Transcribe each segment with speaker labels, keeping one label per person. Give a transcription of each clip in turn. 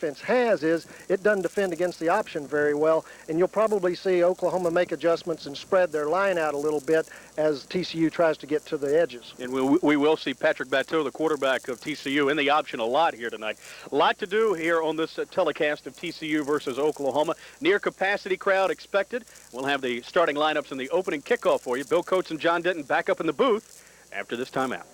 Speaker 1: defense has is it doesn't defend against the option very well, and you'll probably see Oklahoma make adjustments and spread their line out a little bit as TCU tries to get to the edges.
Speaker 2: And we will see Patrick Bateau, the quarterback of TCU, in the option a lot here tonight. A lot to do here on this telecast of TCU versus Oklahoma. Near capacity crowd expected. We'll have the starting lineups and the opening kickoff for you. Bill Coates and John Denton back up in the booth after this timeout.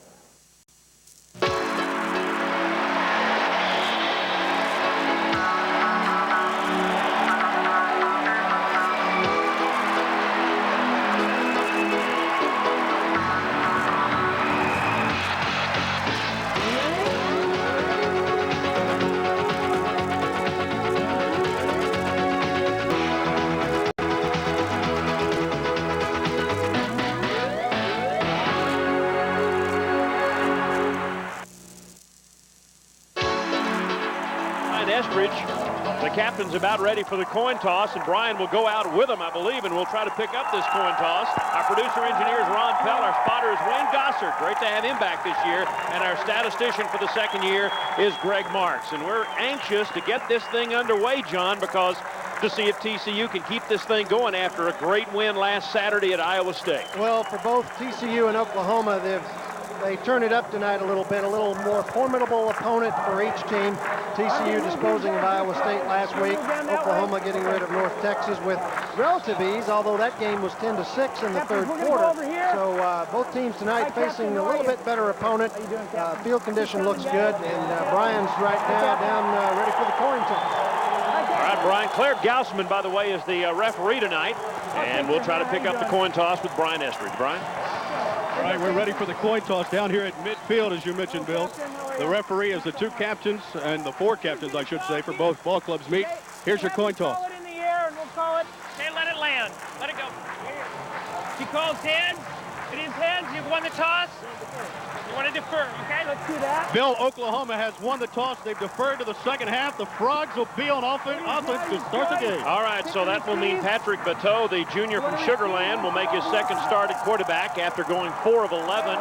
Speaker 3: The captain's about ready for the coin toss, and Brian will go out with him, I believe, and we'll try to pick up this coin toss. Our producer-engineer is Ron Pell. Our spotter is Wayne Gossard. Great to have him back this year. And our statistician for the second year is Greg Marks. And we're anxious to get this thing underway, John, because to see if TCU can keep this thing going after a great win last Saturday at Iowa State.
Speaker 1: Well, for both TCU and Oklahoma, they turn it up tonight a little bit, a little more formidable opponent for each team. TCU disposing of Iowa State last week, Oklahoma getting rid of North Texas with relative ease, although that game was 10-6 in the third quarter. So both teams tonight facing a little bit better opponent. Field condition looks good, and Brian's right now down ready for the coin toss.
Speaker 3: All right, Brian. Claire Gaussman, by the way, is the referee tonight, and we'll try to pick up the coin toss with Brian Estridge. Brian?
Speaker 4: All right, we're ready for the coin toss down here at midfield, as you mentioned, Bill. The referee is the two captains, and the four captains, I should say, for both ball clubs meet. Here's your coin toss.
Speaker 5: Call it in the air, and we'll call it. Okay, let it land. Let it go. She calls heads. It is heads. You've won the toss. You want to defer. Okay, let's do that.
Speaker 4: Bill, Oklahoma has won the toss. They've deferred to the second half. The Frogs will be on offense to start the game.
Speaker 3: All right, so that will mean Patrick Bateau, the junior from Sugar Land, will make his second start at quarterback after going 4 of 11,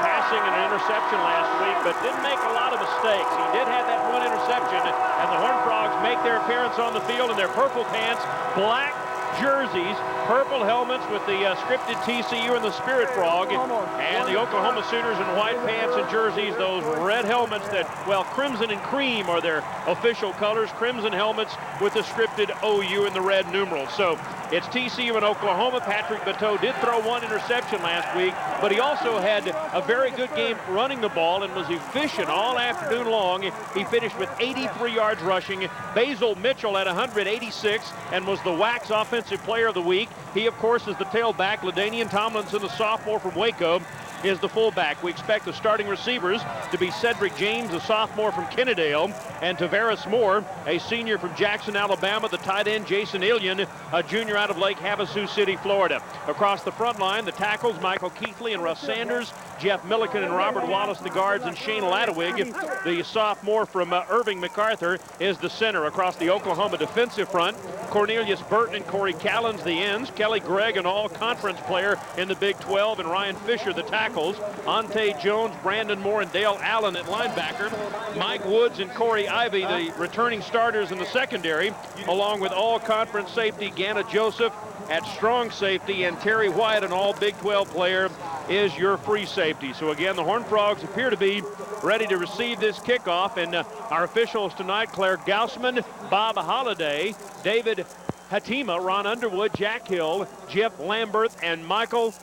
Speaker 3: passing an interception last week, but didn't make a lot of mistakes. He did have that one interception, and the Horned Frogs make their appearance on the field in their purple pants, black jerseys, purple helmets with the scripted TCU and the Spirit Frog, and the Oklahoma Sooners in white pants and jerseys, those red helmets that, well, crimson and cream are their official colors, crimson helmets with the scripted OU and the red numerals. So it's TCU and Oklahoma. Patrick Bateau did throw one interception last week, but he also had a very good game running the ball and was efficient all afternoon long. He finished with 83 yards rushing. Basil Mitchell had 186 and was the WAC's Offensive Player of the Week. He, of course, is the tailback. LaDainian Tomlinson, the sophomore from Waco, is the fullback. We expect the starting receivers to be Cedric James, a sophomore from Kennedale, and Tavares Moore, a senior from Jackson, Alabama. The tight end, Jason Ilian, a junior out of Lake Havasu City, Florida. Across the front line, the tackles, Michael Keithley and Russ Sanders, Jeff Milliken and Robert Wallace, the guards, and Shane Ladewig, the sophomore from Irving MacArthur, is the center. Across the Oklahoma defensive front, Cornelius Burton and Corey Callens, the ends, Kelly Gregg, an all-conference player in the Big 12, and Ryan Fisher, the tackles, Ante Jones, Brandon Moore, and Dale Allen at linebacker, Mike Woods and Corey Ivey, the returning starters in the secondary, along with all-conference safety Ganna Joseph at strong safety, and Terry White, an all Big 12 player, is your free safety. So again, the Horned Frogs appear to be ready to receive this kickoff, and our officials tonight, Claire Gaussman, Bob Holliday, David Hatima, Ron Underwood, Jack Hill, Jeff Lambert, and Michael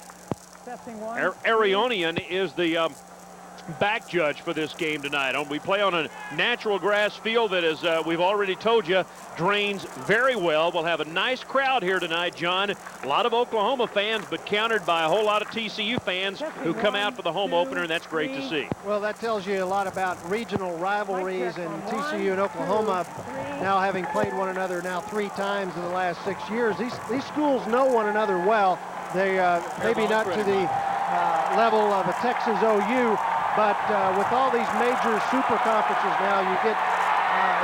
Speaker 3: Arionian is the back judge for this game tonight. We play on a natural grass field that, as we've already told you, drains very well. We'll have a nice crowd here tonight, John. A lot of Oklahoma fans, but countered by a whole lot of TCU fans who come out for the home opener, and that's great to see.
Speaker 1: Well, that tells you a lot about regional rivalries, and TCU and Oklahoma now having played one another now 3 times in the last 6 years. These schools know one another well. They maybe not to the level of a Texas OU, but with all these major super conferences now, you get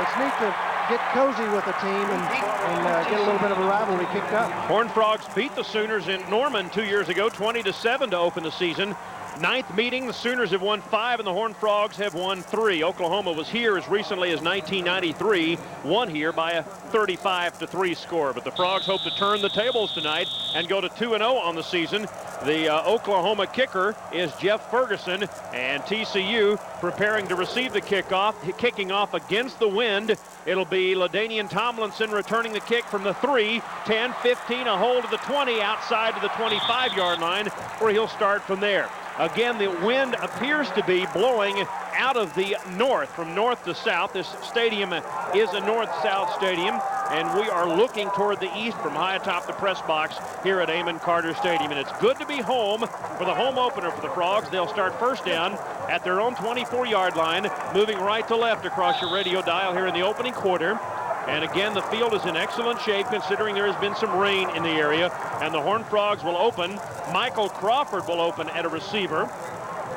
Speaker 1: it's neat to get cozy with a team and get a little bit of a rivalry kicked up.
Speaker 3: Horned Frogs beat the Sooners in Norman 2 years ago, 20-7 to open the season. Ninth meeting, the Sooners have won 5 and the Horned Frogs have won 3. Oklahoma was here as recently as 1993, won here by a 35-3 score. But the Frogs hope to turn the tables tonight and go to 2-0 on the season. The Oklahoma kicker is Jeff Ferguson, and TCU preparing to receive the kickoff, kicking off against the wind. It'll be LaDainian Tomlinson returning the kick from the 3, 10, 15, a hold of the 20 outside to the 25-yard line, where he'll start from there. Again, the wind appears to be blowing out of the north, from north to south. This stadium is a north-south stadium, and we are looking toward the east from high atop the press box here at Amon Carter Stadium. And it's good to be home for the home opener for the Frogs. They'll start first down at their own 24-yard line, moving right to left across your radio dial here in the opening quarter. And again, the field is in excellent shape considering there has been some rain in the area. And the Horned Frogs will open. Michael Crawford will open at a receiver,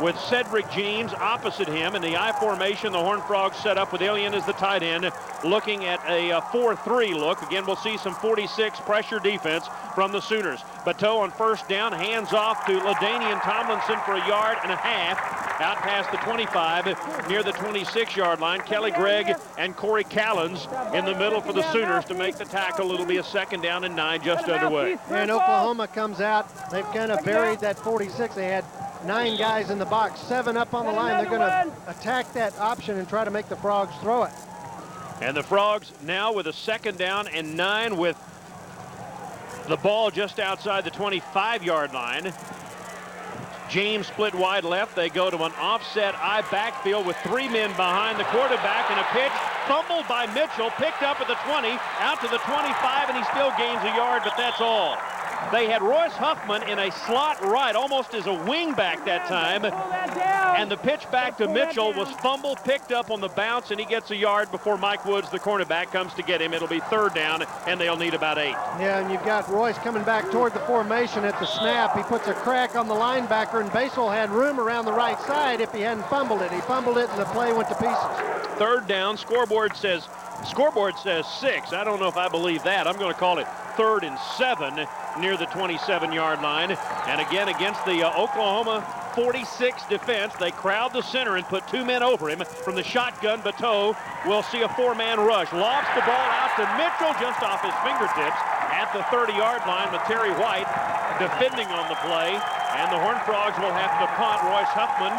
Speaker 3: with Cedric James opposite him. In the I formation, the Horned Frogs set up with Alien as the tight end, looking at a 4-3 look. Again, we'll see some 46 pressure defense from the Sooners. Bateau on first down, hands off to LaDainian Tomlinson for 1.5 yards, out past the 25, near the 26-yard line. Kelly Gregg and Corey Callens in the middle for the Sooners to make the tackle. It'll be a 2nd down and 9 just underway.
Speaker 1: And Oklahoma comes out. They've kind of buried that 46. They had 9 guys in the box, 7 up on the line. They're going to attack that option and try to make the Frogs throw it.
Speaker 3: And the Frogs now with a 2nd down and 9 with the ball just outside the 25-yard line. James split wide left. They go to an offset I backfield with 3 men behind the quarterback, and a pitch fumbled by Mitchell, picked up at the 20, out to the 25, and he still gains 1 yard, but that's all. They had Royce Huffman in a slot right, almost as a wingback that time. And the pitch back to Mitchell was fumbled, picked up on the bounce, and he gets 1 yard before Mike Woods, the cornerback, comes to get him. It'll be 3rd down, and they'll need about 8.
Speaker 1: Yeah, and you've got Royce coming back toward the formation at the snap. He puts a crack on the linebacker, and Basel had room around the right side if he hadn't fumbled it. He fumbled it, and the play went to pieces.
Speaker 3: 3rd down, scoreboard says 6. I don't know if I believe that. I'm going to call it 3rd and 7 near the 27-yard line. And again, against the Oklahoma 46 defense, they crowd the center and put 2 men over him. From the shotgun, Bateau will see a 4-man rush. Lobs the ball out to Mitchell just off his fingertips at the 30-yard line with Terry White defending on the play. And the Horned Frogs will have to punt. Royce Huffman,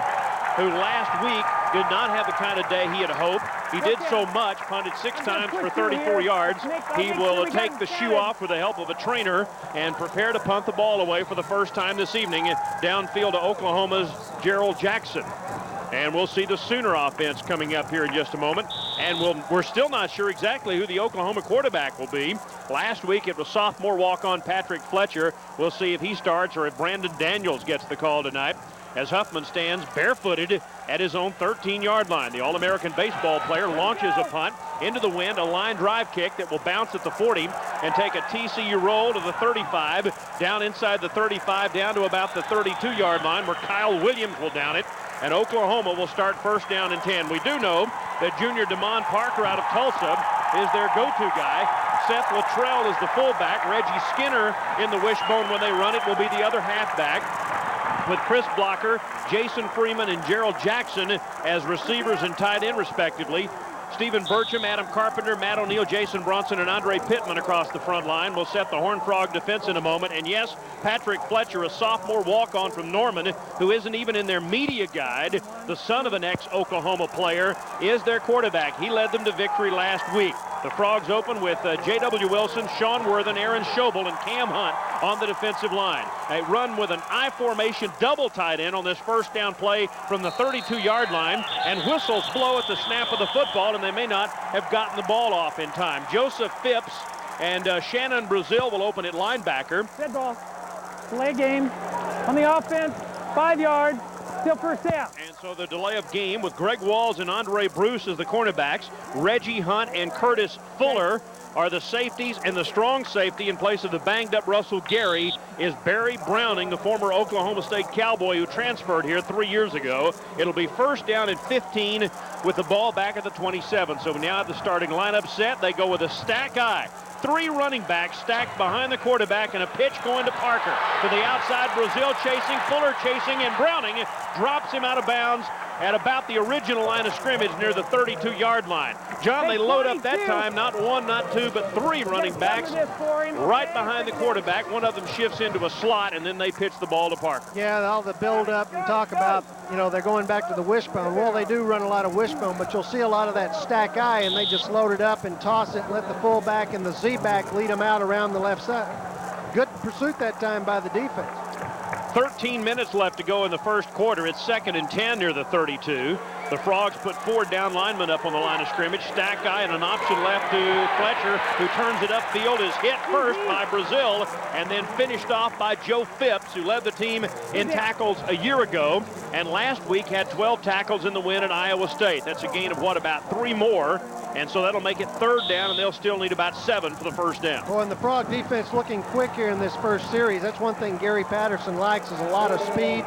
Speaker 3: who last week did not have the kind of day he had hoped. He did so much, punted 6 times for 34 yards. He will take the shoe off with the help of a trainer and prepare to punt the ball away for the first time this evening downfield to Oklahoma's Gerald Jackson. And we'll see the Sooner offense coming up here in just a moment. And we're still not sure exactly who the Oklahoma quarterback will be. Last week it was sophomore walk-on Patrick Fletcher. We'll see if he starts or if Brandon Daniels gets the call tonight, as Huffman stands barefooted at his own 13-yard line. The All-American baseball player launches a punt into the wind, a line drive kick that will bounce at the 40 and take a TCU roll to the 35, down inside the 35, down to about the 32-yard line where Kyle Williams will down it, and Oklahoma will start 1st down and 10. We do know that junior Damon Parker out of Tulsa is their go-to guy. Seth Luttrell is the fullback. Reggie Skinner in the wishbone when they run it will be the other halfback, with Chris Blocker, Jason Freeman, and Gerald Jackson as receivers and tight end, respectively. Stephen Burcham, Adam Carpenter, Matt O'Neill, Jason Bronson, and Andre Pittman across the front line will set the Horned Frog defense in a moment. And yes, Patrick Fletcher, a sophomore walk-on from Norman, who isn't even in their media guide, the son of an ex-Oklahoma player, is their quarterback. He led them to victory last week. The Frogs open with J.W. Wilson, Sean Worthen, Aaron Schobel, and Cam Hunt on the defensive line. They run with an I formation double tight end on this 1st down play from the 32-yard line, and whistles blow at the snap of the football, and they may not have gotten the ball off in time. Joseph Phipps and Shannon Brazil will open at linebacker.
Speaker 5: Dead ball. Delay game on the offense. 5 yards. Still 1st down.
Speaker 3: And so the delay of game with Greg Walls and Andre Bruce as the cornerbacks. Reggie Hunt and Curtis Fuller are the safeties, and the strong safety in place of the banged-up Russell Gary is Barry Browning, the former Oklahoma State Cowboy who transferred here 3 years ago. It'll be 1st down and 15 with the ball back at the 27. So now at the starting lineup set, they go with a stack I. three running backs stacked behind the quarterback, and a pitch going to Parker. To the outside, Brazil chasing, Fuller chasing, and Browning drops him out of bounds at about the original line of scrimmage near the 32-yard line. John, they load up that time, not one, not two, but three running backs right behind the quarterback. One of them shifts into a slot, and then they pitch the ball to Parker.
Speaker 1: Yeah, all the build-up and talk about, you know, they're going back to the wishbone. Well, they do run a lot of wishbone, but you'll see a lot of that stack eye, and they just load it up and toss it and let the fullback and the Z-back lead them out around the left side. Good pursuit that time by the defense.
Speaker 3: 13 minutes left to go in the first quarter. It's 2nd and 10 near the 32. The Frogs put 4 down linemen up on the line of scrimmage. Stack guy and an option left to Fletcher, who turns it upfield, is hit first by Brazil, and then finished off by Joe Phipps, who led the team in tackles a year ago, and last week had 12 tackles in the win at Iowa State. That's a gain of, what, about 3 more? And so that'll make it 3rd down, and they'll still need about 7 for the first down.
Speaker 1: Well, and the Frog defense looking quick here in this first series. That's one thing Gary Patterson likes, is a lot of speed.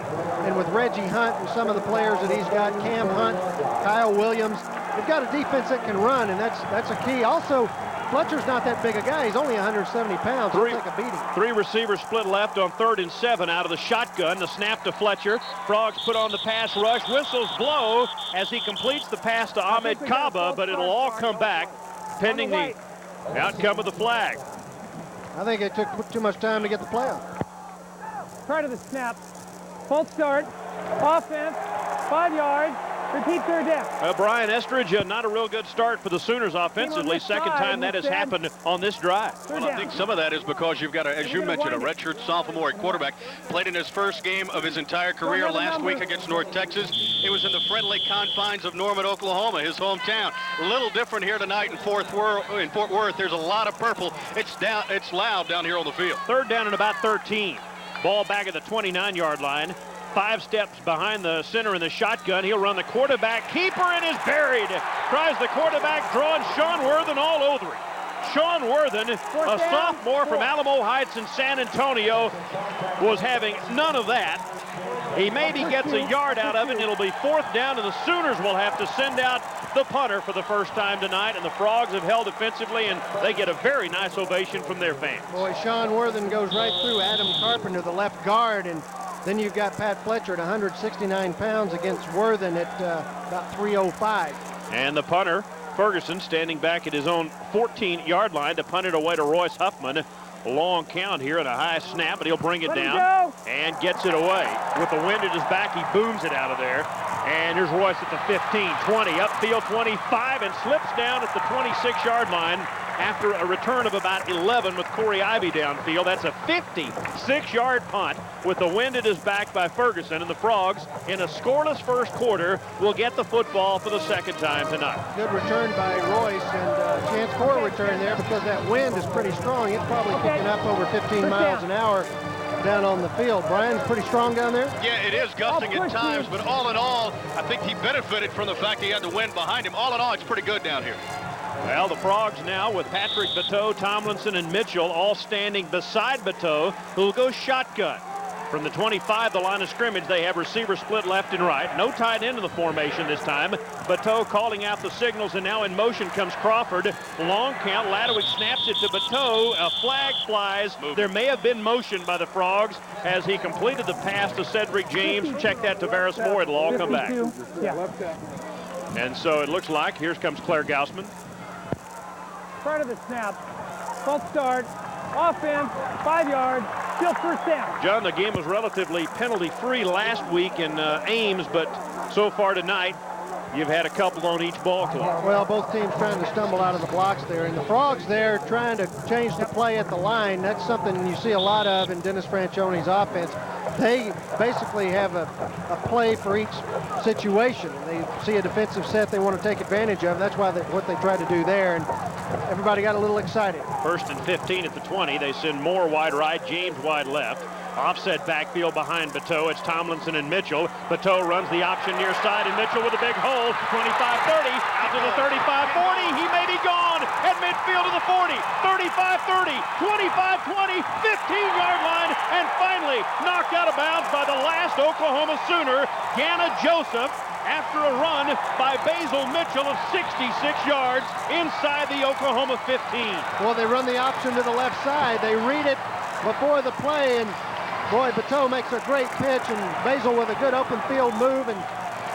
Speaker 1: And with Reggie Hunt and some of the players that he's got, Cam Hunt, Kyle Williams, they've got a defense that can run, and that's a key. Also, Fletcher's not that big a guy. He's only 170 pounds. He'll take a beating.
Speaker 3: 3 receivers split left on 3rd and 7 out of the shotgun. The snap to Fletcher. Frogs put on the pass rush. Whistles blow as he completes the pass to Ahmed Kaba, but it'll all come back pending the outcome of the flag.
Speaker 1: I think it took too much time to get the play on.
Speaker 5: Prior to the snap, false start, offense, 5 yards, repeat 3rd down.
Speaker 3: Brian Estridge, not a real good start for the Sooners offensively. Second time that has happened on this drive.
Speaker 2: Well, I think some of that is because you've got, as you mentioned, a redshirt sophomore at quarterback. Played in his first game of his entire career last week against North Texas. It was in the friendly confines of Norman, Oklahoma, his hometown. A little different here tonight in Fort Worth. There's a lot of purple. It's loud down here on the field.
Speaker 3: 3rd down and about 13. Ball back at the 29-yard line. 5 steps behind the center in the shotgun. He'll run the quarterback keeper and is buried. Tries the quarterback draw, and Sean Worthen all over him. Sean Worthen, a sophomore from Alamo Heights in San Antonio, was having none of that. He maybe gets a yard out of it, and it'll be 4th down, and the Sooners will have to send out the punter for the first time tonight, and the Frogs have held defensively, and they get a very nice ovation from their fans.
Speaker 1: Boy, Sean Worthen goes right through Adam Carpenter, the left guard, and then you've got Pat Fletcher at 169 pounds against Worthen at about 305.
Speaker 3: And the punter, Ferguson, standing back at his own 14-yard line to punt it away to Royce Huffman. A long count here and a high snap, but he'll bring it down and gets it away. With the wind at his back, he booms it out of there. And here's Royce at the 15, 20, upfield 25, and slips down at the 26-yard line after a return of about 11 with Corey Ivy downfield. That's a 56-yard punt with the wind at his back by Ferguson, and the Frogs, in a scoreless first quarter, will get the football for the 2nd time tonight.
Speaker 1: Good return by Royce, and chance for a return there because that wind is pretty strong. It's probably picking up over 15 miles an hour down on the field. Brian, pretty strong down there?
Speaker 2: Yeah, it is gusting at times, but all in all, I think he benefited from the fact he had the wind behind him. All in all, it's pretty good down here.
Speaker 3: Well, the Frogs now with Patrick Bateau, Tomlinson, and Mitchell all standing beside Bateau, who will go shotgun. From the 25, the line of scrimmage, they have receivers split left and right. No tight end in the formation this time. Bateau calling out the signals, and now in motion comes Crawford. Long count. Ladowich snaps it to Bateau. A flag flies. There may have been motion by the Frogs as he completed the pass to Cedric James. Check that to Varys Moore. It'll all come back. And so it looks like, here comes Claire Gaussman.
Speaker 5: Prior to the snap, false start, offense, 5 yards, still 1st down.
Speaker 3: John, the game was relatively penalty-free last week in Ames, but so far tonight, you've had a couple on each ball club.
Speaker 1: Well, both teams trying to stumble out of the blocks there, and the Frogs there trying to change the play at the line. That's something you see a lot of in Dennis Franchione's offense. They basically have a play for each situation. They see a defensive set they want to take advantage of. That's why what they try to do there, and everybody got a little excited.
Speaker 3: 1st and 15 at the 20. They send Moore wide right, James wide left. Offset backfield behind Bateau. It's Tomlinson and Mitchell. Bateau runs the option near side, and Mitchell with a big hole. 25-30, out to the 35-40. He may be gone at midfield to the 40. 35-30, 25-20, 15-yard line, and finally knocked out of bounds by the last Oklahoma Sooner, Ganna Joseph. after a run by Basil Mitchell of 66 yards inside the Oklahoma 15.
Speaker 1: Well, they run the option to the left side. They read it before the play, and boy, Bateau makes a great pitch, and Basil with a good open field move, and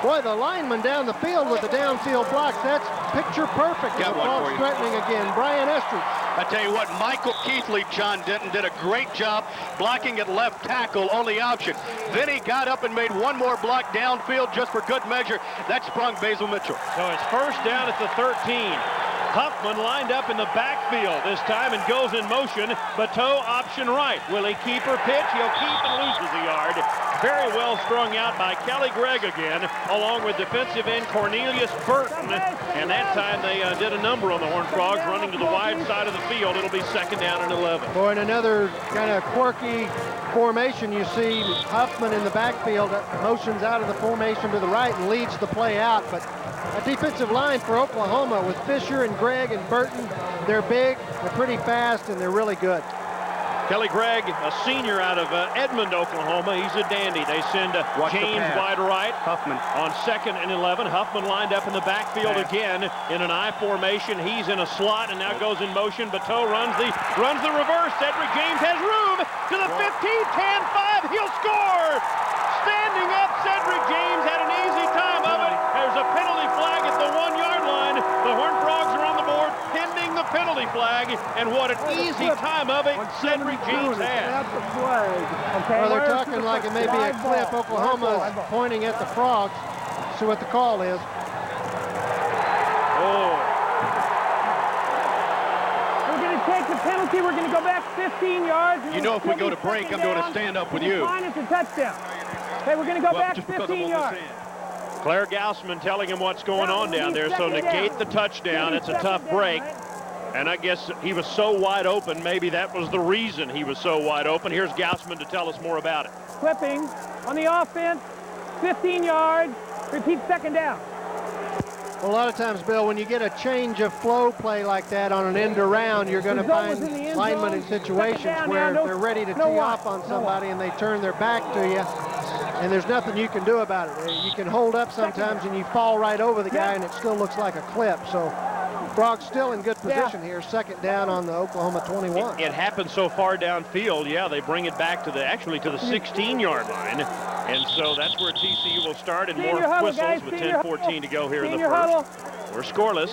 Speaker 1: boy, the lineman down the field with the downfield blocks, that's picture perfect.
Speaker 2: Got one for you.
Speaker 1: Threatening again, Brian Estridge.
Speaker 2: I tell you what, Michael Keithley, John Denton, did a great job blocking at left tackle on the option. Then he got up and made one more block downfield just for good measure. That sprung Basil Mitchell.
Speaker 3: So it's first down at the 13. Huffman lined up in the backfield this time and goes in motion. Bateau option right. Will he keep or pitch? He'll keep and loses a yard. Very well strung out by Kelly Gregg again, along with defensive end Cornelius Burton. And that time they did a number on the Horned Frogs, running to the wide side of the field. It'll be second down and 11.
Speaker 1: Boy, in another kind of quirky formation, you see Huffman in the backfield, motions out of the formation to the right and leads the play out. But a defensive line for Oklahoma with Fisher and Gregg and Burton. They're big, they're pretty fast, and they're really good.
Speaker 3: Kelly Gregg, a senior out of Edmond, Oklahoma. He's a dandy. They send James wide right.
Speaker 2: Huffman
Speaker 3: on 2nd and 11. Huffman lined up in the backfield again in an I formation. He's in a slot and now goes in motion. Bateau runs the reverse. Cedric James has room to the 15, 10, 5. He'll score. Standing up, Cedric James had an easy time of it. There's a penalty flag at the 1-yard line. The Horned Frogs are on the board pending the penalty flag, and what an easy time of it Cedric James had.
Speaker 1: Well, they're talking like it may be a clip. Oklahoma is pointing at the Frogs. See what the call is.
Speaker 3: Oh.
Speaker 5: We're going to take the penalty. We're going to go back 15 yards.
Speaker 2: You know, if we go to break, I'm going to stand up with you.
Speaker 5: Fine, it's a touchdown. Okay, we're going to go back 15 yards.
Speaker 3: Claire Gaussman telling him what's going on down there, so negate the touchdown. It's a tough break. And I guess he was so wide open, maybe that was the reason he was so wide open. Here's Gaussman to tell us more about it.
Speaker 5: Clipping on the offense, 15 yards, repeat second down.
Speaker 1: Well, a lot of times, Bill, when you get a change of flow play like that on an end around, you're going to find linemen in situations where they're ready to tee off on somebody and they turn their back to you, and there's nothing you can do about it. You can hold up sometimes and you fall right over the guy and it still looks like a clip. So Frogs still in good position here, second down on the Oklahoma 21.
Speaker 3: It happened so far downfield, yeah, they bring it back to the 16-yard line. And so that's where TCU will start, and more whistles with 10:14 to go here in the first. We're scoreless.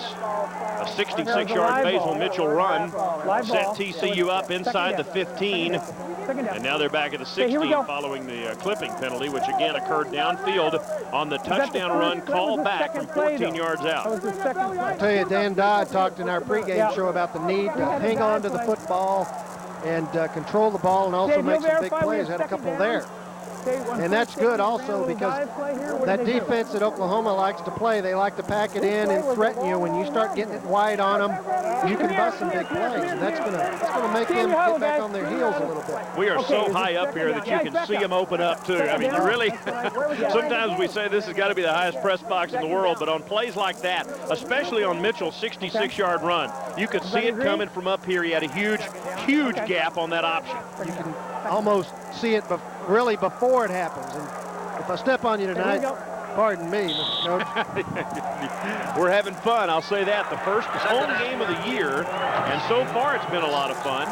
Speaker 3: A 66-yard Basil Mitchell run set TCU up inside the 15. And now they're back at the 16 following the clipping penalty, which again occurred downfield on the touchdown run called back from 14 yards out.
Speaker 1: I'll tell you, Dan Dodd talked in our pregame show about the need to hang on to the football and control the ball and also make some big plays. Had a couple there. And that's good also because that defense that Oklahoma likes to play, they like to pack it in and threaten you. When you start getting it wide on them, you can bust some big plays. And that's gonna make them get back on their heels a little bit.
Speaker 3: We are so high up here that you can see them open up too. I mean, you really, sometimes we say this has got to be the highest press box in the world, but on plays like that, especially on Mitchell's 66-yard run, you could see it coming from up here. He had a huge gap on that option.
Speaker 1: You can almost see it really before it happens. And if I step on you tonight, pardon me, Mr. Coach.
Speaker 3: We're having fun, I'll say that. The first home game of the year, and so far it's been a lot of fun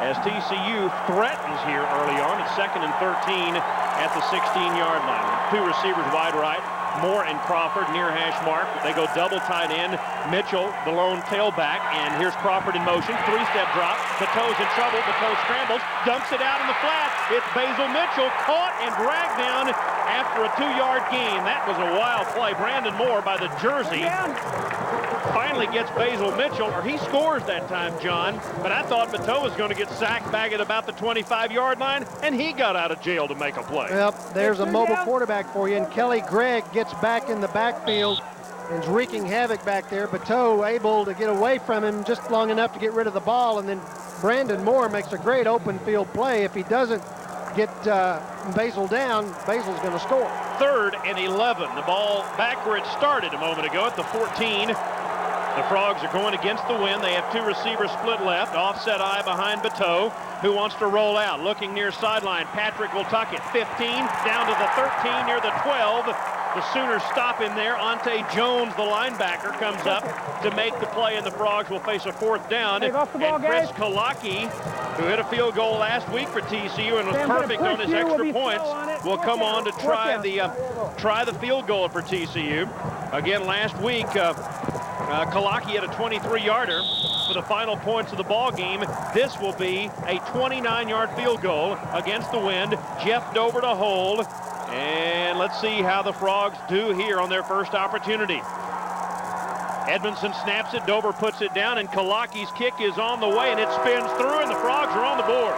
Speaker 3: as TCU threatens here early on. It's 2nd and 13 at the 16-yard line. Two receivers wide right, Moore and Crawford near hash mark. They go double tight end. Mitchell, the lone tailback, and here's Crawford in motion. 3-step drop. Bateau's in trouble. Bateau scrambles, dumps it out in the flat. It's Basil Mitchell caught and dragged down after a 2-yard gain. That was a wild play. Brandon Moore by the jersey finally gets Basil Mitchell, or he scores that time, John. But I thought Bateau was going to get sacked back at about the 25-yard line, and he got out of jail to make a play.
Speaker 1: Yep, there's a mobile quarterback for you, and Kelly Gregg gets back in the backfield and is wreaking havoc back there. Bateau able to get away from him just long enough to get rid of the ball, and then Brandon Moore makes a great open field play. If he doesn't get Basil down, Basil's going to score.
Speaker 3: 3rd and 11. The ball back where it started a moment ago at the 14. The Frogs are going against the wind. They have two receivers split left. Offset eye behind Bateau, who wants to roll out. Looking near sideline. Patrick will tuck it. 15 down to the 13 near the 12. The Sooners stop him there. Ante Jones, the linebacker, comes up to make the play, and the Frogs will face a 4th down.
Speaker 5: Hey, off the ball,
Speaker 3: and Chris
Speaker 5: guys.
Speaker 3: Kalaki, who hit a field goal last week for TCU and was perfect on his extra points, will come on to try the field goal for TCU. Again, last week, Kalaki had a 23-yarder for the final points of the ball game. This will be a 29-yard field goal against the wind. Jeff Dover to hold. And let's see how the Frogs do here on their first opportunity. Edmondson snaps it, Dover puts it down, and Kalaki's kick is on the way, and it spins through, and the Frogs are on the board.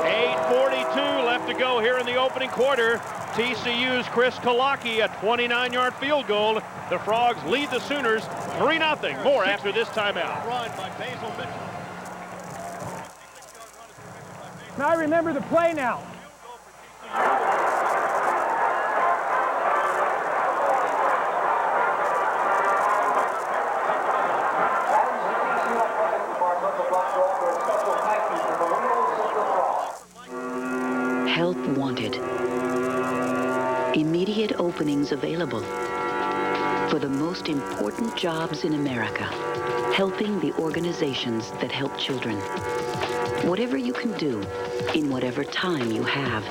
Speaker 3: 8:42 left to go here in the opening quarter. TCU's Chris Kalaki, a 29-yard field goal. The Frogs lead the Sooners 3-0. More after this timeout.
Speaker 4: Run by Basil Mitchell.
Speaker 5: Now I remember the play now.
Speaker 6: Help wanted. Immediate openings available for the most important jobs in America, helping the organizations that help children. Whatever you can do, in whatever time you have,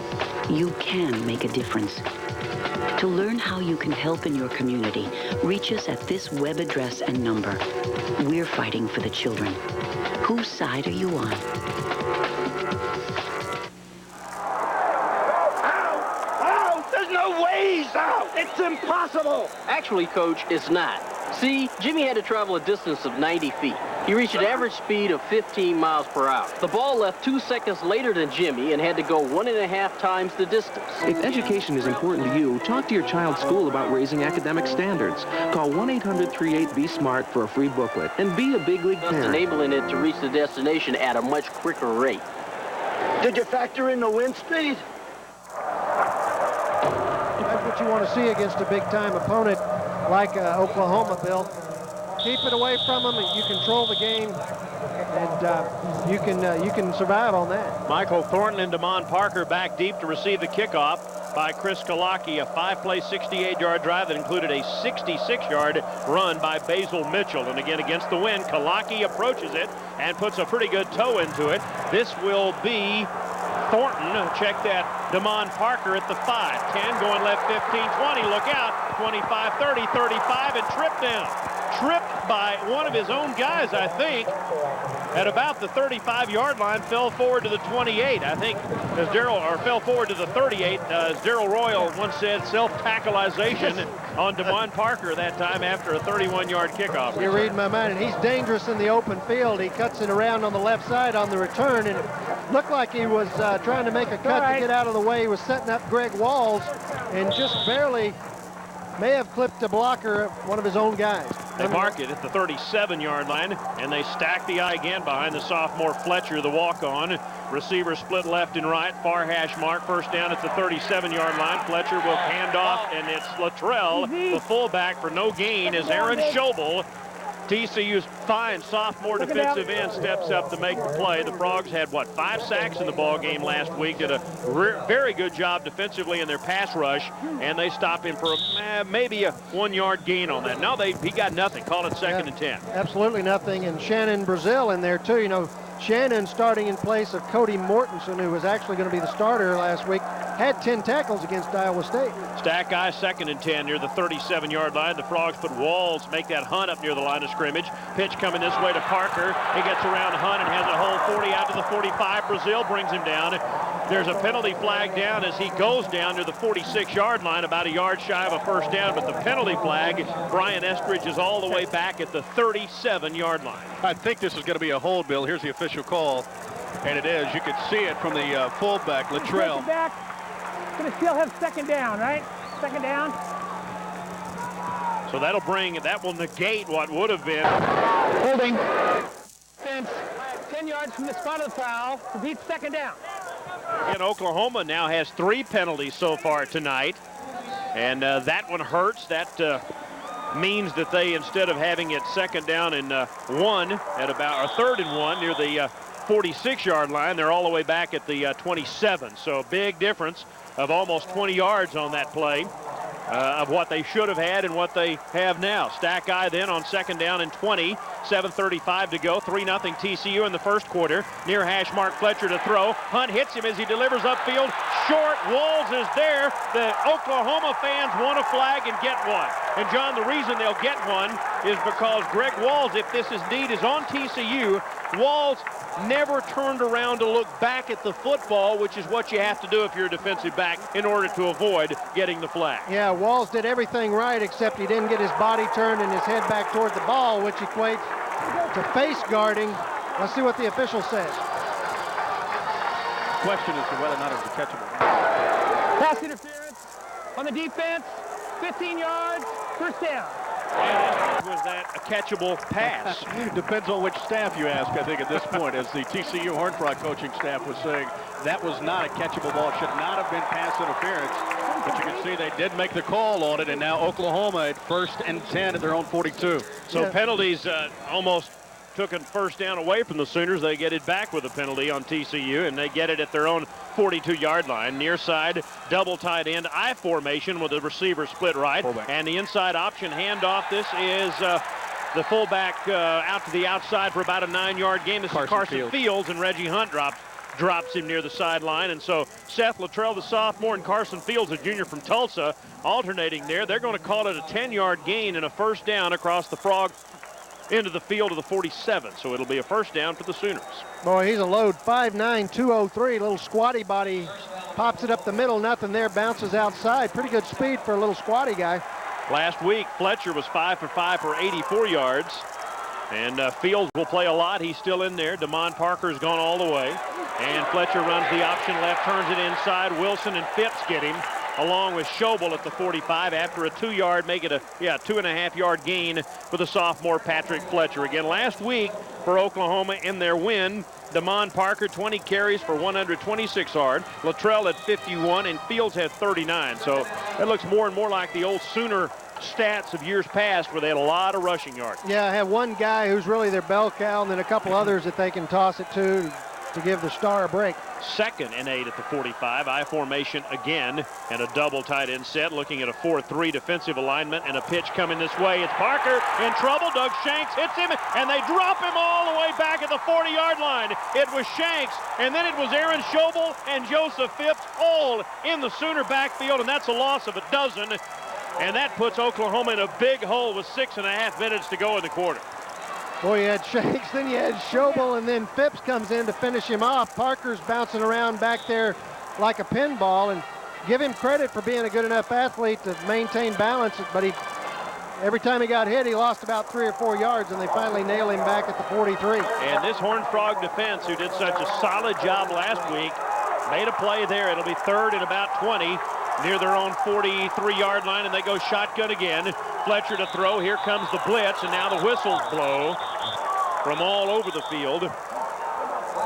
Speaker 6: you can make a difference. To learn how you can help in your community, reach us at this web address and number. We're fighting for the children. Whose side are you on?
Speaker 7: It's impossible! Actually, Coach, it's not. See, Jimmy had to travel a distance of 90 feet. He reached an average speed of 15 miles per hour. The ball left 2 seconds later than Jimmy and had to go 1.5 times the distance.
Speaker 8: If education is important to you, talk to your child's school about raising academic standards. Call 1-800-38-BE-SMART for a free booklet and be a big league parent.
Speaker 7: Enabling it to reach the destination at a much quicker rate. Did you factor in the wind speed?
Speaker 1: That's what you want to see against a big-time opponent like Oklahoma, Bill. Keep it away from them, and you control the game, and you can survive on that.
Speaker 3: Michael Thornton and Damon Parker back deep to receive the kickoff by Chris Kalaki, a 5-play, 68-yard drive that included a 66-yard run by Basil Mitchell. And again, against the wind, Kalaki approaches it and puts a pretty good toe into it. This will be Thornton. Check that. Damon Parker at the 5. 10 going left, 15, 20. Look out. 25, 30, 35, and tripped down. Tripped by one of his own guys, I think, at about the 35-yard line, fell forward to the 28. I think, as fell forward to the 38, as Darrell Royal once said, self-tackleization on Damon Parker that time after a 31-yard kickoff.
Speaker 1: You read my mind, and he's dangerous in the open field. He cuts it around on the left side on the return, and it looked like he was trying to make a cut to get out of the way. He was setting up Greg Walls, and just barely may have clipped a blocker, one of his own guys.
Speaker 3: They mark it at the 37-yard line, and they stack the eye again behind the sophomore Fletcher, the walk-on. Receiver split left and right, far hash mark, first down at the 37-yard line. Fletcher will hand off, and it's Luttrell, the fullback, for no gain as Aaron Schobel, TCU's fine sophomore defensive end, steps up to make the play. The Frogs had, 5 sacks in the ball game last week. Did a very good job defensively in their pass rush, and they stop him for maybe a 1-yard gain on that. No, he got nothing. Call it second and 10.
Speaker 1: Absolutely nothing, and Shannon Brazil in there too. You know, Shannon starting in place of Cody Mortensen, who was actually going to be the starter last week, had 10 tackles against Iowa State.
Speaker 3: Stack eye, second and 10 near the 37-yard line. The Frogs put Walls, make that Hunt up near the line of scrimmage. Pitch coming this way to Parker. He gets around Hunt and has a whole 40 out to the 45. Brazil brings him down. There's a penalty flag down as he goes down near the 46-yard line, about a yard shy of a first down, but the penalty flag, Brian Estridge, is all the way back at the 37-yard line.
Speaker 4: I think this is going to be a hold, Bill. Here's the official call, and it is. You can see it from the fullback, Luttrell.
Speaker 5: Going to still have second down, right? Second down.
Speaker 3: So that will negate what would have been.
Speaker 5: Holding. Fence 10 yards from the spot of the foul. Repeat, second down.
Speaker 3: And Oklahoma now has 3 penalties so far tonight. And that one hurts. That means that they, instead of having it second down and 1 at about, or third and 1 near the 46-yard line, they're all the way back at the 27. So big difference of almost 20 yards on that play. of what they should have had and what they have now. Stack Eye then on 2nd down and 20, 7:35 to go, 3-0 TCU in the first quarter. Near hash mark, Fletcher to throw. Hunt hits him as he delivers upfield. Short. Walls is there. The Oklahoma fans want a flag and get one. And John, the reason they'll get one is because Greg Walls, if this indeed is on TCU, Walls never turned around to look back at the football, which is what you have to do if you're a defensive back in order to avoid getting the flag.
Speaker 1: Yeah, Walls did everything right, except he didn't get his body turned and his head back toward the ball, which equates to face guarding. Let's see what the official says.
Speaker 4: Question as to whether or not it was a catchable.
Speaker 5: Pass interference on the defense, 15 yards, first down.
Speaker 3: And was that a catchable pass?
Speaker 4: Depends on which staff you ask, I think, at this point. As the TCU Horned Frog coaching staff was saying, that was not a catchable ball. Should not have been pass interference. But you can see they did make the call on it, and now Oklahoma at 1st and 10 at their own 42.
Speaker 3: So penalties almost took a first down away from the Sooners. They get it back with a penalty on TCU, and they get it at their own 42-yard line. Near side, double tight end, I formation with the receiver split right.
Speaker 4: Fullback.
Speaker 3: And the inside option handoff. This is the fullback out to the outside for about a 9-yard gain. This is Carson Fields, and Reggie Hunt drops him near the sideline. And so Seth Luttrell, the sophomore, and Carson Fields, a junior from Tulsa, alternating there. They're going to call it a 10-yard gain and a first down across the Frog into the field of the 47. So it'll be a first down for the Sooners.
Speaker 1: Boy, he's a load, 5'9", 203, little squatty body. Pops it up the middle, nothing there, bounces outside. Pretty good speed for a little squatty guy.
Speaker 3: Last week, Fletcher was 5 for 5 for 84 yards. And Fields will play a lot. He's still in there. Damon Parker's gone all the way. And Fletcher runs the option left, turns it inside. Wilson and Phipps get him, along with Schobel at the 45 after a 2-yard, make it a 2.5-yard gain for the sophomore Patrick Fletcher. Again, last week for Oklahoma in their win, Damon Parker, 20 carries for 126 yards. Luttrell at 51, and Fields had 39. So it looks more and more like the old Sooner stats of years past where they had a lot of rushing yards.
Speaker 1: Yeah, I have one guy who's really their bell cow, and then a couple others that they can toss it to give the star a break.
Speaker 3: 2nd and 8 at the 45. I formation again, and a double tight end set, looking at a 4-3 defensive alignment, and a pitch coming this way. It's Parker in trouble. Doug Shanks hits him, and they drop him all the way back at the 40-yard line. It was Shanks, and then it was Aaron Schobel and Joseph Phipps, all in the Sooner backfield, and that's a loss of a dozen. And that puts Oklahoma in a big hole with 6.5 minutes to go in the quarter.
Speaker 1: Boy, you had Shanks, then you had Schobel, and then Phipps comes in to finish him off. Parker's bouncing around back there like a pinball, and give him credit for being a good enough athlete to maintain balance, but every time he got hit, he lost about 3 or 4 yards, and they finally nail him back at the 43.
Speaker 3: And this Horned Frog defense, who did such a solid job last week, made a play there. It'll be 3rd and about 20 near their own 43-yard line, and they go shotgun again. Fletcher to throw. Here comes the blitz, and now the whistles blow from all over the field.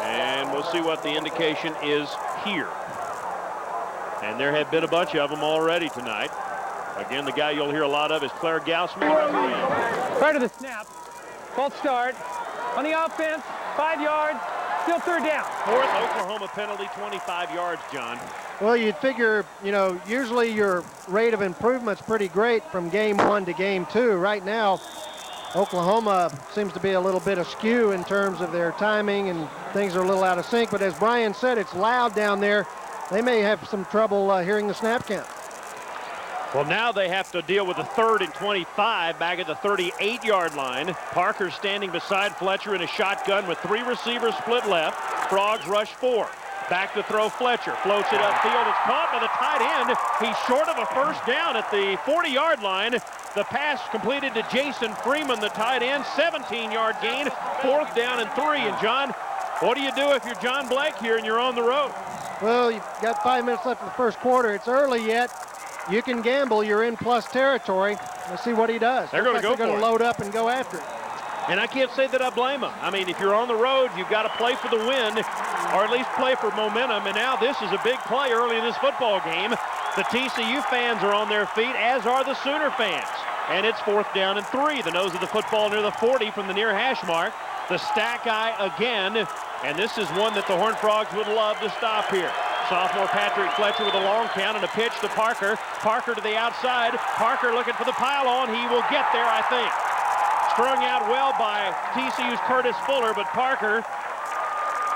Speaker 3: And we'll see what the indication is here. And there have been a bunch of them already tonight. Again, the guy you'll hear a lot of is Claire Gaussman.
Speaker 5: Prior to the snap, false start. On the offense, 5 yards, still 3rd down.
Speaker 3: 4th Oklahoma penalty, 25 yards, John.
Speaker 1: Well, you'd figure, usually your rate of improvement's pretty great from game 1 to game 2. Right now, Oklahoma seems to be a little bit askew in terms of their timing, and things are a little out of sync. But as Brian said, it's loud down there. They may have some trouble hearing the snap count.
Speaker 3: Well, now they have to deal with a 3rd and 25 back at the 38-yard line. Parker standing beside Fletcher in a shotgun with 3 receivers split left. Frogs rush 4. Back to throw Fletcher. Floats it upfield. It's caught by the tight end. He's short of a first down at the 40-yard line. The pass completed to Jason Freeman, the tight end. 17-yard gain. 4th down and 3. And, John, what do you do if you're John Blake here and you're on the road?
Speaker 1: Well, you've got 5 minutes left in the first quarter. It's early yet. You can gamble. You're in plus territory. Let's see what he does.
Speaker 3: They're going to go for it.
Speaker 1: They're going to load up and go after it.
Speaker 3: And I can't say that I blame them. I mean, if you're on the road, you've got to play for the win, or at least play for momentum. And now this is a big play early in this football game. The TCU fans are on their feet, as are the Sooner fans. And it's 4th down and 3. The nose of the football near the 40 from the near hash mark. The stack eye again. And this is one that the Horned Frogs would love to stop here. Sophomore Patrick Fletcher with a long count and a pitch to Parker. Parker to the outside. Parker looking for the pile-on. He will get there, I think. Strung out well by TCU's Curtis Fuller, but Parker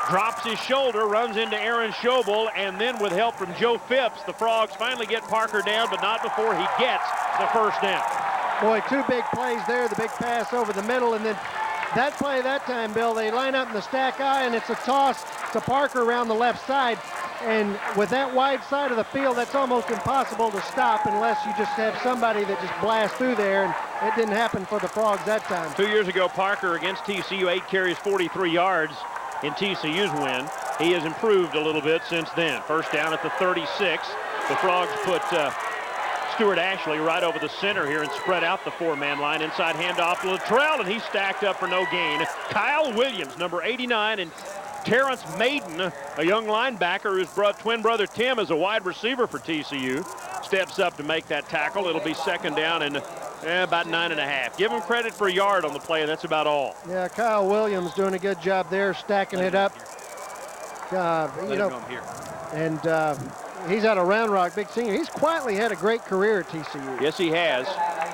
Speaker 3: drops his shoulder, runs into Aaron Schobel, and then with help from Joe Phipps, the Frogs finally get Parker down, but not before he gets the first down.
Speaker 1: Boy, two big plays there, the big pass over the middle, and then that play that time, Bill, they line up in the stack eye, and it's a toss to Parker around the left side. And with that wide side of the field, that's almost impossible to stop unless you just have somebody that just blasts through there, and it didn't happen for the Frogs that time.
Speaker 3: 2 years ago, Parker against TCU, 8 carries, 43 yards in TCU's win. He has improved a little bit since then. First down at the 36. The Frogs put Stuart Ashley right over the center here and spread out the four-man line. Inside handoff to Luttrell, and he's stacked up for no gain. Kyle Williams, number 89, and Terrence Maiden, a young linebacker whose twin brother Tim is a wide receiver for TCU, steps up to make that tackle. It'll be second down and about 9.5. Give him credit for a yard on the play, and that's about all.
Speaker 1: Yeah, Kyle Williams doing a good job there, stacking it up. And he's out of Round Rock, big senior. He's quietly had a great career at TCU.
Speaker 3: Yes, he has,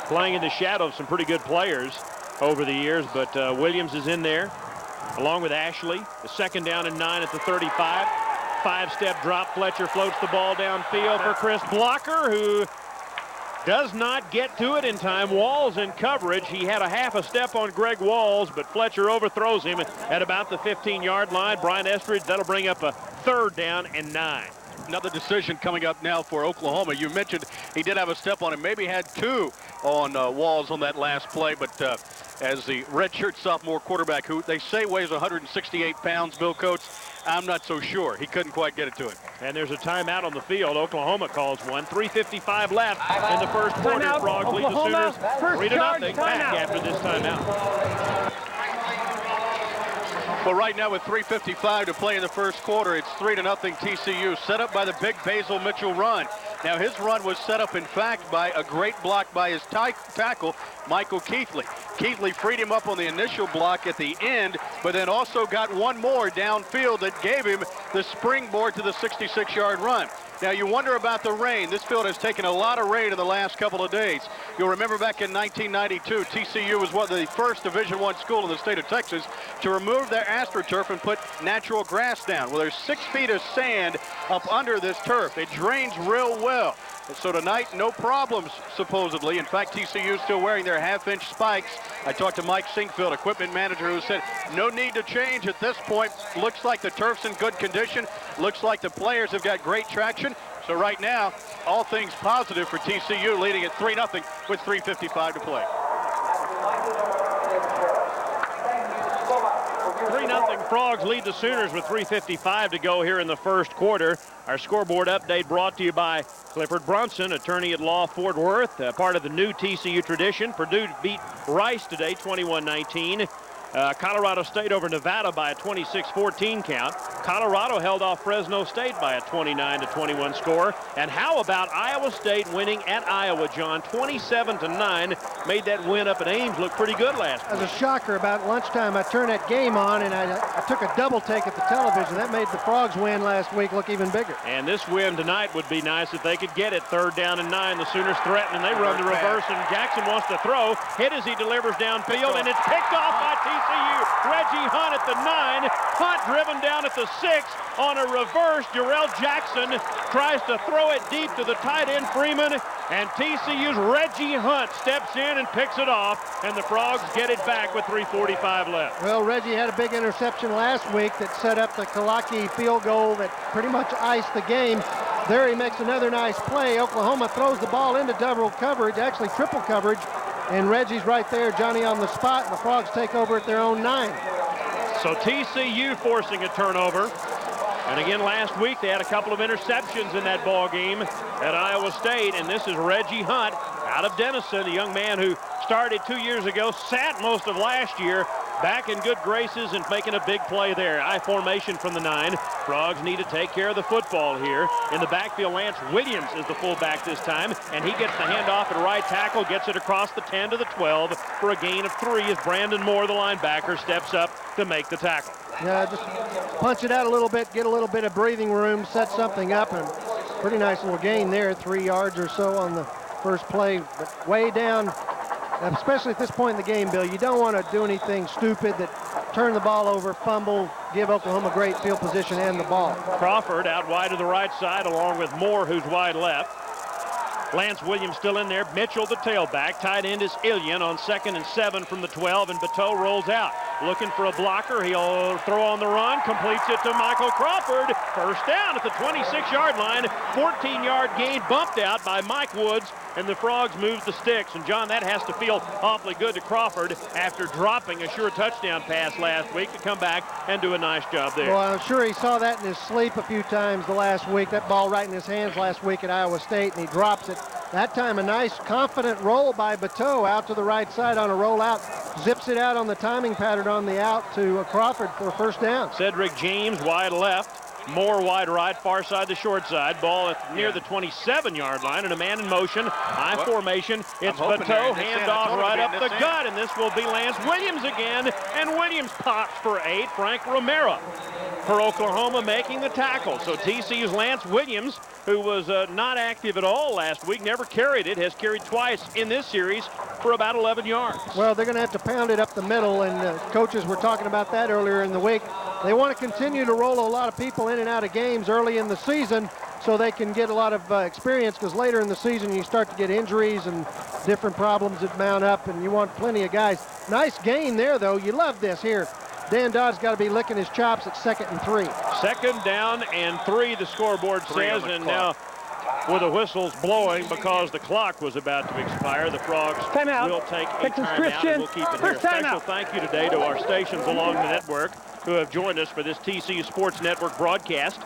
Speaker 3: playing in the shadow of some pretty good players over the years, but Williams is in there, along with Ashley. The second down and 9 at the 35. Five-step drop. Fletcher floats the ball downfield for Chris Blocker, who does not get to it in time. Walls in coverage. He had a half a step on Greg Walls, but Fletcher overthrows him at about the 15-yard line. Brian Estridge, that'll bring up a third down and 9.
Speaker 4: Another decision coming up now for Oklahoma. You mentioned he did have a step on him, maybe had 2 on Walls on that last play, but as the redshirt sophomore quarterback, who they say weighs 168 pounds, Bill Coates, I'm not so sure. He couldn't quite get it to him.
Speaker 3: And there's a timeout on the field. Oklahoma calls one. 3:55 left in the first quarter.
Speaker 5: Timeout.
Speaker 3: Frogs lead the Sooners 3-0 back after this timeout.
Speaker 4: Well, right now with 3:55 to play in the first quarter, it's 3-0 TCU, set up by the big Basil Mitchell run. Now his run was set up, in fact, by a great block by his tackle, Michael Keithley. Keithley freed him up on the initial block at the end, but then also got one more downfield that gave him the springboard to the 66-yard run. Now you wonder about the rain. This field has taken a lot of rain in the last couple of days. You'll remember back in 1992, TCU was one of the first Division I school in the state of Texas to remove their AstroTurf and put natural grass down. Well, there's 6 feet of sand up under this turf. It drains real well. And so tonight, no problems, supposedly. In fact, TCU is still wearing their half-inch spikes. I talked to Mike Sinkfield, equipment manager, who said no need to change at this point. Looks like the turf's in good condition. Looks like the players have got great traction. So right now, all things positive for TCU, leading at 3-0 with 3:55 to play.
Speaker 3: 3-0 Frogs lead the Sooners with 3:55 to go here in the first quarter. Our scoreboard update brought to you by Clifford Brunson, attorney at law, Fort Worth, part of the new TCU tradition. Purdue beat Rice today, 21-19. Colorado State over Nevada by a 26-14 count. Colorado held off Fresno State by a 29-21 score. And how about Iowa State winning at Iowa, John? 27-9 made that win up at Ames look pretty good last week.
Speaker 1: As a shocker, about lunchtime, I turned that game on, and I took a double take at the television. That made the Frogs win last week look even bigger.
Speaker 3: And this win tonight would be nice if they could get it. Third down and 9. The Sooners threaten, and they run the reverse, and Jackson wants to throw. Hit as he delivers downfield, and it's picked off by TCU. Reggie Hunt at the 9. Hunt driven down at the 6 on a reverse. Jarrell Jackson tries to throw it deep to the tight end Freeman, and TCU's Reggie Hunt steps in and picks it off, and the Frogs get it back with 3:45 left.
Speaker 1: Well, Reggie had a big interception last week that set up the Kalaki field goal that pretty much iced the game. There he makes another nice play. Oklahoma throws the ball into double coverage, actually triple coverage, and Reggie's right there, Johnny on the spot, and the Frogs take over at their own 9.
Speaker 3: So TCU forcing a turnover. And again, last week they had a couple of interceptions in that ball game at Iowa State, and this is Reggie Hunt out of Denison, the young man who started 2 years ago, sat most of last year, back in good graces and making a big play there. I formation from the 9. Frogs need to take care of the football here. In the backfield, Lance Williams is the fullback this time, and he gets the handoff at right tackle, gets it across the 10 to the 12 for a gain of 3 as Brandon Moore, the linebacker, steps up to make the tackle.
Speaker 1: Yeah, just punch it out a little bit, get a little bit of breathing room, set something up, and pretty nice little gain there, 3 yards or so on the first play, but way down, especially at this point in the game, Bill. You don't want to do anything stupid that turn the ball over, fumble, give Oklahoma great field position and the ball.
Speaker 3: Crawford out wide to the right side along with Moore, who's wide left. Lance Williams still in there. Mitchell, the tailback. Tight end is Ilian on 2nd and 7 from the 12, and Bateau rolls out. Looking for a blocker. He'll throw on the run. Completes it to Michael Crawford. First down at the 26-yard line. 14-yard gain bumped out by Mike Woods, and the Frogs move the sticks. And, John, that has to feel awfully good to Crawford after dropping a sure touchdown pass last week to come back and do a nice job there.
Speaker 1: Well, I'm sure he saw that in his sleep a few times the last week. That ball right in his hands last week at Iowa State, and he drops it. That time a nice, confident roll by Bateau out to the right side on a rollout. Zips it out on the timing pattern on the out to Crawford for a first down.
Speaker 3: Cedric James wide left. Moore wide right, far side to short side. Ball near the 27-yard line, and a man in motion. High formation. It's Bateau, handoff right up the gut, and this will be Lance Williams again. And Williams pops for 8. Frank Romero for Oklahoma making the tackle. So TCU's Lance Williams, who was not active at all last week, never carried it, has carried twice in this series for about 11 yards.
Speaker 1: Well, they're going to have to pound it up the middle, and coaches were talking about that earlier in the week. They want to continue to roll a lot of people in and out of games early in the season so they can get a lot of experience, because later in the season you start to get injuries and different problems that mount up, and you want plenty of guys. Nice gain there, though. You love this here. Dan Dodd's got to be licking his chops at 2nd and 3.
Speaker 3: 2nd down and 3, the scoreboard says, and now with the whistles blowing because the clock was about to expire, the Frogs will take a timeout, and we'll keep it here. Special thank you today to our stations along the network who have joined us for this TCU Sports Network broadcast,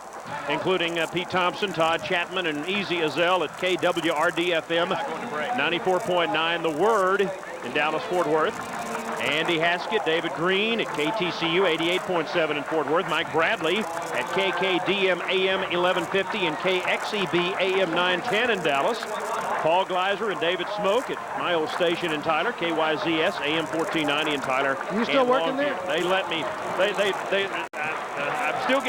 Speaker 3: including Pete Thompson, Todd Chapman, and Easy Azell at KWRD-FM 94.9 The Word in Dallas-Fort Worth. Andy Haskett, David Green at KTCU 88.7 in Fort Worth. Mike Bradley at KKDM AM 1150 and KXEB AM 910 in Dallas. Paul Gleiser and David Smoke at my old station in Tyler, KYZS AM 1490 in Tyler.
Speaker 1: You still working there?
Speaker 3: They let me.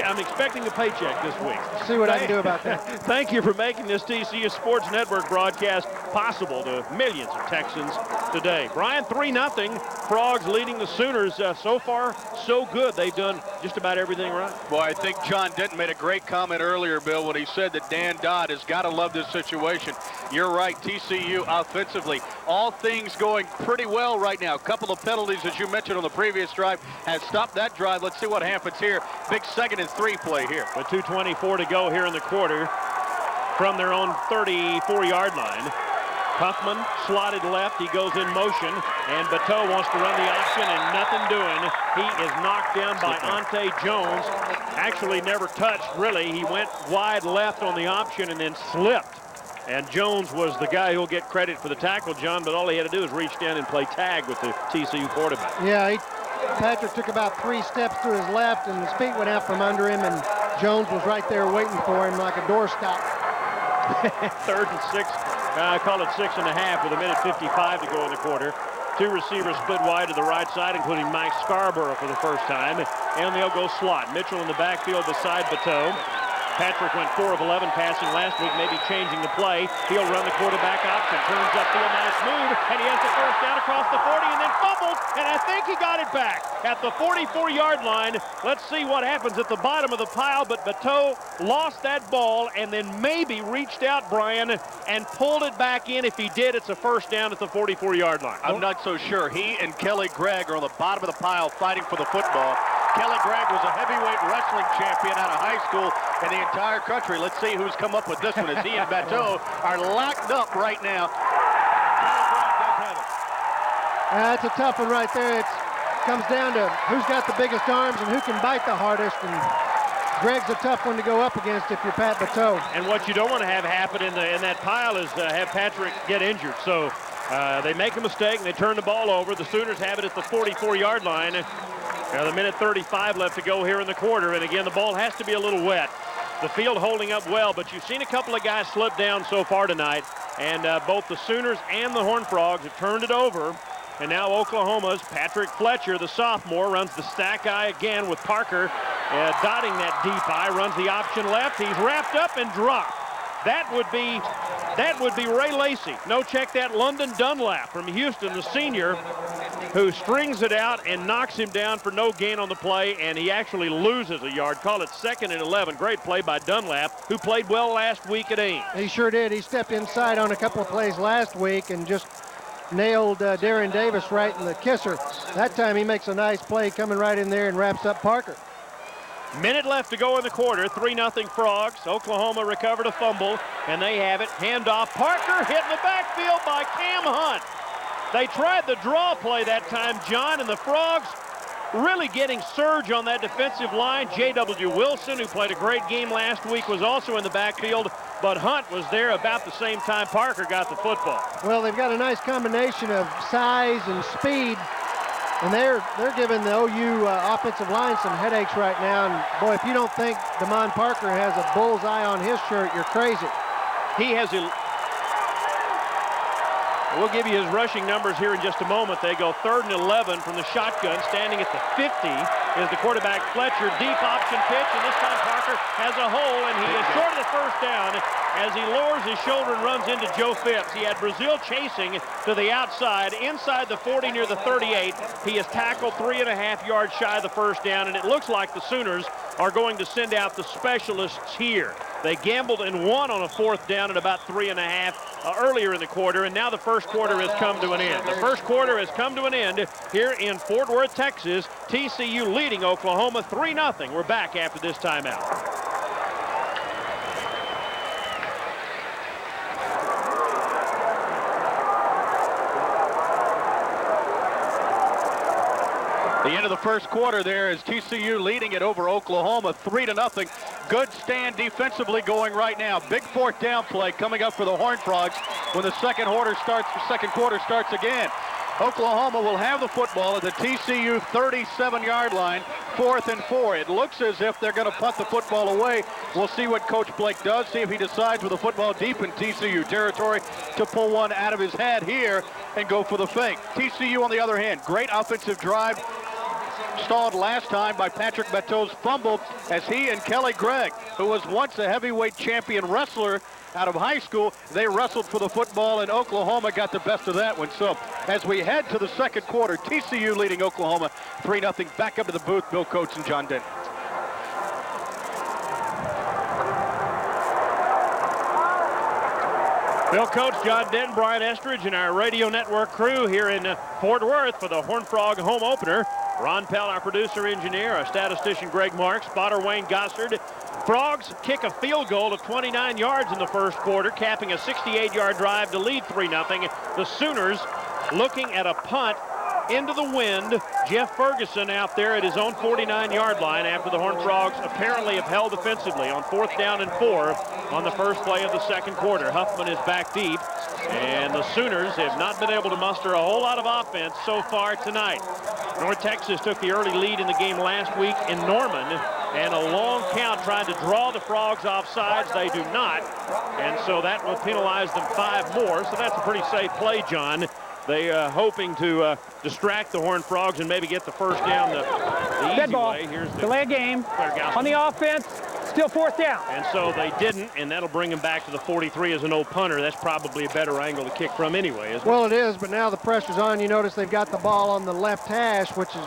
Speaker 3: I'm expecting a paycheck this week.
Speaker 1: See what I can do about that.
Speaker 3: Thank you for making this TCU Sports Network broadcast possible to millions of Texans today. Brian, 3-0. Frogs leading the Sooners. So far, so good. They've done just about everything right.
Speaker 4: Well, I think John Denton made a great comment earlier, Bill, when he said that Dan Dodd has got to love this situation. You're right, TCU offensively. All things going pretty well right now. A couple of penalties, as you mentioned on the previous drive, has stopped that drive. Let's see what happens here. Big 2nd and 3 play here.
Speaker 3: With 2:24 to go here in the quarter from their own 34-yard line. Huffman slotted left. He goes in motion, and Bateau wants to run the option, and nothing doing. He is knocked down by Ante Jones. Actually never touched, really. He went wide left on the option and then slipped. And Jones was the guy who'll get credit for the tackle, John, but all he had to do was reach down and play tag with the TCU quarterback.
Speaker 1: Yeah, Patrick took about 3 steps to his left, and his feet went out from under him, and Jones was right there waiting for him like a doorstop.
Speaker 3: 3rd and 6. I call it 6.5 with 1:55 to go in the quarter. 2 receivers split wide to the right side, including Mike Scarborough for the first time. And they'll go slot. Mitchell in the backfield beside Bateau. Patrick went 4 of 11 passing last week, maybe changing the play. He'll run the quarterback option. Turns upfield, nice move, and he has the first down across the 40 and then fumbles, and I think he got it back at the 44-yard line. Let's see what happens at the bottom of the pile, but Bateau lost that ball and then maybe reached out, Brian, and pulled it back in. If he did, it's a first down at the 44-yard line.
Speaker 4: I'm not so sure. He and Kelly Gregg are on the bottom of the pile fighting for the football. Kelly Gregg was a heavyweight wrestling champion out of high school in the entire country. Let's see who's come up with this one, as he and Bateau are locked up right now.
Speaker 1: That's a tough one right there. It comes down to who's got the biggest arms and who can bite the hardest. And Gregg's a tough one to go up against if you're Pat Bateau.
Speaker 3: And what you don't want to have happen in that pile is have Patrick get injured. So they make a mistake and they turn the ball over. The Sooners have it at the 44-yard line. The 1:35 left to go here in the quarter. And again, the ball has to be a little wet. The field holding up well, but you've seen a couple of guys slip down so far tonight. And both the Sooners and the Horned Frogs have turned it over. And now Oklahoma's Patrick Fletcher, the sophomore, runs the stack eye again with Parker dotting that deep eye, runs the option left. He's wrapped up and dropped. That would be Ray Lacey. No, check that, London Dunlap from Houston, the senior, who strings it out and knocks him down for no gain on the play, and he actually loses a yard. Call it 2nd and 11. Great play by Dunlap, who played well last week at Ames.
Speaker 1: He sure did. He stepped inside on a couple of plays last week and just nailed Darren Davis right in the kisser. That time he makes a nice play coming right in there and wraps up Parker.
Speaker 3: Minute left to go in the quarter. 3-0 Frogs. Oklahoma recovered a fumble, and they have it. Handoff. Parker hit in the backfield by Cam Hunt. They tried the draw play that time, John, and the Frogs really getting surge on that defensive line. J.W. Wilson, who played a great game last week, was also in the backfield, but Hunt was there about the same time Parker got the football.
Speaker 1: Well, they've got a nice combination of size and speed, and they're giving the OU offensive line some headaches right now. And boy, if you don't think Damon Parker has a bullseye on his shirt, you're crazy.
Speaker 3: He has We'll give you his rushing numbers here in just a moment. They go 3rd and 11 from the shotgun. Standing at the 50 is the quarterback Fletcher. Deep option pitch, and this time Parker has a hole, and he is short of the first down as he lowers his shoulder and runs into Joe Phipps. He had Brazil chasing to the outside, inside the 40 near the 38. He is tackled 3.5 yards shy of the first down, and it looks like the Sooners are going to send out the specialists here. They gambled and won on a 4th down at about 3.5 earlier in the quarter, and now the first quarter has come to an end. The first quarter has come to an end here in Fort Worth, Texas. TCU leading Oklahoma 3-0. We're back after this timeout.
Speaker 4: The end of the first quarter there is TCU leading it over Oklahoma 3-0. Good stand defensively going right now. Big 4th down play coming up for the Horned Frogs when the second quarter starts again. Oklahoma will have the football at the TCU 37-yard line, 4th and 4. It looks as if they're going to punt the football away. We'll see what Coach Blake does, see if he decides with the football deep in TCU territory to pull one out of his hat here and go for the fake. TCU, on the other hand, great offensive drive. Stalled last time by Patrick Bateau's fumble as he and Kelly Gregg, who was once a heavyweight champion wrestler out of high school, they wrestled for the football, and Oklahoma got the best of that one. So as we head to the second quarter, TCU leading Oklahoma 3-0. Back up to the booth, Bill Coates and John Denton.
Speaker 3: Bill Coates, John Denton, Brian Estridge, and our radio network crew here in Fort Worth for the Horned Frog home opener. Ron Pell, our producer engineer, our statistician Greg Marks, spotter Wayne Gossard. Frogs kick a field goal of 29 yards in the first quarter, capping a 68-yard drive to lead 3-0. The Sooners looking at a punt into the wind. Jeff Ferguson out there at his own 49-yard line after the Horned Frogs apparently have held defensively on 4th down and 4 on the first play of the second quarter. Huffman is back deep, and the Sooners have not been able to muster a whole lot of offense so far tonight. North Texas took the early lead in the game last week in Norman, and a long count trying to draw the Frogs off sides. They do not, and so that will penalize them 5 more, so that's a pretty safe play, John. They hoping to distract the Horned Frogs and maybe get the first down the easy way. Here's the
Speaker 5: delay of game on the offense. Still 4th down.
Speaker 3: And so they didn't, and that'll bring him back to the 43 as an old punter. That's probably a better angle to kick from anyway, isn't it?
Speaker 1: Well, it is, but now the pressure's on. You notice they've got the ball on the left hash, which is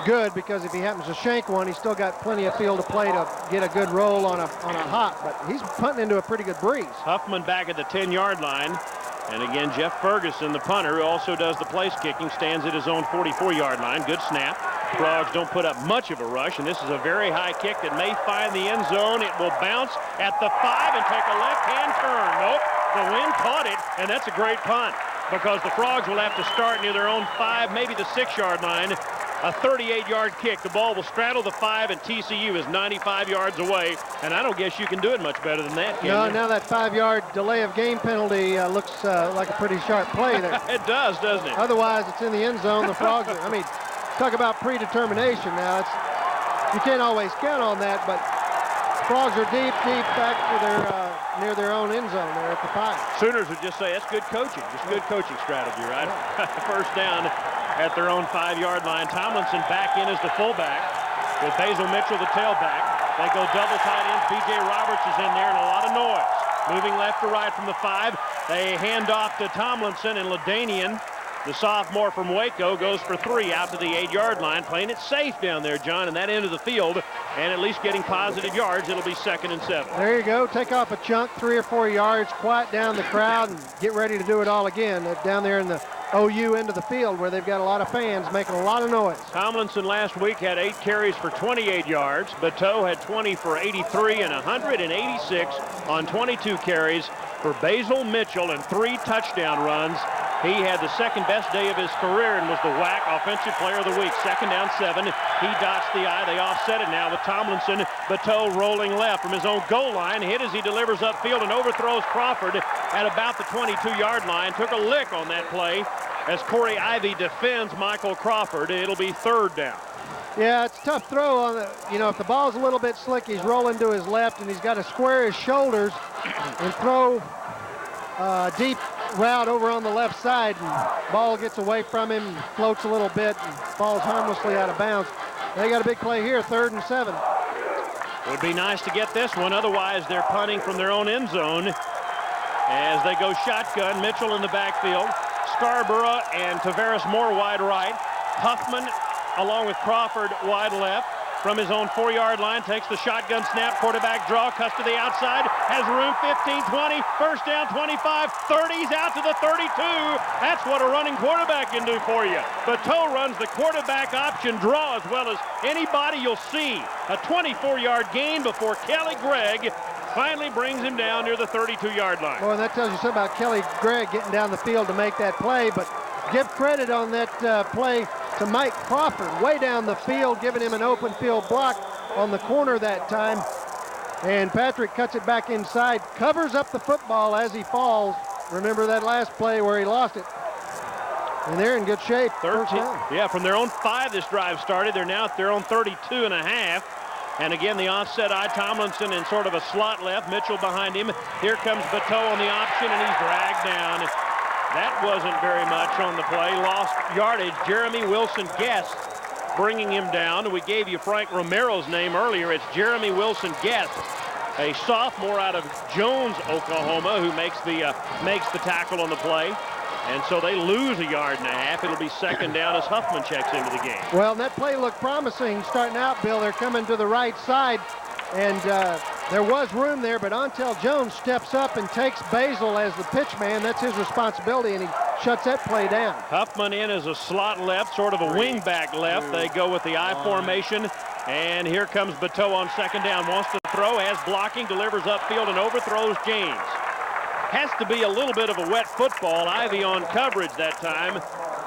Speaker 1: good because if he happens to shank one, he's still got plenty of field to play to get a good roll on a hop, but he's punting into a pretty good breeze.
Speaker 3: Huffman back at the 10-yard line. And again, Jeff Ferguson, the punter, who also does the place kicking, stands at his own 44-yard line. Good snap. Frogs don't put up much of a rush, and this is a very high kick that may find the end zone. It will bounce at the 5 and take a left-hand turn. Nope, the wind caught it, and that's a great punt because the Frogs will have to start near their own 5, maybe the 6-yard line. A 38-yard kick. The ball will straddle the 5, and TCU is 95 yards away. And I don't guess you can do it much better than that, can you?
Speaker 1: Now that 5-yard delay of game penalty looks like a pretty sharp play there.
Speaker 3: It does, doesn't it?
Speaker 1: Otherwise, it's in the end zone. The Frogs, I mean, talk about predetermination now. You can't always count on that, but Frogs are deep back to their near their own end zone there at the 5.
Speaker 3: Sooners would just say that's good coaching, just good coaching strategy, right? First down at their own 5-yard line. Tomlinson back in as the fullback with Basil Mitchell, the tailback. They go double tight ends. B.J. Roberts is in there and a lot of noise. Moving left to right from the 5. They hand off to Tomlinson, and Ladanian, the sophomore from Waco, goes for 3 out to the 8-yard line, playing it safe down there, John, in that end of the field, and at least getting positive yards. It'll be 2nd and 7.
Speaker 1: There you go. Take off a chunk, 3 or 4 yards, quiet down the crowd, and get ready to do it all again down there in the OU end of the field where they've got a lot of fans making a lot of noise.
Speaker 3: Tomlinson last week had 8 carries for 28 yards. Bateau had 20 for 83 and 186 on 22 carries for Basil Mitchell and 3 touchdown runs. He had the second best day of his career and was the WAC Offensive Player of the Week. 2nd down 7. He dots the I. They offset it now with Tomlinson. Bateau rolling left from his own goal line. Hit as he delivers upfield and overthrows Crawford at about the 22-yard line. Took a lick on that play as Corey Ivy defends Michael Crawford. It'll be 3rd down.
Speaker 1: Yeah, it's a tough throw on the, if the ball's a little bit slick, he's rolling to his left and he's got to square his shoulders and throw deep route over on the left side, and ball gets away from him, floats a little bit, and falls harmlessly out of bounds. They got a big play here, 3rd and 7.
Speaker 3: Would be nice to get this one. Otherwise, they're punting from their own end zone as they go shotgun. Mitchell in the backfield. Scarborough and Tavares Moore wide right. Huffman along with Crawford wide left. From his own 4-yard line, takes the shotgun snap, quarterback draw, cuts to the outside, has room, 15, 20, first down, 25, 30, he's out to the 32. That's what a running quarterback can do for you. Bateau runs the quarterback option draw as well as anybody you'll see. A 24-yard gain before Kelly Gregg finally brings him down near the 32-yard line.
Speaker 1: Well, and that tells you something about Kelly Gregg getting down the field to make that play, but give credit on that play to Mike Crawford, way down the field, giving him an open field block on the corner that time. And Patrick cuts it back inside, covers up the football as he falls. Remember that last play where he lost it. And they're in good shape.
Speaker 3: 13. Yeah, from their own 5 this drive started. They're now at their own 32 and a half. And again, the offset I, Tomlinson in sort of a slot left, Mitchell behind him. Here comes Bateau on the option, and he's dragged down. That wasn't very much on the play. Lost yardage. Jeremy Wilson-Guest bringing him down. We gave you Frank Romero's name earlier. It's Jeremy Wilson-Guest, a sophomore out of Jones, Oklahoma, who makes the tackle on the play. And so they lose 1.5 yards. It'll be 2nd down as Huffman checks into the game.
Speaker 1: Well, that play looked promising starting out, Bill. They're coming to the right side, and there was room there, but Ontel Jones steps up and takes Basil as the pitch man. That's his responsibility, and he shuts that play down.
Speaker 3: Huffman in as a slot left, sort of a wing back left. They go with the I formation, and here comes Bateau on 2nd down. Wants to throw, has blocking, delivers upfield, and overthrows James. Has to be a little bit of a wet football. Ivy on coverage that time.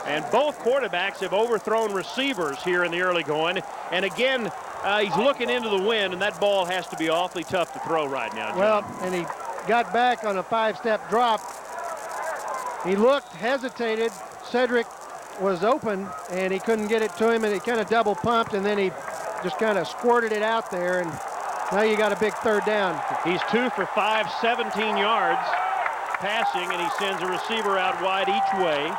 Speaker 3: And both quarterbacks have overthrown receivers here in the early going. And again, he's looking into the wind, and that ball has to be awfully tough to throw right now, John.
Speaker 1: Well, and he got back on a 5-step drop. He looked, hesitated. Cedric was open, and he couldn't get it to him, and he kind of double pumped, and then he just kind of squirted it out there, and now you got a big 3rd down.
Speaker 3: He's 2 for 5, 17 yards passing, and he sends a receiver out wide each way.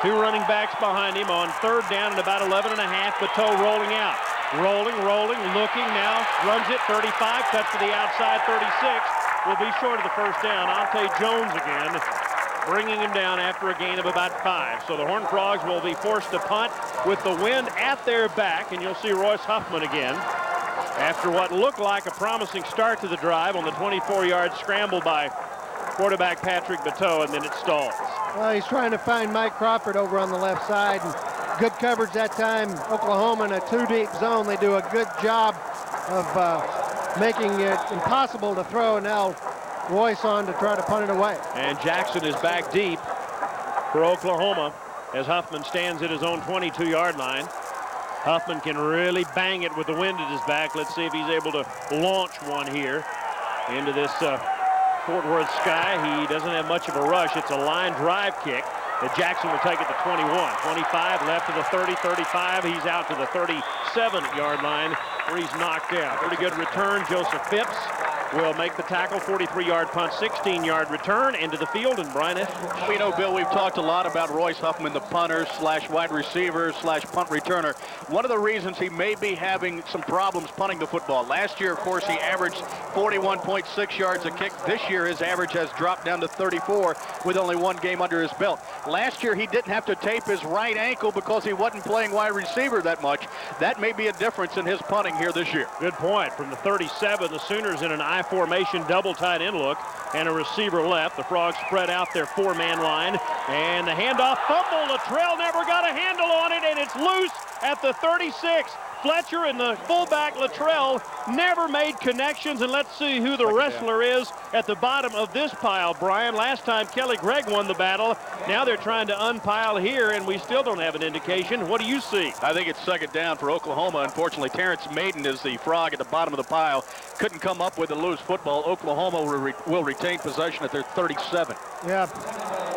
Speaker 3: 2 running backs behind him on 3rd down and about 11 and a half. Bateau rolling out. Rolling, looking now. Runs it, 35, cuts to the outside, 36. Will be short of the first down. Ontel Jones again, bringing him down after a gain of about 5. So the Horned Frogs will be forced to punt with the wind at their back, and you'll see Royce Huffman again. After what looked like a promising start to the drive on the 24-yard scramble by quarterback Patrick Bateau, and then it stalls.
Speaker 1: Well, he's trying to find Mike Crawford over on the left side. And good coverage that time. Oklahoma in a 2-deep zone. They do a good job of making it impossible to throw. And now Royce on to try to punt it away.
Speaker 3: And Jackson is back deep for Oklahoma as Huffman stands at his own 22-yard line. Huffman can really bang it with the wind at his back. Let's see if he's able to launch one here into this Fort Worth sky. He doesn't have much of a rush. It's a line drive kick that Jackson will take it to 21. 25, left to the 30, 35. He's out to the 37-yard line where he's knocked out. Pretty good return. Joseph Phipps will make the tackle. 43-yard punt, 16-yard return into the field. And Brian Estes.
Speaker 4: We know, Bill, we've talked a lot about Royce Huffman, the punter / wide receiver / punt returner. One of the reasons he may be having some problems punting the football. Last year, of course, he averaged 41.6 yards a kick. This year, his average has dropped down to 34 with only one game under his belt. Last year, he didn't have to tape his right ankle because he wasn't playing wide receiver that much. That may be a difference in his punting here this year.
Speaker 3: Good point. From the 37, the Sooners in an I formation double tight end look and a receiver left. The Frogs spread out their four-man line, and the handoff fumble. Luttrell never got a handle on it, and it's loose at the 36. Fletcher and the fullback Luttrell never made connections, and let's see who the wrestler is at the bottom of this pile, Brian. Last time Kelly Gregg won the battle. Now they're trying to unpile here, and we still don't have an indication. What do you see?
Speaker 4: I think it's second down for Oklahoma. Unfortunately, Terrence Maiden is the frog at the bottom of the pile. Couldn't come up with a loose football. Oklahoma will retain possession at their 37.
Speaker 1: Yeah,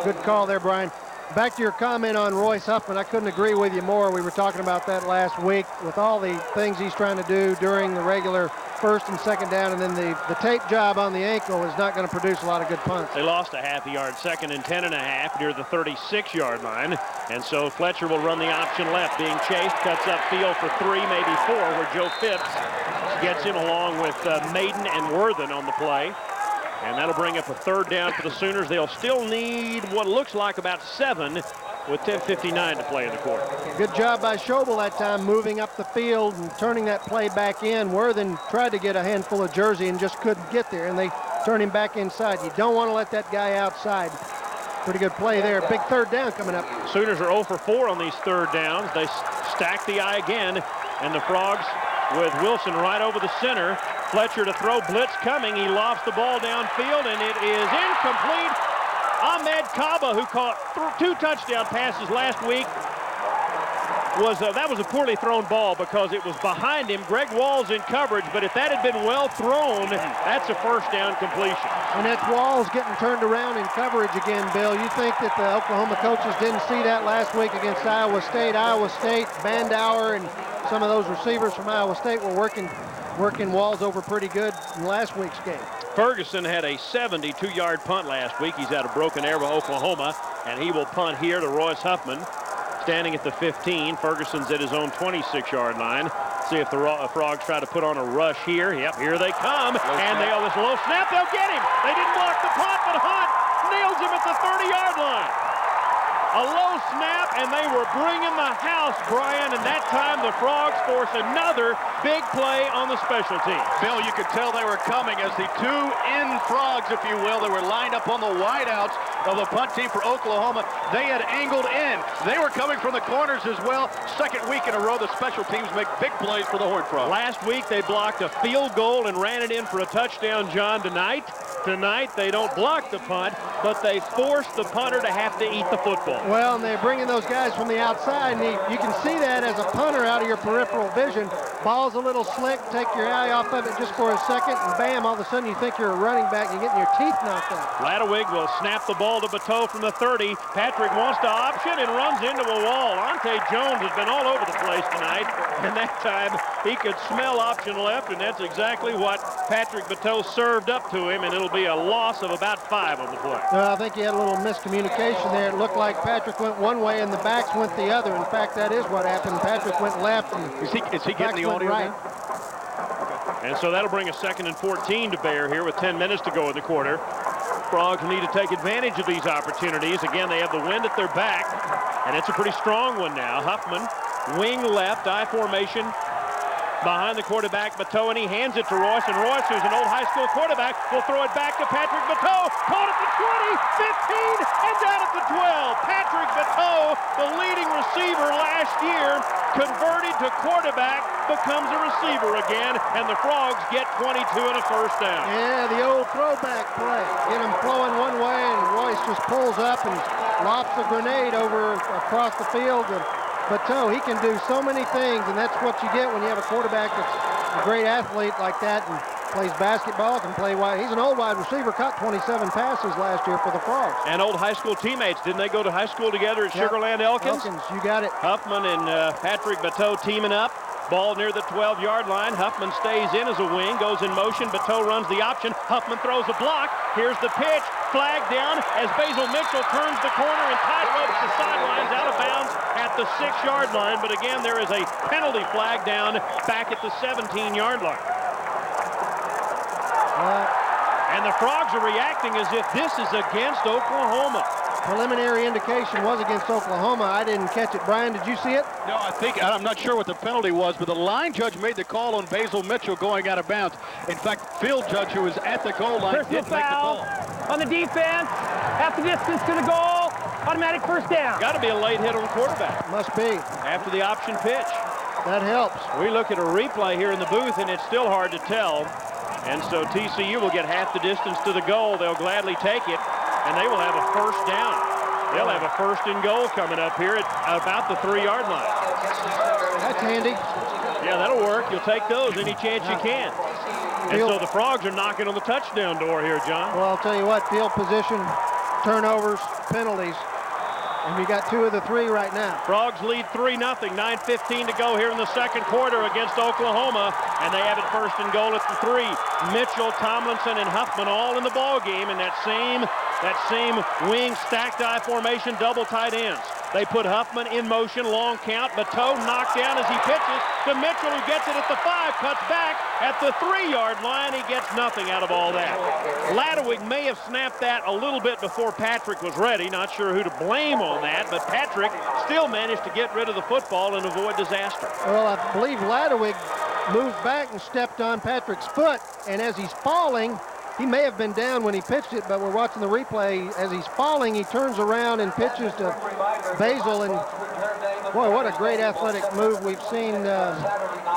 Speaker 1: good call there, Brian. Back to your comment on Royce Huffman, I couldn't agree with you more. We were talking about that last week with all the things he's trying to do during the regular first and second down, and then the tape job on the ankle is not going to produce a lot of good punts.
Speaker 3: They lost a half a yard, 2nd and 10.5 near the 36-yard line, and so Fletcher will run the option left, being chased, cuts up field for 3, maybe 4, where Joe Phipps gets him along with Maiden and Worthen on the play. And that'll bring up a third down for the Sooners. They'll still need what looks like about 7 with 10:59 to play in the quarter.
Speaker 1: Good job by Schobel that time, moving up the field and turning that play back in. Worthen tried to get a handful of jersey and just couldn't get there, and they turn him back inside. You don't want to let that guy outside. Pretty good play there. Big third down coming up.
Speaker 3: Sooners are 0 for 4 on these third downs. They stack the eye again, and the Frogs with Wilson right over the center. Fletcher to throw, blitz coming. He lofts the ball downfield, and it is incomplete. Ahmed Kaba, who caught 2 touchdown passes last week, that was a poorly thrown ball because it was behind him. Greg Walls in coverage, but if that had been well thrown, that's a first down completion.
Speaker 1: And that's Walls getting turned around in coverage again, Bill. You think that the Oklahoma coaches didn't see that last week against Iowa State? Iowa State, Bandauer, and some of those receivers from Iowa State were working Walls over pretty good in last week's game.
Speaker 3: Ferguson had a 72-yard punt last week. He's out of Broken Arrow, Oklahoma, and he will punt here to Royce Huffman. Standing at the 15, Ferguson's at his own 26-yard line. See if the Frogs try to put on a rush here. Yep, here they come. And this low snap, they'll get him. They didn't block the punt, but Hunt nails him at the 30-yard line. A low snap, and they were bringing the house, Brian, and that time the Frogs force another big play on the special teams.
Speaker 4: Bill, you could tell they were coming as the 2 in Frogs, if you will, that were lined up on the wideouts of the punt team for Oklahoma. They had angled in. They were coming from the corners as well. Second week in a row, the special teams make big plays for the Horned Frogs.
Speaker 3: Last week, they blocked a field goal and ran it in for a touchdown, John. Tonight, they don't block the punt, but they force the punter to have to eat the football.
Speaker 1: Well, and they're bringing those guys from the outside, and you can see that as a punter out of your peripheral vision. Ball's a little slick, take your eye off of it just for a second, and bam, all of a sudden you think you're a running back, and you're getting your teeth knocked out.
Speaker 3: Ladewig will snap the ball to Bateau from the 30. Patrick wants to option and runs into a wall. Ante Jones has been all over the place tonight, and that time he could smell option left, and that's exactly what Patrick Bateau served up to him, and it'll be a loss of about 5 on the play.
Speaker 1: I think he had a little miscommunication there. It looked like Patrick went one way and the backs went the other. In fact, that is what happened. Patrick went left. And
Speaker 4: is he getting the audio
Speaker 1: right.
Speaker 3: And so that'll bring a 2nd and 14 to bear here with 10 minutes to go in the quarter. Frogs need to take advantage of these opportunities. Again, they have the wind at their back, and it's a pretty strong one now. Huffman, wing left, I formation, behind the quarterback, Bateau, and he hands it to Royce, and Royce, who's an old high school quarterback, will throw it back to Patrick Bateau. Caught at the 20, 15, and down at the 12. Patrick Bateau, the leading receiver last year, converted to quarterback, becomes a receiver again, and the Frogs get 22 and a first down.
Speaker 1: Yeah, the old throwback play. Get him flowing one way, and Royce just pulls up and lofts a grenade over across the field. Bateau, he can do so many things, and that's what you get when you have a quarterback that's a great athlete like that and plays basketball, can play wide. He's an old wide receiver, caught 27 passes last year for the Frogs.
Speaker 3: And old high school teammates. Didn't they go to high school together at Sugar Land Elkins?
Speaker 1: Elkins, you got it.
Speaker 3: Huffman and Patrick Bateau teaming up. Ball near the 12-yard line. Huffman stays in as a wing, goes in motion. Bateau runs the option. Huffman throws a block. Here's the pitch. Flag down as Basil Mitchell turns the corner and tightropes the sidelines out of bounds at the 6-yard line. But again, there is a penalty flag down back at the 17-yard line. And the Frogs are reacting as if this is against Oklahoma.
Speaker 1: Preliminary indication was against Oklahoma. I didn't catch it. Brian, did you see it?
Speaker 4: No, I'm not sure what the penalty was, but the line judge made the call on Basil Mitchell going out of bounds. In fact, field judge, who was at the goal line,
Speaker 5: Personal
Speaker 4: did make the
Speaker 5: foul
Speaker 4: call.
Speaker 5: on the defense. Half the distance to the goal. Automatic first down.
Speaker 3: Got to be a late hit on quarterback.
Speaker 1: Must be.
Speaker 3: After the option pitch.
Speaker 1: That helps.
Speaker 3: We look at a replay here in the booth, and it's still hard to tell. And so TCU will get half the distance to the goal. They'll gladly take it, and they will have a first down. They'll have a first and goal coming up here at about the 3-yard line.
Speaker 1: That's handy.
Speaker 3: Yeah, that'll work. You'll take those any chance you can. And so the Frogs are knocking on the touchdown door here, John.
Speaker 1: Well, I'll tell you what, field position, turnovers, penalties, and you got 2 of the 3 right now.
Speaker 3: Frogs lead 3-0, 9:15 to go here in the second quarter against Oklahoma, and they have it first and goal at the 3. Mitchell, Tomlinson, and Huffman all in the ball game in that same wing stacked I formation, double tight ends. They put Huffman in motion, long count. Bateau knocked down as he pitches to Mitchell, who gets it at the 5, cuts back at the 3-yard line. He gets nothing out of all that. Ladewig may have snapped that a little bit before Patrick was ready. Not sure who to blame on that, but Patrick still managed to get rid of the football and avoid disaster.
Speaker 1: Well, I believe Ladewig moved back and stepped on Patrick's foot, and as he's falling, he may have been down when he pitched it, but we're watching the replay. As he's falling, he turns around and pitches to Basil, and boy, what a great athletic move we've seen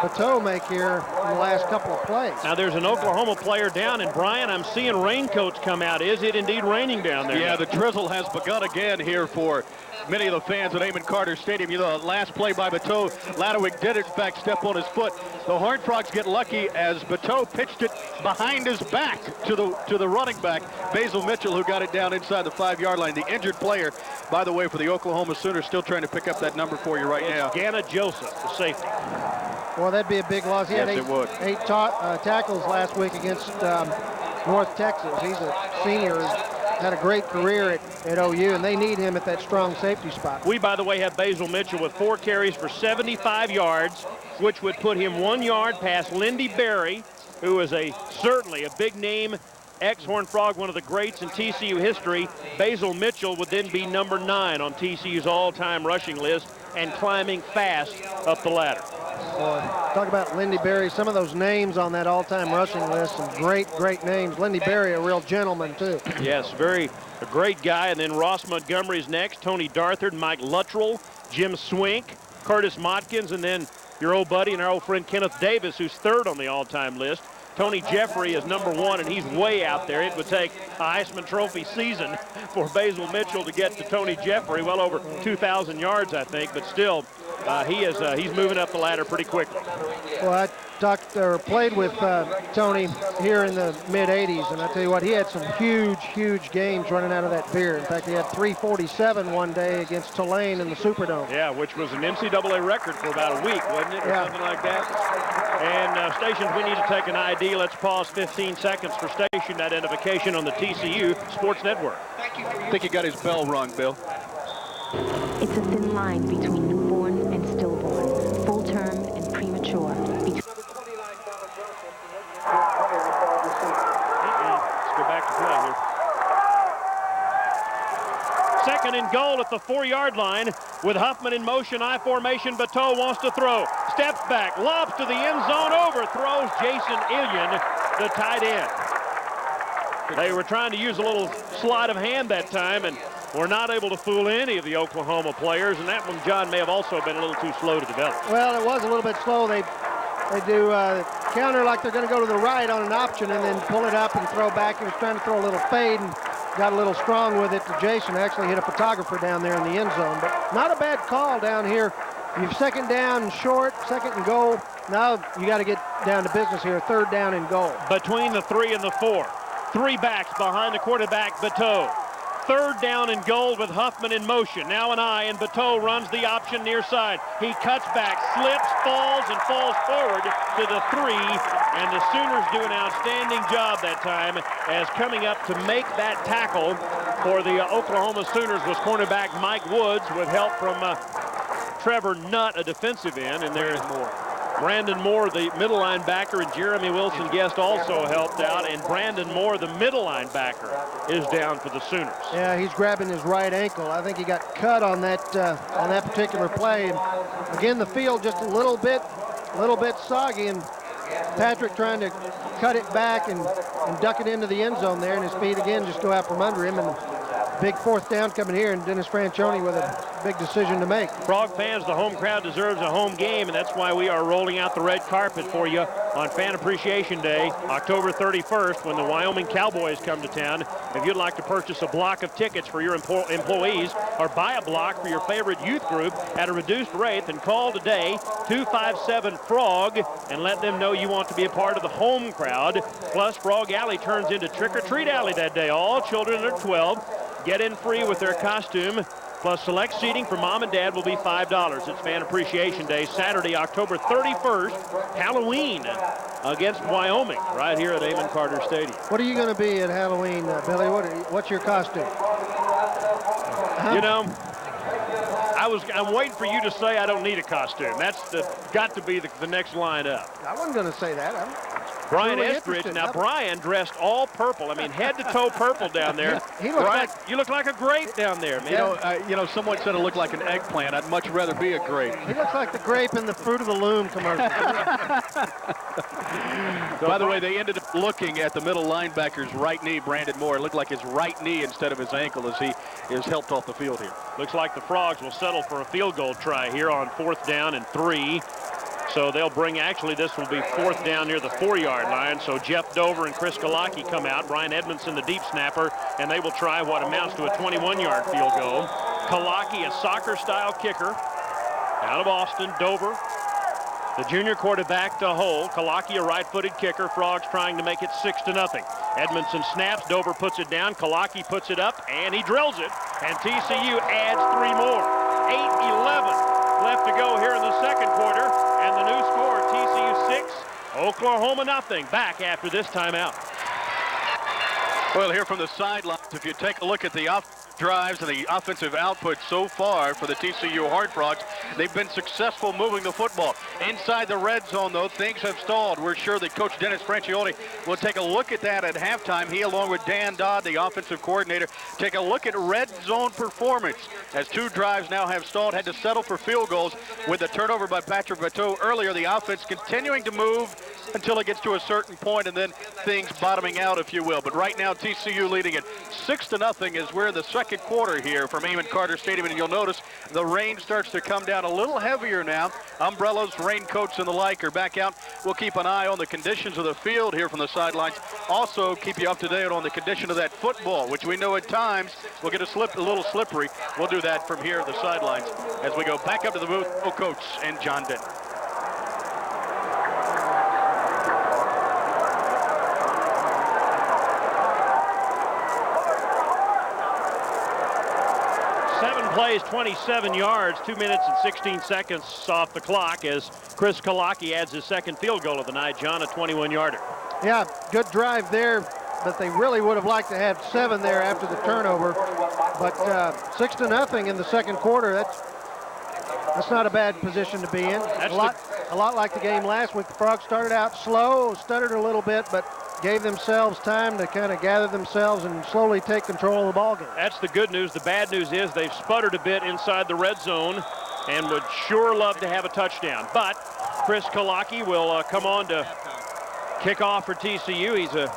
Speaker 1: Bateau make here in the last couple of plays.
Speaker 3: Now there's an Oklahoma player down, and Brian, I'm seeing raincoats come out. Is it indeed raining down there?
Speaker 4: Yeah, the drizzle has begun again here for many of the fans at Amon Carter Stadium. You know, the last play by Bateau, Ladewig did in fact step on his foot. The Horned Frogs get lucky as Bateau pitched it behind his back to the running back, Basil Mitchell, who got it down inside the 5-yard line. The injured player, by the way, for the Oklahoma Sooners, still trying to pick up that number for you right now.
Speaker 3: Ganna Joseph, the safety.
Speaker 1: Well, that'd be a big loss. He had eight tackles last week against North Texas. He's a senior. Had a great career at OU, and they need him at that strong safety spot.
Speaker 3: We, by the way, have Basil Mitchell with 4 carries for 75 yards, which would put him 1 yard past Lindy Berry, who is certainly a big name ex-Horned Frog, one of the greats in TCU history. Basil Mitchell would then be number 9 on TCU's all-time rushing list and climbing fast up the ladder.
Speaker 1: Boy, talk about Lindy Berry. Some of those names on that all-time rushing list, some great names. Lindy Berry, a real gentleman, too.
Speaker 3: Yes, a great guy. And then Ross Montgomery's next, Tony Darthard, Mike Luttrell, Jim Swink, Curtis Motkins, and then your old buddy and our old friend Kenneth Davis, who's 3rd on the all-time list. Tony Jeffrey is number 1, and he's way out there. It would take a Heisman Trophy season for Basil Mitchell to get to Tony Jeffrey, well over 2,000 yards, I think, but still, he's moving up the ladder pretty quickly.
Speaker 1: Well, I played with Tony here in the mid-'80s, and I tell you what, he had some huge games running out of that beer. In fact, he had 347 one day against Tulane in the Superdome.
Speaker 3: Yeah, which was an NCAA record for about a week, wasn't it, or something like that? And stations, we need to take an ID. Let's pause 15 seconds for station identification on the TCU Sports Network.
Speaker 4: I think he got his bell rung, Bill.
Speaker 6: It's a thin line between newborn and stillborn, full term and premature.
Speaker 3: Let's go back to play here. Second and goal at the 4-yard line with Huffman in motion, I formation. Bateau wants to throw. Steps back, lobs to the end zone, overthrows Jason Illian, the tight end. They were trying to use a little sleight of hand that time and were not able to fool any of the Oklahoma players, and that one, John, may have also been a little too slow to develop.
Speaker 1: Well, it was a little bit slow. They do counter like they're going to go to the right on an option and then pull it up and throw back. He was trying to throw a little fade and got a little strong with it to Jason. Actually hit a photographer down there in the end zone, but not a bad call down here. You've 2nd down and short, 2nd and goal. Now you got to get down to business here, 3rd down and goal.
Speaker 3: Between the 3 and the 4. 3 backs behind the quarterback, Bateau. 3rd down and goal with Huffman in motion. Now an eye, and Bateau runs the option near side. He cuts back, slips, falls, and falls forward to the 3. And the Sooners do an outstanding job that time, as coming up to make that tackle for the Oklahoma Sooners was cornerback Mike Woods, with help from Trevor Nutt, a defensive end, and there's Brandon Moore, the middle linebacker, and Jeremy Wilson Guest also helped out, and Brandon Moore, the middle linebacker, is down for the Sooners.
Speaker 1: Yeah, he's grabbing his right ankle. I think he got cut on that particular play. And again, the field just a little bit soggy, and Patrick trying to cut it back and duck it into the end zone there, and his feet again just go out from under him. And big 4th down coming here, and Dennis Franchione with a big decision to make.
Speaker 3: Frog fans, the home crowd deserves a home game, and that's why we are rolling out the red carpet for you on Fan Appreciation Day, October 31st, when the Wyoming Cowboys come to town. If you'd like to purchase a block of tickets for your employees or buy a block for your favorite youth group at a reduced rate, then call today, 257-FROG, and let them know you want to be a part of the home crowd. Plus, Frog Alley turns into Trick-or-Treat Alley that day. All children under 12 get in free with their costume, plus select seating for mom and dad will be $5. It's Fan Appreciation Day, Saturday, October 31st, Halloween against Wyoming, right here at Amon Carter Stadium.
Speaker 1: What are you going to be at Halloween, Billy? What's your costume?
Speaker 3: You know, I'm waiting for you to say I don't need a costume. That's got to be the next line up.
Speaker 1: I wasn't going to say that.
Speaker 3: Brian
Speaker 1: really
Speaker 3: Estridge. Now, Brian dressed all purple. I mean, head to toe purple down there.
Speaker 1: He looks
Speaker 3: Brian, you look like a grape down there, man.
Speaker 4: You know, someone said it looked like an eggplant. I'd much rather be a grape.
Speaker 1: He looks like the grape in the Fruit of the Loom commercial.
Speaker 4: By the way, they ended up looking at the middle linebacker's right knee, Brandon Moore. It looked like his right knee instead of his ankle as he is helped off the field here.
Speaker 3: Looks like the Frogs will settle for a field goal try here on 4th down and 3. So they'll bring, actually this will be 4th down near the 4-yard line. So Jeff Dover and Chris Kalaki come out, Brian Edmondson the deep snapper, and they will try what amounts to a 21-yard field goal. Kalaki, a soccer-style kicker out of Austin. Dover, the junior quarterback, to hold. Kalaki, a right-footed kicker. Frogs trying to make it 6-0. Edmondson snaps, Dover puts it down, Kalaki puts it up, and he drills it. And TCU adds 3 more. 8-11 left to go here in the second quarter. And the new score, TCU 6, Oklahoma nothing. Back after this timeout.
Speaker 4: Well, here from the sidelines, if you take a look at the drives and the offensive output so far for the TCU Horned Frogs, they've been successful moving the football. Inside the red zone, though, things have stalled. We're sure that Coach Dennis Franchione will take a look at that at halftime. He, along with Dan Dodd, the offensive coordinator, take a look at red zone performance, as 2 drives now have stalled, had to settle for field goals with the turnover by Patrick Bateau earlier. The offense continuing to move until it gets to a certain point, and then things bottoming out, if you will. But right now, TCU leading it 6-0 as we're in the second quarter here from Amon Carter Stadium. And you'll notice the rain starts to come down a little heavier now. Umbrellas, raincoats, and the like are back out. We'll keep an eye on the conditions of the field here from the sidelines. Also, keep you up to date on the condition of that football, which we know at times will get a little slippery. We'll do that from here at the sidelines as we go back up to the booth. Coach and John Denton.
Speaker 3: Plays 27 yards, 2 minutes and 16 seconds off the clock as Chris Kalaki adds his second field goal of the night. John, a 21-yarder.
Speaker 1: Yeah, good drive there, but they really would have liked to have 7 there after the turnover. But 6-0 in the second quarter, that's not a bad position to be in. A lot like the game last week. The Frogs started out slow, stuttered a little bit, but gave themselves time to kind of gather themselves and slowly take control of the ballgame.
Speaker 3: That's the good news. The bad news is they've sputtered a bit inside the red zone and would sure love to have a touchdown. But Chris Kalaki will come on to kick off for TCU. He's a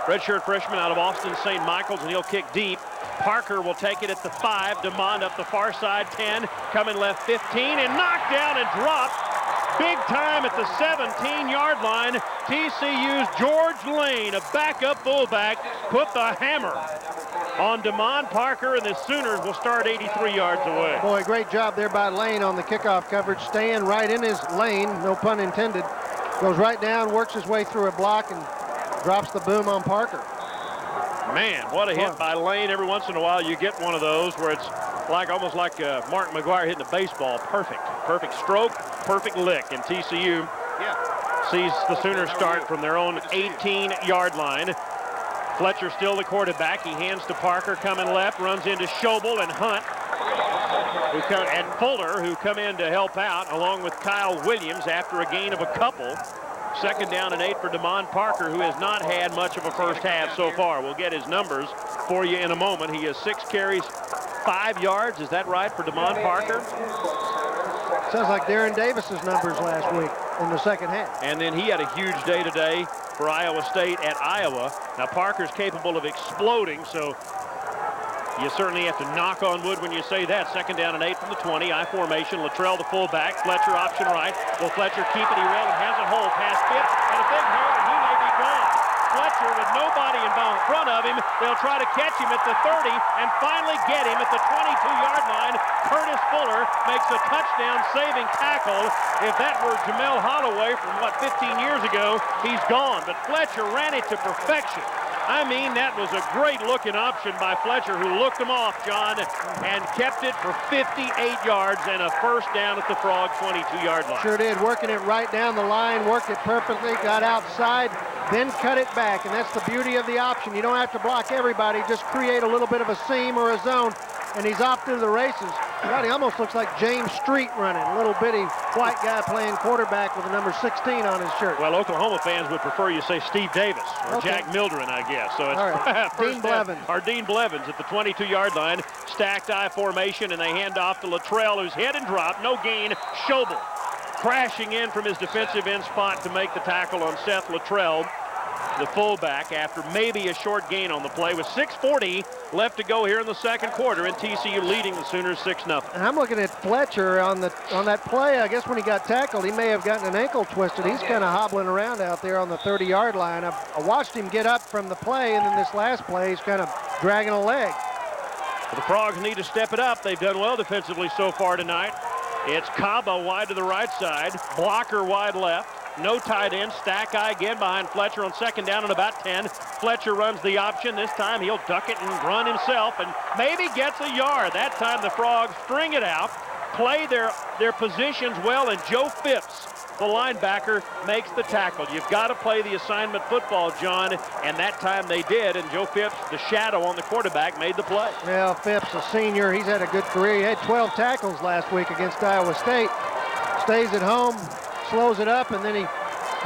Speaker 3: redshirt freshman out of Austin St. Michael's, and he'll kick deep. Parker will take it at the 5. DeMond up the far side, 10, coming left 15, and knocked down and dropped. Big time at the 17-yard line. TCU's George Lane, a backup fullback, put the hammer on DeMond Parker, and the Sooners will start 83 yards away.
Speaker 1: Boy, great job there by Lane on the kickoff coverage, staying right in his lane, no pun intended. Goes right down, works his way through a block, and drops the boom on Parker.
Speaker 3: Man, what a hit by Lane. Every once in a while you get one of those where it's like almost like Mark McGuire hitting a baseball. Perfect stroke, perfect lick. And TCU sees the Sooners start from their own 18-yard line. Fletcher still the quarterback. He hands to Parker, coming left, runs into Schobel and Hunt, and Fuller, who come in to help out, along with Kyle Williams after a gain of a couple. 2nd down and 8 for Damon Parker, who has not had much of a first half so far. We'll get his numbers for you in a moment. He has 6 carries, 5 yards. Is that right for Damon Parker?
Speaker 1: Sounds like Darren Davis's numbers last week in the second half.
Speaker 3: And then he had a huge day today for Iowa State at Iowa. Now Parker's capable of exploding, so you certainly have to knock on wood when you say that. 2nd down and 8 from the 20. I formation. Luttrell the fullback. Fletcher option right. Will Fletcher keep it? He will and has a hole past Phipps and a big hole, and he may be gone. Fletcher with nobody in front of him. They'll try to catch him at the 30 and finally get him at the 22-yard line. Curtis Fuller makes a touchdown-saving tackle. If that were Jamel Holloway from, 15 years ago, he's gone. But Fletcher ran it to perfection. I mean, that was a great-looking option by Fletcher, who looked him off, John, and kept it for 58 yards and a first down at the Frog 22-yard line.
Speaker 1: Sure did, working it right down the line, worked it perfectly, got outside, then cut it back, and that's the beauty of the option. You don't have to block everybody, just create a little bit of a seam or a zone, and he's off to the races. God, he almost looks like James Street running, a little bitty white guy playing quarterback with the number 16 on his shirt.
Speaker 3: Well, Oklahoma fans would prefer you say Steve Davis or Jack Mildren, I guess. So it's
Speaker 1: right. Dean Blevins.
Speaker 3: Or Dean Blevins at the 22-yard line. Stacked I formation, and they hand off to Luttrell, who's hit and dropped. No gain. Schobel crashing in from his defensive end spot to make the tackle on Seth Luttrell, the fullback, after maybe a short gain on the play with 6:40 left to go here in the second quarter, and TCU leading the Sooners 6-0.
Speaker 1: And I'm looking at Fletcher on that play. I guess when he got tackled, he may have gotten an ankle twisted. He's kind of hobbling around out there on the 30-yard line. I watched him get up from the play, and then this last play, he's kind of dragging a leg.
Speaker 3: The Frogs need to step it up. They've done well defensively so far tonight. It's Kaba wide to the right side, Blocker wide left. No tight end. Stack I again behind Fletcher on 2nd down and about 10. Fletcher runs the option. This time he'll duck it and run himself and maybe gets a yard. That time the Frogs string it out, play their positions well, and Joe Phipps, the linebacker, makes the tackle. You've got to play the assignment football, John, and that time they did, and Joe Phipps, the shadow on the quarterback, made the play.
Speaker 1: Well, Phipps, a senior, he's had a good career. He had 12 tackles last week against Iowa State. Stays at home, slows it up, and then he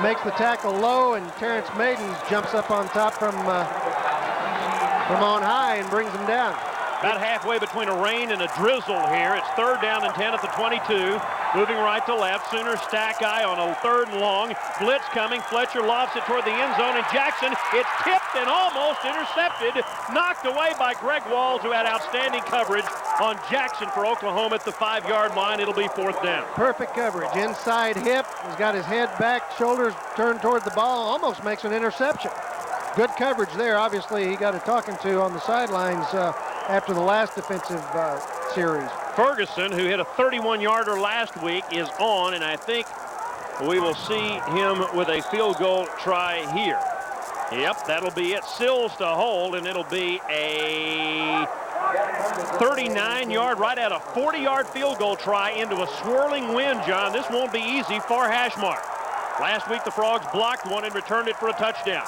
Speaker 1: makes the tackle low, and Terrence Maiden jumps up on top from on high and brings him down.
Speaker 3: About halfway between a rain and a drizzle here. It's 3rd down and 10 at the 22. Moving right to left. Sooners stack I on a 3rd and long. Blitz coming. Fletcher lofts it toward the end zone, and Jackson, it's tipped and almost intercepted. Knocked away by Greg Walls, who had outstanding coverage on Jackson for Oklahoma at the 5-yard line. It'll be 4th down.
Speaker 1: Perfect coverage. Inside hip. He's got his head back, shoulders turned toward the ball. Almost makes an interception. Good coverage there. Obviously, he got a talking to on the sidelines after the last defensive series.
Speaker 3: Ferguson, who hit a 31-yarder last week, is on, and I think we will see him with a field goal try here. Yep, that'll be it. Sills to hold, and it'll be a 39-yard, right at a 40-yard field goal try into a swirling wind, John. This won't be easy. Far hash mark. Last week, the Frogs blocked one and returned it for a touchdown.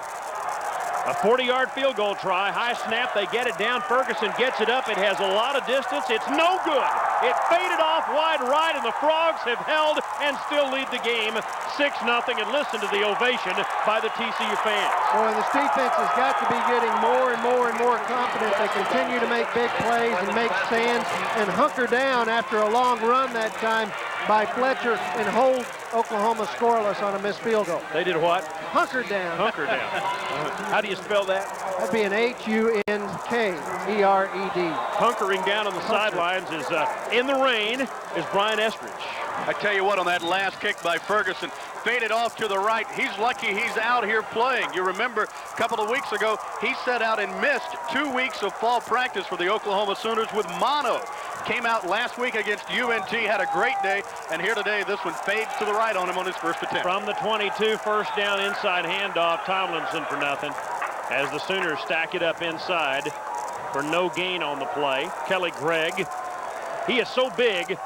Speaker 3: A 40-yard field goal try. High snap. They get it down. Ferguson gets it up. It has a lot of distance. It's no good. It faded off wide right, and the Frogs have held and still lead the game 6-0. And listen to the ovation by the TCU fans.
Speaker 1: Boy, this defense has got to be getting more and more and more confident. They continue to make big plays and make stands and hunker down after a long run that time by Fletcher and hold Oklahoma scoreless on a missed field goal.
Speaker 3: They did what?
Speaker 1: Hunker down.
Speaker 3: Hunker down. How do you spell that?
Speaker 1: That'd be an H-U-N-K-E-R-E-D.
Speaker 3: Hunkering down on the sidelines is in the rain is Brian Estridge.
Speaker 4: I tell you what, on that last kick by Ferguson, faded off to the right. He's lucky he's out here playing. You remember a couple of weeks ago, he set out and missed 2 weeks of fall practice for the Oklahoma Sooners with mono. Came out last week against UNT, had a great day, and here today, this one fades to the right on him on his first attempt.
Speaker 3: From the 22, 1st down, inside handoff, Tomlinson for nothing. as the Sooners stack it up inside for no gain on the play. Kelly Gregg, he is so big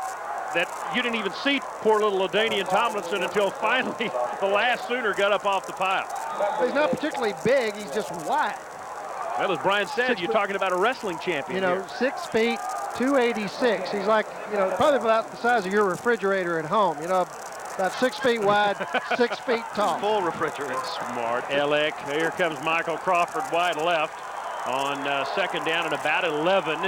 Speaker 3: that you didn't even see poor little LaDainian Tomlinson until finally the last Sooner got up off the pile.
Speaker 1: He's not particularly big, he's just wide.
Speaker 3: Well, as Brian said, you're talking about a wrestling champion.
Speaker 1: You know,
Speaker 3: here.
Speaker 1: 6 feet, 286. He's like, you know, probably about the size of your refrigerator at home. You know, about 6 feet wide, 6 feet tall.
Speaker 4: Full refrigerator.
Speaker 3: Smart Alec. Here comes Michael Crawford wide left on second down and about 11.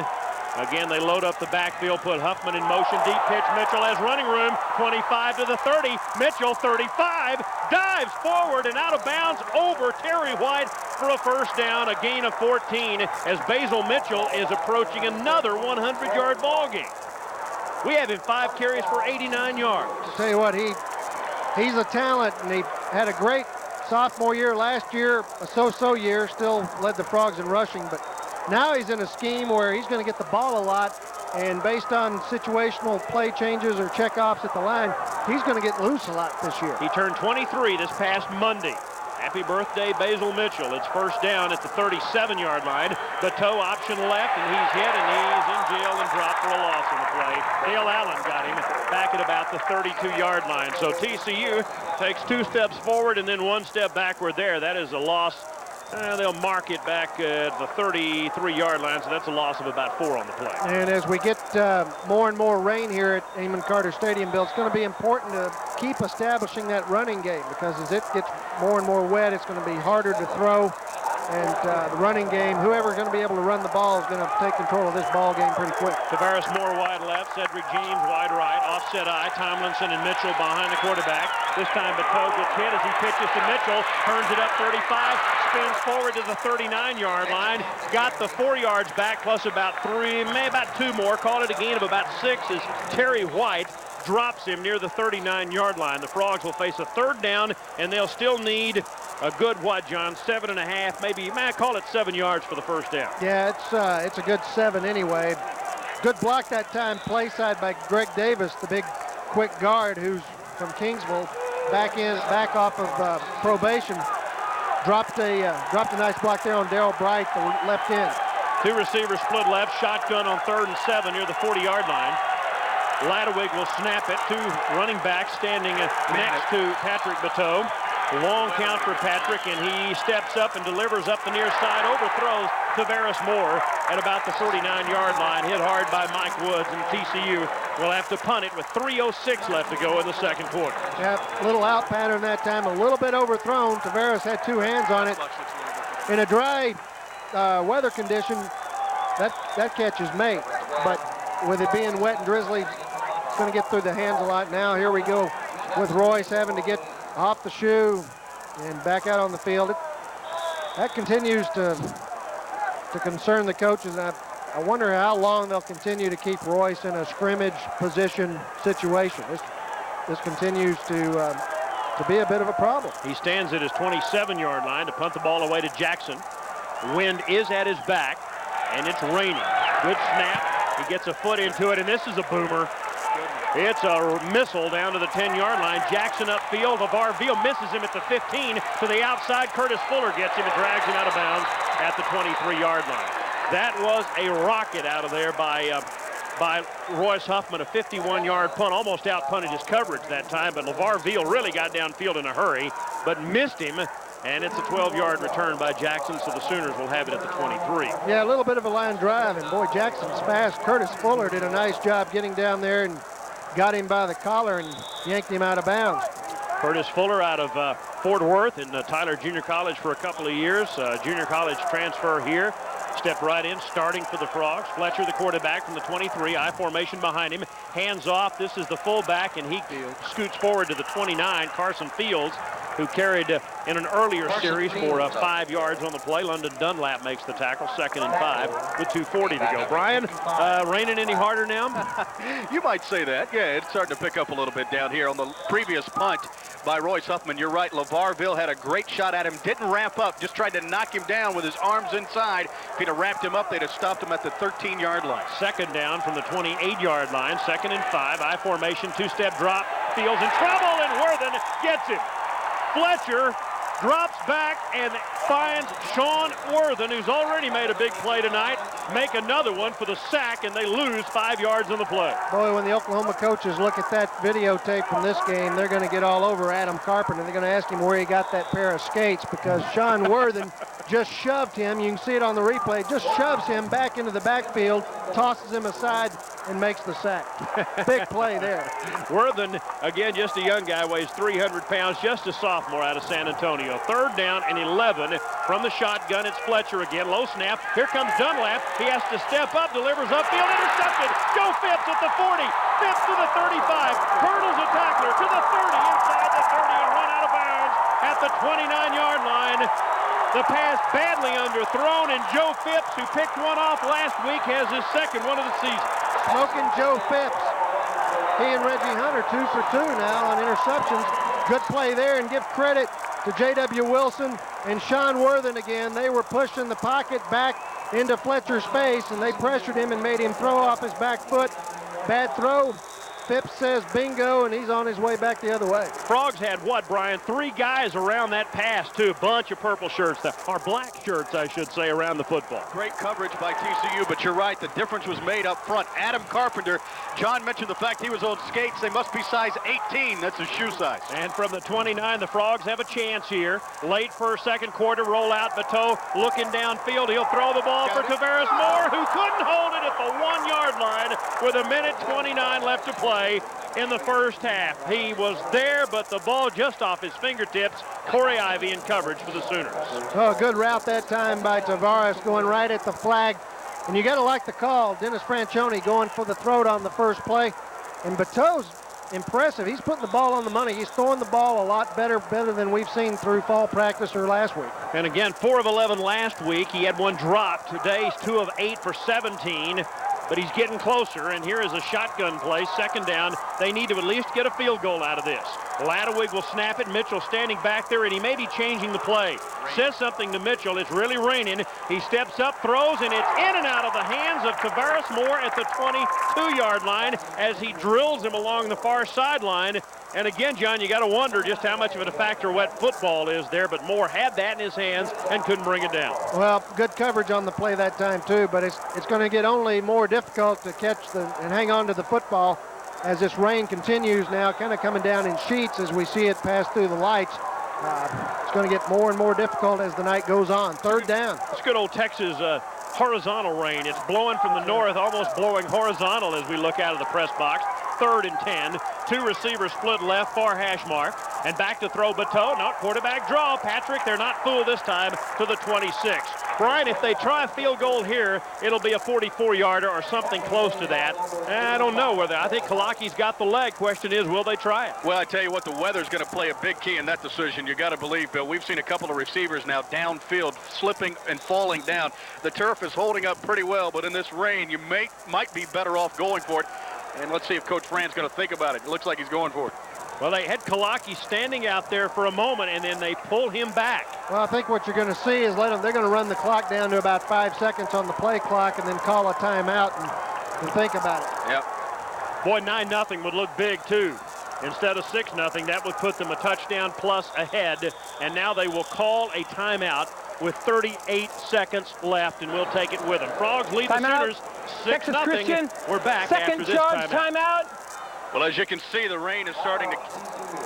Speaker 3: Again, they load up the backfield, put Huffman in motion. Deep pitch. Mitchell has running room. 25 to the 30. Mitchell, 35. Dives forward and out of bounds over Terry White for a first down. A gain of 14 as Basil Mitchell is approaching another 100-yard ball game. We have him 5 carries for 89 yards.
Speaker 1: I'll tell you what, he's a talent, and he had a great sophomore year last year, a so-so year, still led the Frogs in rushing, but now he's in a scheme where he's going to get the ball a lot, and based on situational play changes or checkoffs at the line, he's going to get loose a lot this year.
Speaker 3: He turned 23 this past Monday. Happy birthday, Basil Mitchell. It's first down at the 37-yard line. Bateau option left, and he's hit, and he's in jail and dropped for a loss on the play. Dale Allen got him back at about the 32-yard line. So TCU takes 2 steps forward and then 1 step backward there. That is a loss. They'll mark it back at the 33-yard line, so that's a loss of about 4 on the play.
Speaker 1: And as we get more and more rain here at Amon Carter Stadium, Bill, it's going to be important to keep establishing that running game, because as it gets more and more wet, it's going to be harder to throw. And the running game, whoever's going to be able to run the ball is going to take control of this ball game pretty quick.
Speaker 3: Tavares Moore wide left, Cedric James wide right, offset eye, Tomlinson and Mitchell behind the quarterback. This time Bateau gets hit as he pitches to Mitchell, turns it up 35, spins forward to the 39-yard line, got the 4 yards back plus about 3, maybe about 2 more, called it a gain of about 6 as Terry White drops him near the 39-yard line. The Frogs will face a 3rd down, and they'll still need a good, what, John, 7.5, maybe, call it 7 yards for the first down.
Speaker 1: Yeah, it's a good 7 anyway. Good block that time, play side by Greg Davis, the big, quick guard who's from Kingsville, back off of probation. Dropped a nice block there on Darrell Bright, the left end.
Speaker 3: 2 receivers split left, shotgun on 3rd and 7 near the 40-yard line. Ladewig will snap it. 2 running backs standing next to Patrick Bateau. Long count for Patrick, and he steps up and delivers up the near side, overthrows Tavares Moore at about the 49-yard line, hit hard by Mike Woods, and TCU will have to punt it with 3:06 left to go in the second quarter.
Speaker 1: Yeah, little out pattern that time, a little bit overthrown. Tavares had 2 hands on it. In a dry weather condition, that catch is made, but with it being wet and drizzly, it's going to get through the hands a lot. Now here we go with Royce having to get off the shoe and back out on the field. That continues to concern the coaches. I wonder how long they'll continue to keep Royce in a scrimmage position situation. This continues to be a bit of a problem.
Speaker 3: He stands at his 27-yard line to punt the ball away to Jackson. Wind is at his back, and it's raining. Good snap. He gets a foot into it, and this is a boomer. It's a missile down to the 10-yard line. Jackson upfield. LeVar Veal misses him at the 15. To the outside, Curtis Fuller gets him and drags him out of bounds at the 23-yard line. That was a rocket out of there by Royce Huffman, a 51-yard punt. Almost out-punted his coverage that time, but LeVar Veal really got downfield in a hurry, but missed him. And it's a 12-yard return by Jackson, so the Sooners will have it at the 23.
Speaker 1: Yeah, a little bit of a line drive, and boy, Jackson's fast. Curtis Fuller did a nice job getting down there and got him by the collar and yanked him out of bounds.
Speaker 3: Curtis Fuller out of Fort Worth in Tyler Junior College for a couple of years. Junior college transfer here. Stepped right in, starting for the Frogs. Fletcher, the quarterback from the 23, I formation behind him. Hands off, this is the fullback, and he scoots forward to the 29, Carson Fields, who carried in an earlier series for 5 yards on the play. London Dunlap makes the tackle, 2nd and 5 with 2:40 to go. Brian, raining any harder now?
Speaker 4: You might say that. Yeah, it's starting to pick up a little bit down here on the previous punt by Royce Huffman. You're right, LeVar Veal had a great shot at him, didn't wrap up, just tried to knock him down with his arms inside. If he'd have wrapped him up, they'd have stopped him at the 13-yard line.
Speaker 3: 2nd down from the 28-yard line, 2nd and 5, I formation, 2-step drop. Fields in trouble, and Worthen gets him. Fletcher drops back and finds Sean Worthen, who's already made a big play tonight, make another one for the sack, and they lose 5 yards on the play.
Speaker 1: Boy, when the Oklahoma coaches look at that videotape from this game, they're going to get all over Adam Carpenter. They're going to ask him where he got that pair of skates, because Sean Worthen just shoved him. You can see it on the replay. Just shoves him back into the backfield, tosses him aside, and makes the sack. Big play there.
Speaker 3: Worthen, again, just a young guy, weighs 300 pounds, just a sophomore out of San Antonio. 3rd down and 11 from the shotgun. It's Fletcher again. Low snap. Here comes Dunlap. He has to step up, delivers upfield, intercepted. Joe Phipps at the 40. Phipps to the 35. Hurdles a tackler to the 30, inside the 30, and run out of bounds at the 29-yard line. The pass badly underthrown, and Joe Phipps, who picked one off last week, has his second one of the season.
Speaker 1: Smoking Joe Phipps. He and Reggie Hunter 2 for 2 now on interceptions. Good play there, and give credit to J.W. Wilson and Sean Worthen again. They were pushing the pocket back into Fletcher's face, and they pressured him and made him throw off his back foot. Bad throw. Phipps says bingo, and he's on his way back the other way.
Speaker 3: Frogs had what, Brian? 3 guys around that pass, too. Bunch of purple shirts, or black shirts, I should say, around the football.
Speaker 4: Great coverage by TCU, but you're right. The difference was made up front. Adam Carpenter, John mentioned the fact he was on skates. They must be size 18. That's his shoe size.
Speaker 3: And from the 29, the Frogs have a chance here. Late for second quarter rollout. Bateau looking downfield. He'll throw the ball for Tavares Moore, who couldn't hold it at the 1-yard line with 1:29 left to play in the first half. He was there, but the ball just off his fingertips. Corey Ivy in coverage for the Sooners.
Speaker 1: Oh, good route that time by Tavares, going right at the flag. And you got to like the call. Dennis Franchione going for the throat on the first play. And Bateau's impressive. He's putting the ball on the money. He's throwing the ball a lot better than we've seen through fall practice or last week.
Speaker 3: And again, 4 of 11 last week. He had one drop. Today he's 2 of 8 for 17. But he's getting closer, and here is a shotgun play, 2nd down. They need to at least get a field goal out of this. Ladewig will snap it. Mitchell standing back there, and he may be changing the play. Says something to Mitchell. It's really raining. He steps up, throws, and it's in and out of the hands of Tavares Moore at the 22-yard line as he drills him along the far sideline. And again, John, you got to wonder just how much of a factor wet football is there, but Moore had that in his hands and couldn't bring it down.
Speaker 1: Well, good coverage on the play that time, too, but it's going to get only more difficult to catch and hang on to the football as this rain continues now, kind of coming down in sheets as we see it pass through the lights. It's going to get more and more difficult as the night goes on. 3rd down.
Speaker 3: It's good old Texas horizontal rain. It's blowing from the north, almost blowing horizontal as we look out of the press box. 3rd and 10. 2 receivers split left, far hash mark. And back to throw Bateau. Not quarterback draw. Patrick, they're not fooled this time to the 26. Brian, if they try a field goal here, it'll be a 44-yarder or something close to that. I don't know whether. I think Kalaki's got the leg. Question is, will they try it?
Speaker 4: Well, I tell you what, the weather's going to play a big key in that decision. You got to believe, Bill. We've seen a couple of receivers now downfield, slipping and falling down. The turf is holding up pretty well, but in this rain, you might be better off going for it. And let's see if Coach Fran's going to think about it. It looks like he's going for it.
Speaker 3: Well, they had Kalaki standing out there for a moment, and then they pull him back.
Speaker 1: Well, I think what you're going to see is they're going to run the clock down to about 5 seconds on the play clock and then call a timeout and think about it.
Speaker 4: Yep.
Speaker 3: Boy, 9-0 would look big, too. Instead of 6-0, that would put them a touchdown plus ahead. And now they will call a timeout with 38 seconds left, and we'll take it with them. Frogs lead the Sooners 6-0. We're back after this timeout.
Speaker 4: Well, as you can see, the rain is starting to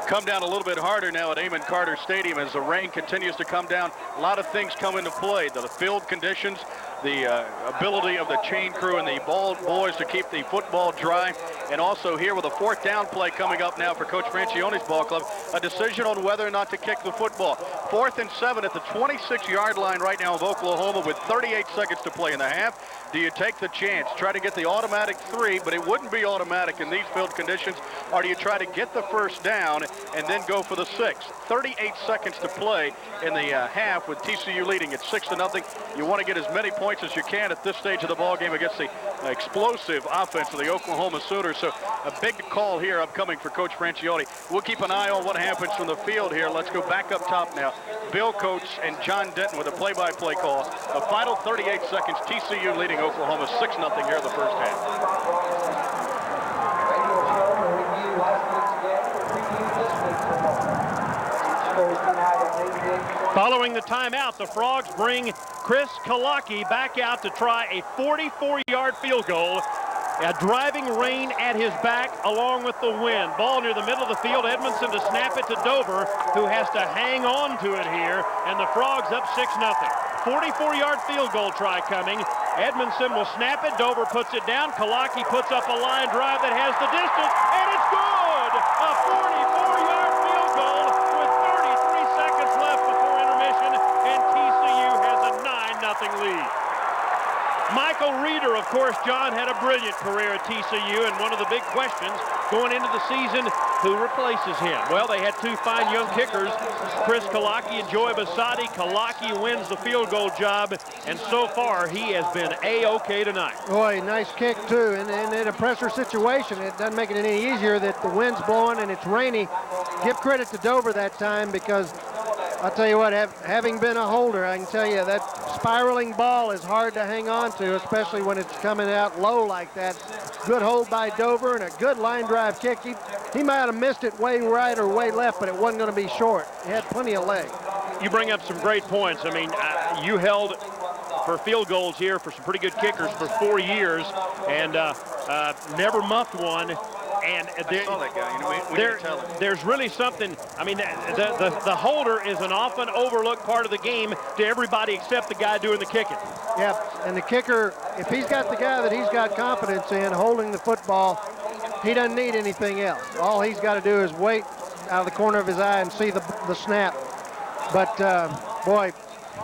Speaker 4: come down a little bit harder now at Amon Carter Stadium as the rain continues to come down. A lot of things come into play. The field conditions, the ability of the chain crew and the ball boys to keep the football dry. And also here with a 4th down play coming up now for Coach Franchione's ball club, a decision on whether or not to kick the football. 4th and 7 at the 26-yard line right now of Oklahoma with 38 seconds to play in the half. Do you take the chance, try to get the automatic 3, but it wouldn't be automatic in these field conditions, or do you try to get the 1st down and then go for the 6? 38 seconds to play in the half with TCU leading at 6-0. You want to get as many points as you can at this stage of the ball game against the explosive offense of the Oklahoma Sooners. So a big call here upcoming for Coach Franchione. We'll keep an eye on what happens from the field here. Let's go back up top now. Bill Coates and John Denton with a play-by-play call. The final 38 seconds, TCU leading Oklahoma 6-0 here in the first half.
Speaker 3: Following the timeout, the Frogs bring Chris Kalaki back out to try a 44-yard field goal. A driving rain at his back along with the wind. Ball near the middle of the field. Edmondson to snap it to Dover, who has to hang on to it here, and the Frogs up 6-0. 44-yard field goal try coming. Edmondson will snap it. Dover puts it down. Kalaki puts up a line drive that has the distance, and it's good! A 44-yard field goal with 33 seconds left before intermission, and TCU has a 9-0 lead. Michael Reeder, of course, John, had a brilliant career at TCU, and one of the big questions going into the season, who replaces him? Well, they had two fine young kickers, Chris Kalaki and Joey Basadi. Kalaki wins the field goal job, and so far he has been A-OK tonight.
Speaker 1: Boy, nice kick, too, and in a pressure situation, it doesn't make it any easier that the wind's blowing and it's rainy. Give credit to Dover that time, because I'll tell you what, having been a holder, I can tell you that spiraling ball is hard to hang on to, especially when it's coming out low like that. Good hold by Dover and a good line drive kick. He might have missed it way right or way left, but it wasn't going to be short. He had plenty of leg.
Speaker 3: You bring up some great points. I mean, you held for field goals here for some pretty good kickers for 4 years and never muffed one. And
Speaker 4: I saw that guy. You know, we didn't tell him.
Speaker 3: There's really something. I mean, the holder is an often overlooked part of the game to everybody except the guy doing the kicking.
Speaker 1: Yep, and the kicker, if he's got the guy that he's got confidence in holding the football, he doesn't need anything else. All he's got to do is wait out of the corner of his eye and see the snap. But boy,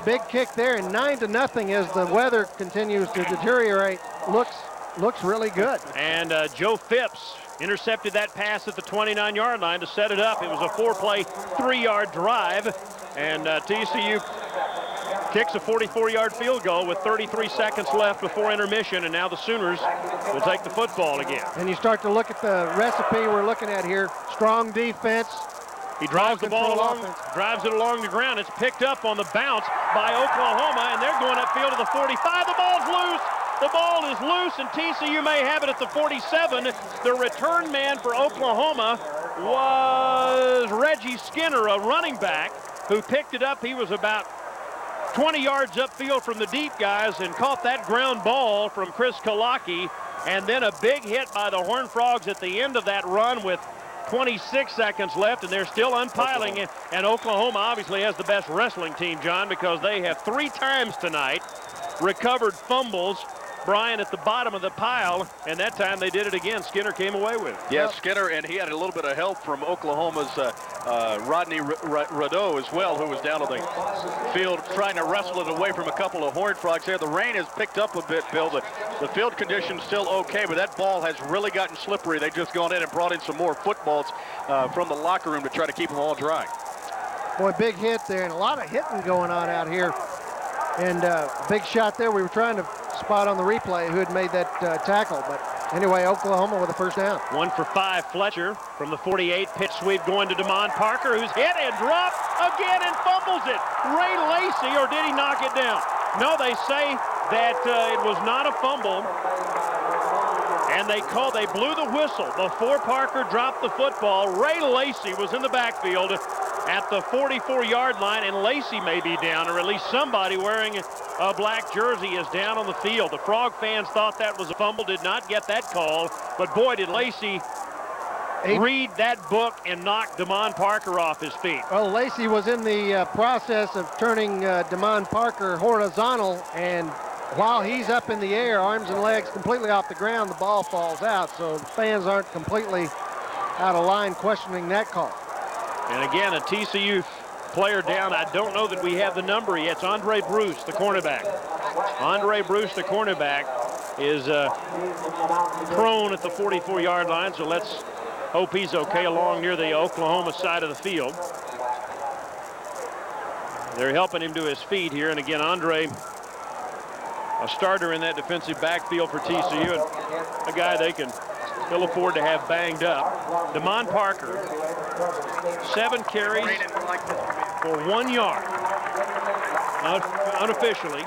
Speaker 1: big kick there, and 9-0 as the weather continues to deteriorate. Looks really good.
Speaker 3: And Joe Phipps intercepted that pass at the 29-yard line to set it up. It was a 4-play, 3-yard drive, and TCU kicks a 44-yard field goal with 33 seconds left before intermission, and now the Sooners will take the football again.
Speaker 1: And you start to look at the recipe we're looking at here. Strong defense.
Speaker 3: He drives the ball along, drives it along the ground. It's picked up on the bounce by Oklahoma, and they're going upfield to the 45. The ball's loose. The ball is loose, and TCU may have it at the 47. The return man for Oklahoma was Reggie Skinner, a running back, who picked it up. He was about 20 yards upfield from the deep guys and caught that ground ball from Chris Kalaki, and then a big hit by the Horned Frogs at the end of that run with 26 seconds left, and they're still unpiling it. And Oklahoma obviously has the best wrestling team, John, because they have 3 times tonight recovered fumbles. Brian at the bottom of the pile, and that time they did it again. Skinner came away with it.
Speaker 4: Yes, Skinner, and he had a little bit of help from Oklahoma's Rodney Radeau as well, who was down on the field trying to wrestle it away from a couple of Horned Frogs there. The rain has picked up a bit, Bill. The field condition's still okay, but that ball has really gotten slippery. They've just gone in and brought in some more footballs from the locker room to try to keep them all dry.
Speaker 1: Boy, big hit there, and a lot of hitting going on out here. And big shot there. We were trying to spot on the replay who had made that tackle. But anyway, Oklahoma with a first down.
Speaker 3: 1 for 5, Fletcher from the 48. Pitch sweep going to Damon Parker, who's hit and dropped again and fumbles it. Ray Lacey, or did he knock it down? No, they say that it was not a fumble. And they blew the whistle before Parker dropped the football. Ray Lacey was in the backfield at the 44-yard line, and Lacey may be down, or at least somebody wearing a black jersey is down on the field. The Frog fans thought that was a fumble, did not get that call, but boy, did Lacey read that book and knock Damon Parker off his feet.
Speaker 1: Well, Lacey was in the process of turning Damon Parker horizontal, and while he's up in the air, arms and legs completely off the ground, the ball falls out, so the fans aren't completely out of line questioning that call.
Speaker 3: And again, a TCU player down. I don't know that we have the number yet. It's Andre Bruce, the cornerback. Andre Bruce, the cornerback, is prone at the 44-yard line, so let's hope he's okay along near the Oklahoma side of the field. They're helping him to his feet here, and again, Andre, a starter in that defensive backfield for TCU, and a guy they can still afford to have banged up. Damon Parker, 7 carries for 1 yard, unofficially.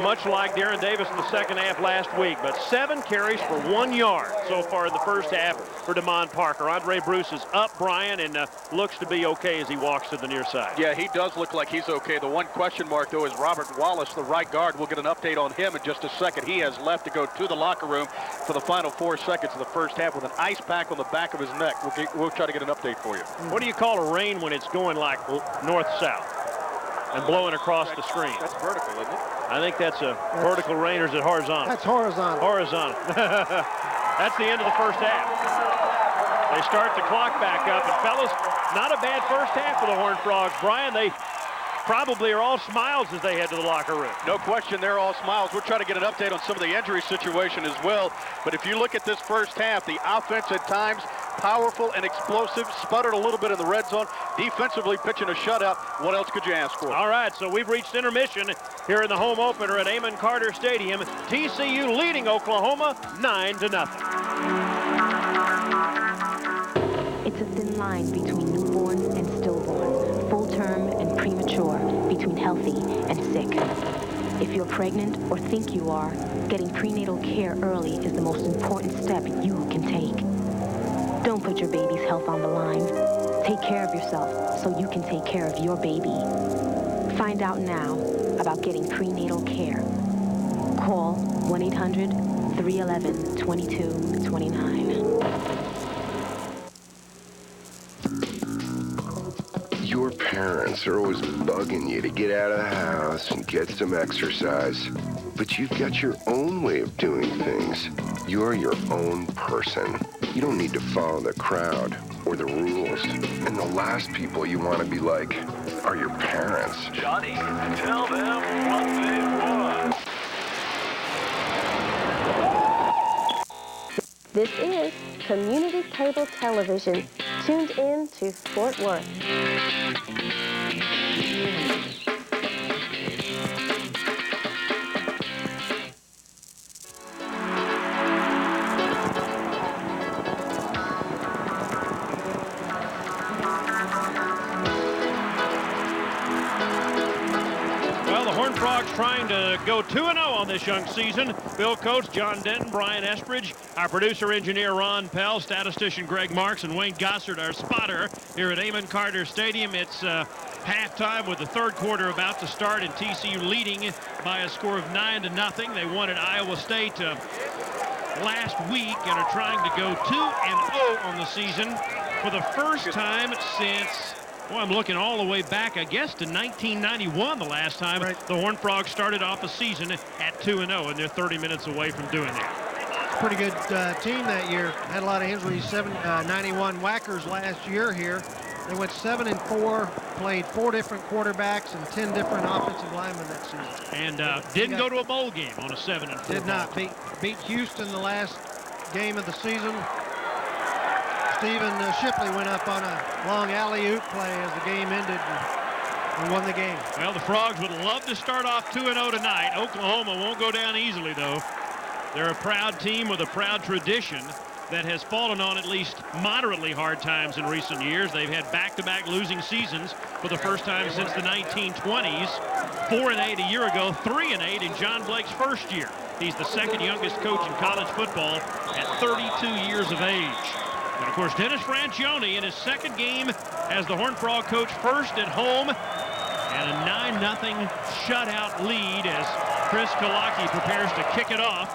Speaker 3: much like Darren Davis in the second half last week, but 7 carries for 1 yard so far in the first half for Damon Parker. Andre Bruce is up, Brian, and looks to be okay as he walks to the near side.
Speaker 4: Yeah, he does look like he's okay. The one question mark, though, is Robert Wallace, the right guard. We'll get an update on him in just a second. He has left to go to the locker room for the final 4 seconds of the first half with an ice pack on the back of his neck. We'll try to get an update for you.
Speaker 3: What do you call a rain when it's going like north-south and blowing across the screen?
Speaker 4: That's vertical, isn't it?
Speaker 3: I think that's a vertical rain, or is it horizontal?
Speaker 1: That's horizontal.
Speaker 3: Horizontal. That's the end of the first half. They start the clock back up, and fellas, not a bad first half for the Horned Frogs. Brian, they probably are all smiles as they head to the locker room.
Speaker 4: No question, they're all smiles. We'll try to get an update on some of the injury situation as well. But if you look at this first half, the offense at times powerful and explosive, sputtered a little bit in the red zone, defensively pitching a shutout. What else could you ask for?
Speaker 3: All right, so we've reached intermission here in the home opener at Amon Carter Stadium. TCU leading Oklahoma 9-0.
Speaker 9: It's a thin line between newborn and stillborn, full term and premature, between healthy and sick. If you're pregnant or think you are, getting prenatal care early is the most important step you can take. Don't put your baby's health on the line. Take care of yourself so you can take care of your baby. Find out now about getting prenatal care. Call 1-800-311-2229.
Speaker 10: Your parents are always bugging you to get out of the house and get some exercise. But you've got your own way of doing things. You're your own person. You don't need to follow the crowd or the rules. And the last people you want to be like are your parents.
Speaker 11: Johnny, tell them what they want.
Speaker 12: This is Community Cable Television, tuned in to Fort Worth.
Speaker 3: Trying to go 2-0 on this young season. Bill Coates, John Denton, Brian Espridge, our producer-engineer Ron Pell, statistician Greg Marks, and Wayne Gossard, our spotter, here at Amon Carter Stadium. It's halftime with the third quarter about to start, and TCU leading by a score of 9-0. They won at Iowa State last week and are trying to go 2-0 on the season for the first time since... Well, I'm looking all the way back, I guess, to 1991, the last time the Horned Frogs started off a season at 2-0, and they're 30 minutes away from doing that.
Speaker 1: Pretty good team that year. Had a lot of injuries. 91 Whackers last year here. They went 7-4, played 4 different quarterbacks and 10 different offensive linemen that season.
Speaker 3: And didn't go to a bowl game on a 7-4.
Speaker 1: Did not. Beat Houston the last game of the season. Stephen Shipley went up on a long alley-oop play as the game ended and won the game.
Speaker 3: Well, the Frogs would love to start off 2-0 tonight. Oklahoma won't go down easily, though. They're a proud team with a proud tradition that has fallen on at least moderately hard times in recent years. They've had back-to-back losing seasons for the first time since the 1920s. 4-8 a year ago, 3-8 in John Blake's first year. He's the second youngest coach in college football at 32 years of age. And, of course, Dennis Franchione in his second game as the Horned Frog coach, first at home, and a 9-0 shutout lead as Chris Kalaki prepares to kick it off.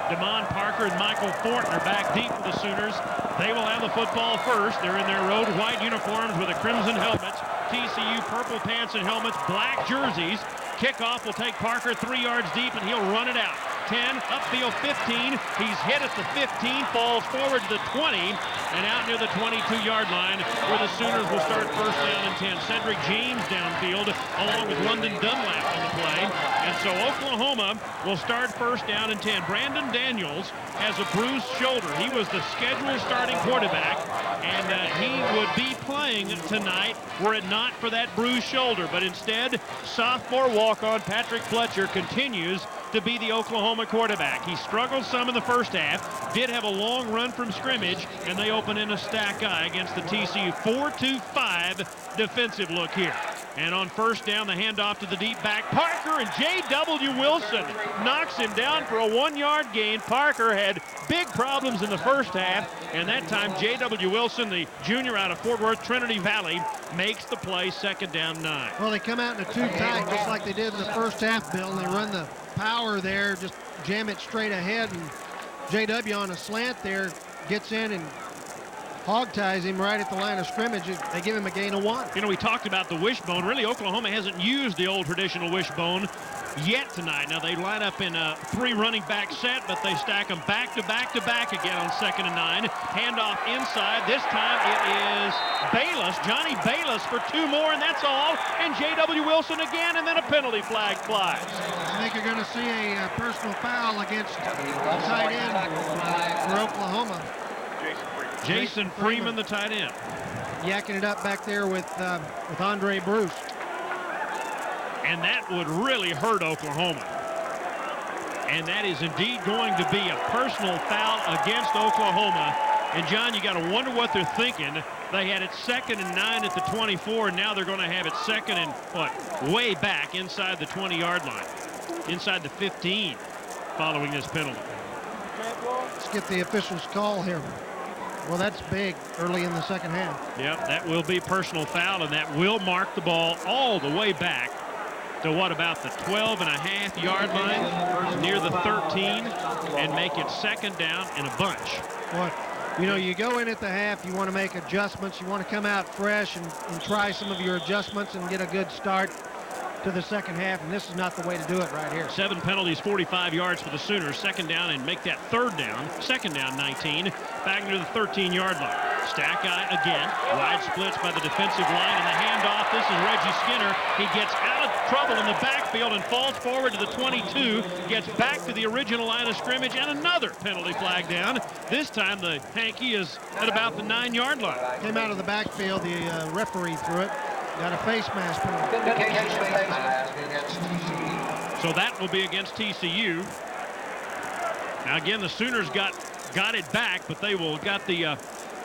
Speaker 3: Damon Parker and Michael Thornton are back deep for the Sooners. They will have the football first. They're in their road white uniforms with the crimson helmets. TCU purple pants and helmets, black jerseys. Kickoff will take Parker 3 yards deep, and he'll run it out. 10, upfield 15. He's hit at the 15, falls forward to the 20, and out near the 22-yard line where the Sooners will start first down and 10. Cedric James downfield along with London Dunlap on the play. And so Oklahoma will start first down and 10. Brandon Daniels has a bruised shoulder. He was the scheduled starting quarterback, and he would be playing tonight were it not for that bruised shoulder. But instead, sophomore walk-on Patrick Fletcher continues to be the Oklahoma quarterback. He struggled some in the first half, did have a long run from scrimmage, and they open in a stack eye against the TCU 4-2-5 defensive look here. And on first down, the handoff to the deep back. Parker, and J.W. Wilson knocks him down for a 1-yard gain. Parker had big problems in the first half, and that time J.W. Wilson, the junior out of Fort Worth Trinity Valley, makes the play, 2nd down 9.
Speaker 1: Well, they come out in a 2 tight just like they did in the first half, Bill. They run the power there, just jam it straight ahead, and J.W. on a slant there gets in and hog ties him right at the line of scrimmage. They give him a gain of 1.
Speaker 3: You know, we talked about the wishbone. Really, Oklahoma hasn't used the old traditional wishbone yet tonight. Now, they line up in a 3 running back set, but they stack them back to back to back again on 2nd and 9. Handoff inside. This time it is Bayless, Johnny Bayless for 2 more, and that's all. And J.W. Wilson again, and then a penalty flag flies.
Speaker 1: I think you're going to see a personal foul against the tight end for Oklahoma.
Speaker 3: Jason Freeman, the tight end.
Speaker 1: Yakking it up back there with Andre Bruce.
Speaker 3: And that would really hurt Oklahoma. And that is indeed going to be a personal foul against Oklahoma. And, John, you got to wonder what they're thinking. They had it 2nd and 9 at the 24, and now they're going to have it 2nd and, what, way back inside the 20-yard line, inside the 15 following this penalty.
Speaker 1: Let's get the official's call here. Well, that's big early in the second half.
Speaker 3: Yep, that will be personal foul, and that will mark the ball all the way back to what, about the 12.5-yard line, near the 13, and make it 2nd down in a bunch.
Speaker 1: Well, you know, you go in at the half, you want to make adjustments, you want to come out fresh and try some of your adjustments and get a good start to the second half, and this is not the way to do it right here.
Speaker 3: 7 penalties, 45 yards for the Sooners. 2nd down, and make that 3rd down. 2nd down, 19. Back near the 13-yard line. Stack guy again. Wide splits by the defensive line, and the handoff. This is Reggie Skinner. He gets out of trouble in the backfield and falls forward to the 22. Gets back to the original line of scrimmage, and another penalty flag down. This time the hanky is at about the 9-yard line.
Speaker 1: Came out of the backfield. The referee threw it. Got a face mask penalty.
Speaker 3: So that will be against TCU. Now again, the Sooners got it back, but they will got the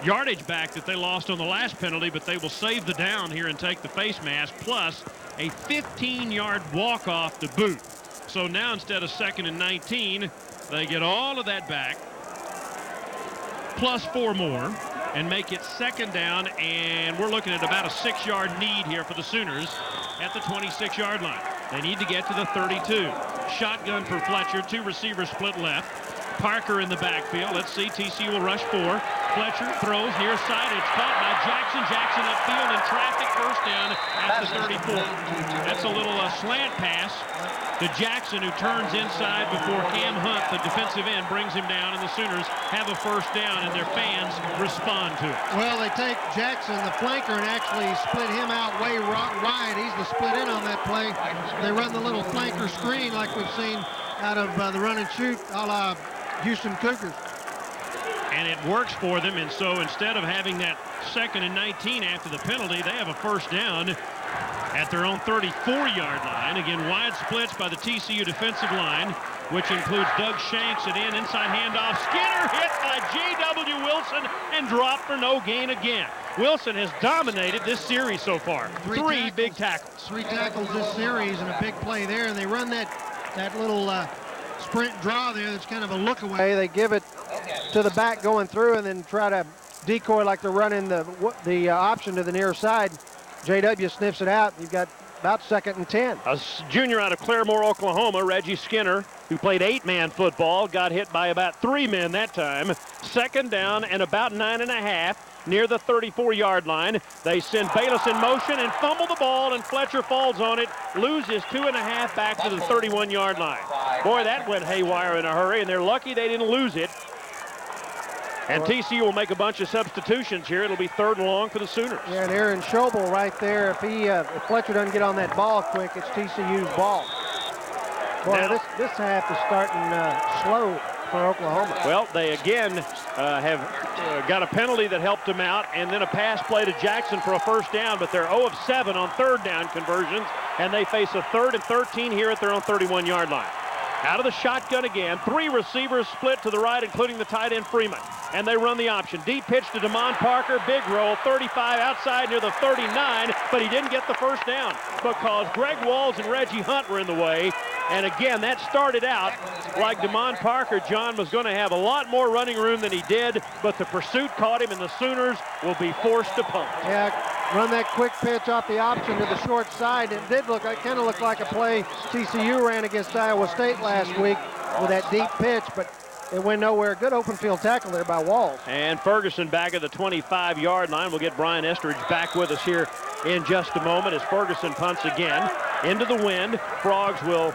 Speaker 3: yardage back that they lost on the last penalty, but they will save the down here and take the face mask, plus a 15-yard walk-off to boot. So now instead of 2nd and 19, they get all of that back, plus 4 more, and make it 2nd down, and we're looking at about a 6-yard need here for the Sooners at the 26-yard line. They need to get to the 32. Shotgun for Fletcher, 2 receivers split left. Parker in the backfield. Let's see, TCU will rush 4. Fletcher throws near side. It's caught by Jackson. Jackson upfield in traffic, 1st down at the 34. That's a little slant pass to Jackson, who turns inside before Cam Hunt, the defensive end, brings him down, and the Sooners have a 1st down, and their fans respond to it.
Speaker 1: Well, they take Jackson, the flanker, and actually split him out way wide. He's the split in on that play. They run the little flanker screen like we've seen out of the run and shoot a la Houston Cougars.
Speaker 3: And it works for them, and so instead of having that 2nd and 19 after the penalty, they have a 1st down at their own 34-yard line. Again, wide splits by the TCU defensive line, which includes Doug Shanks at inside handoff. Skinner hit by J.W. Wilson and dropped for no gain again. Wilson has dominated this series so far. 3 big tackles.
Speaker 1: 3 tackles this series and a big play there, and they run that little sprint draw there that's kind of a look away. They give it to the back going through and then try to decoy like they're running the option to the near side. JW sniffs it out. You've got about 2nd and 10.
Speaker 3: A junior out of Claremore, Oklahoma, Reggie Skinner, who played 8-man football, got hit by about 3 men that time. 2nd down and about 9.5 near the 34-yard line. They send Bayless in motion and fumble the ball, and Fletcher falls on it, loses 2.5 back to the 31-yard line. Boy, that went haywire in a hurry, and they're lucky they didn't lose it. And TCU will make a bunch of substitutions here. It'll be 3rd and long for the Sooners.
Speaker 1: Yeah, and Aaron Schobel right there. If Fletcher doesn't get on that ball quick, it's TCU's ball. Boy, now, this half is starting slow for Oklahoma.
Speaker 3: Well, they again have got a penalty that helped them out, and then a pass play to Jackson for a 1st down, but they're 0 of 7 on 3rd down conversions, and they face a 3rd and 13 here at their own 31-yard line. Out of the shotgun again. 3 receivers split to the right, including the tight end Freeman. And they run the option. Deep pitch to DeMond Parker. Big roll. 35 outside near the 39. But he didn't get the first down because Greg Walls and Reggie Hunt were in the way. And again, that started out like DeMond Parker, John, was going to have a lot more running room than he did. But the pursuit caught him, and the Sooners will be forced to punt.
Speaker 1: Yeah, run that quick pitch off the option to the short side. It did look like, kind of looked like a play TCU ran against Iowa State last week with that deep pitch, but it went nowhere. Good open field tackle there by Walls.
Speaker 3: And Ferguson back at the 25-yard line. We'll get Brian Estridge back with us here in just a moment as Ferguson punts again into the wind. Frogs will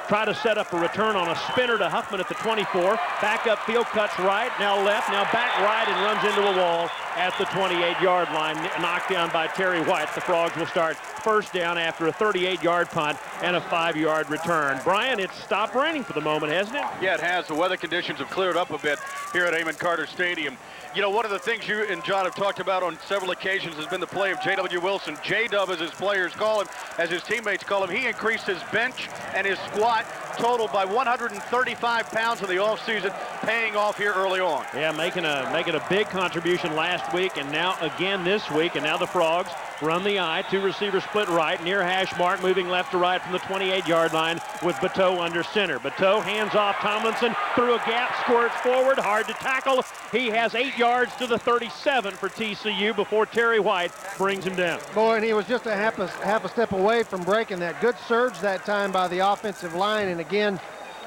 Speaker 3: try to set up a return on a spinner to Huffman at the 24. Back up field, cuts right, now left, now back right, and runs into a wall at the 28-yard line. Knocked down by Terry White. The Frogs will start first down after a 38-yard punt and a 5-yard return. Brian, it's stopped raining for the moment, hasn't it?
Speaker 4: Yeah, it has. The weather conditions have cleared up a bit here at Amon Carter Stadium. You know, one of the things you and John have talked about on several occasions has been the play of J.W. Wilson. J-Dub, as his players call him, as his teammates call him. He increased his bench and his squat total by 135 pounds in the offseason, paying off here early on.
Speaker 3: Yeah, making a big contribution last week and now again this week. And now the Frogs run the eye. 2 receivers split right, near hash mark, moving left to right from the 28-yard line with Bateau under center. Bateau hands off Tomlinson through a gap, squirts forward, hard to tackle. He has 8 yards to the 37 for TCU before Terry White brings him down.
Speaker 1: Boy, and he was just a half a step away from breaking that. Good surge that time by the offensive line. And again,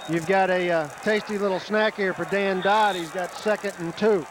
Speaker 1: you've got a tasty little snack here for Dan Dodd. He's got 2nd and 2.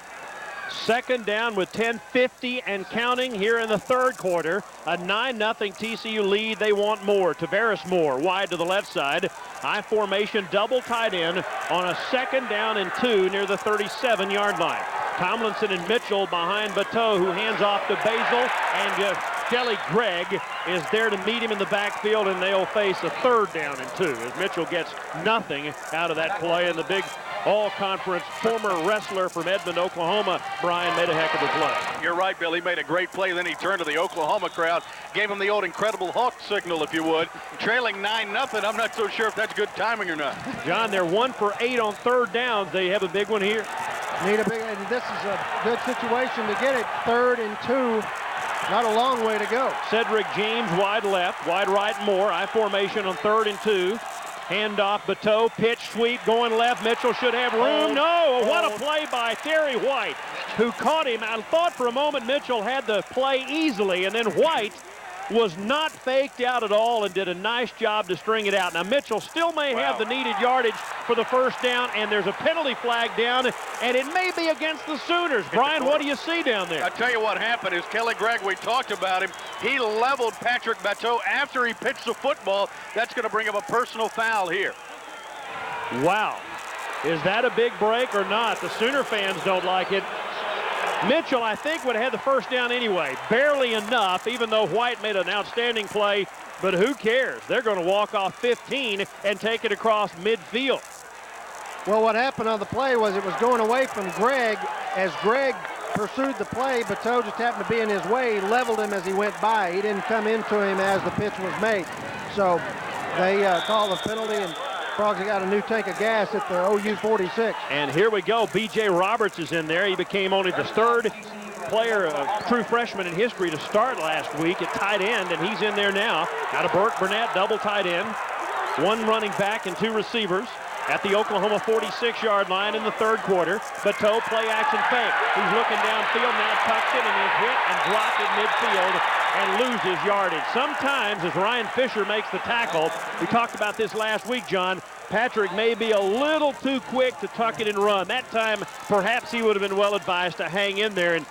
Speaker 3: Second down with 10:50 and counting here in the third quarter. A 9-0 TCU lead. They want more. Tavares Moore wide to the left side. High formation, double tight end on a 2nd down and 2 near the 37-yard line. Tomlinson and Mitchell behind Bateau, who hands off to Basil, and Kelly Gregg is there to meet him in the backfield, and they'll face a 3rd down and 2 as Mitchell gets nothing out of that play. And the big all-conference former wrestler from Edmond, Oklahoma, Brian, made a heck of a play.
Speaker 4: You're right, Bill. He made a great play. Then he turned to the Oklahoma crowd, gave him the old Incredible Hulk signal, if you would. Trailing 9-0. I'm not so sure if that's good timing or not.
Speaker 3: John, they're 1 for 8 on 3rd downs. They have a big one here.
Speaker 1: Need a big, and this is a good situation to get it. 3rd and 2. Not a long way to go.
Speaker 3: Cedric James wide left, wide right Moore. I formation on 3rd and 2. Handoff, Bateau, pitch, sweep, going left. Mitchell should have room. No, what a play by Terry White, who caught him. I thought for a moment Mitchell had the play easily, and then White was not faked out at all and did a nice job to string it out. Now, Mitchell still may have the needed yardage for the first down, and there's a penalty flag down, and it may be against the Sooners. Brian, what do you see down there?
Speaker 4: I'll tell you what happened is Kelly Gregg, we talked about him, he leveled Patrick Bateau after he pitched the football. That's going to bring up a personal foul here.
Speaker 3: Wow. Is that a big break or not? The Sooner fans don't like it. Mitchell, I think, would have had the first down anyway. Barely enough, even though White made an outstanding play. But who cares? They're going to walk off 15 and take it across midfield.
Speaker 1: Well, what happened on the play was it was going away from Gregg. As Gregg pursued the play, Bateau just happened to be in his way. He leveled him as he went by. He didn't come into him as the pitch was made. So they called a penalty, and Frogs have got a new tank of gas at the OU 46.
Speaker 3: And here we go. B.J. Roberts is in there. He became only the 3rd player, true freshman in history to start last week at tight end, and he's in there now. Out of Burke Burnett, double tight end. 1 running back and 2 receivers at the Oklahoma 46-yard line in the third quarter. Bateau, play action fake. He's looking downfield, now tucks it, and is hit and dropped at midfield and loses yardage. Sometimes, as Ryan Fisher makes the tackle, we talked about this last week, John, Patrick may be a little too quick to tuck it and run. That time, perhaps he would have been well advised to hang in there and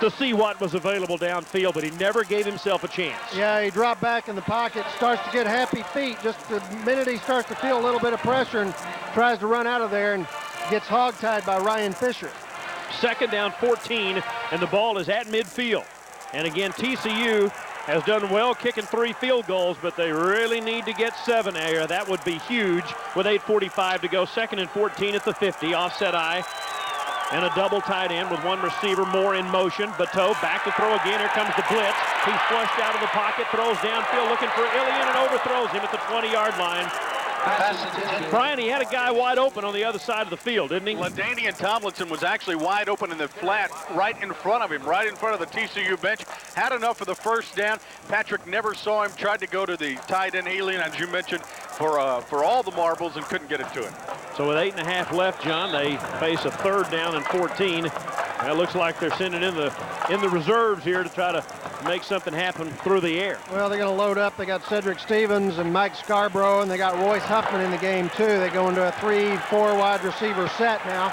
Speaker 3: to see what was available downfield, but he never gave himself a chance.
Speaker 1: Yeah, he dropped back in the pocket, starts to get happy feet. Just the minute he starts to feel a little bit of pressure and tries to run out of there and gets hogtied by Ryan Fisher.
Speaker 3: 2nd down 14, and the ball is at midfield. And again, TCU has done well kicking 3 field goals, but they really need to get 7 here. That would be huge with 8:45 to go. 2nd and 14 at the 50, offset eye. And a double tight end with 1 receiver more in motion. Bateau back to throw again. Here comes the blitz. He's flushed out of the pocket, throws downfield looking for Ilian and overthrows him at the 20-yard line. Brian, he had a guy wide open on the other side of the field, didn't he?
Speaker 4: LaDainian Tomlinson was actually wide open in the flat right in front of him, right in front of the TCU bench. Had enough for the first down. Patrick never saw him, tried to go to the tight end Healy, as you mentioned, for all the marbles and couldn't get it to him.
Speaker 3: So with 8.5 left, John, they face a 3rd down and 14. It looks like they're sending in the reserves here to try to make something happen through the air.
Speaker 1: Well, they're going to load up. They got Cedric Stevens and Mike Scarborough, and they got Royce Huffman in the game too. They go into a 3-4 wide receiver set now.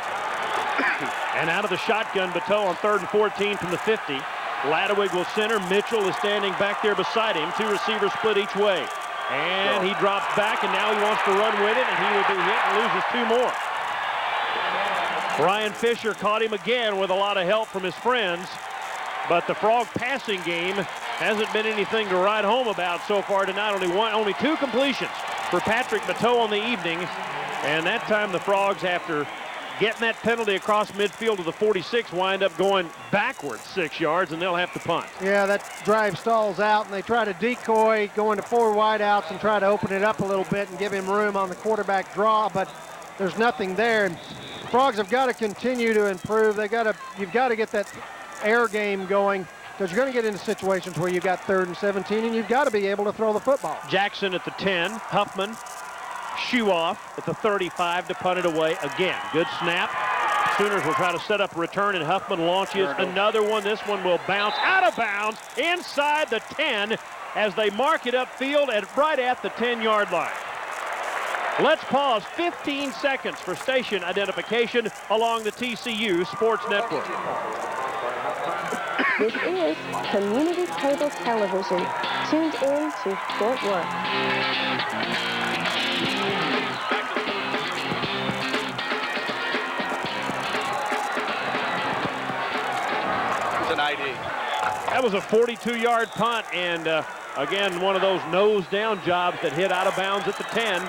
Speaker 3: And out of the shotgun, Bateau on 3rd and 14 from the 50. Ladewig will center. Mitchell is standing back there beside him. 2 receivers split each way. And he drops back, and now he wants to run with it, and he will be hit and loses 2 more. Brian Fisher caught him again with a lot of help from his friends, but the Frog passing game hasn't been anything to write home about so far tonight. Only 2 completions for Patrick Bateau on the evening, and that time the Frogs, after getting that penalty across midfield to the 46, wind up going backwards 6 yards, and they'll have to punt.
Speaker 1: Yeah, that drive stalls out, and they try to decoy, go into 4 wideouts and try to open it up a little bit and give him room on the quarterback draw, but there's nothing there. And Frogs have got to continue to improve. You've got to get that air game going, because you're going to get into situations where you've got 3rd and 17, and you've got to be able to throw the football.
Speaker 3: Jackson at the 10, Huffman, shoe off at the 35 to punt it away again. Good snap. Sooners will try to set up a return, and Huffman launches another one. This one will bounce out of bounds inside the 10 as they mark it upfield right at the 10-yard line. Let's pause 15 seconds for station identification along the TCU Sports Network.
Speaker 12: This is Community Cable Television, tuned in to Fort Worth.
Speaker 4: It's an ID.
Speaker 3: That was a 42-yard punt, and again, one of those nose-down jobs that hit out of bounds at the 10.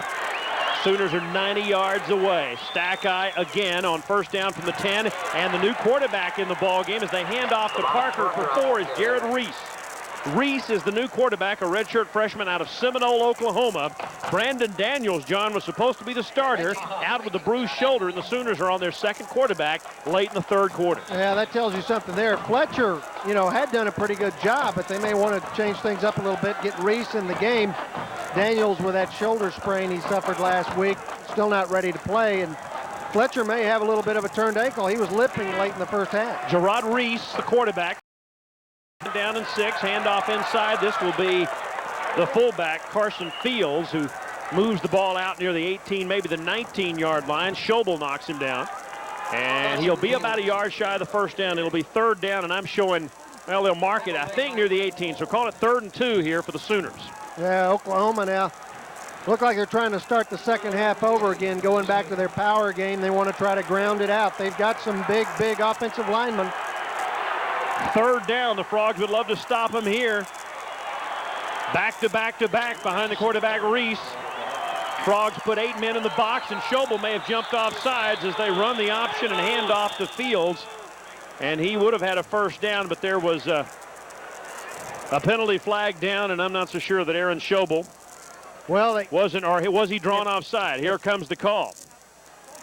Speaker 3: Sooners are 90 yards away. Stackeye again on 1st down from the 10, and the new quarterback in the ball game as they hand off to Parker for 4 is Jared Reese. Reese is the new quarterback, a redshirt freshman out of Seminole, Oklahoma. Brandon Daniels, John, was supposed to be the starter, out with a bruised shoulder, and the Sooners are on their 2nd quarterback late in the 3rd quarter.
Speaker 1: Yeah, that tells you something there. Fletcher, had done a pretty good job, but they may want to change things up a little bit, get Reese in the game. Daniels, with that shoulder sprain he suffered last week, still not ready to play, and Fletcher may have a little bit of a turned ankle. He was limping late in the 1st half.
Speaker 3: Gerard Reese, the quarterback. Down and 6, handoff inside. This will be the fullback, Carson Fields, who moves the ball out near the 18, maybe the 19-yard line. Schobel knocks him down, and he'll be about a yard shy of the 1st down. It'll be 3rd down, and I'm showing, well, they'll mark it, I think, near the 18, so call it 3rd and 2 here for the Sooners.
Speaker 1: Yeah, Oklahoma now look like they're trying to start the 2nd half over again, going back to their power game. They want to try to ground it out. They've got some big offensive linemen.
Speaker 3: 3rd down, the Frogs would love to stop him here. Back to back to back behind the quarterback, Reese. Frogs put 8 men in the box, and Schobel may have jumped off sides as they run the option and hand off to Fields. And he would have had a 1st down, but there was a penalty flag down, and I'm not so sure that Aaron Schobel was he drawn offside? Here comes the call.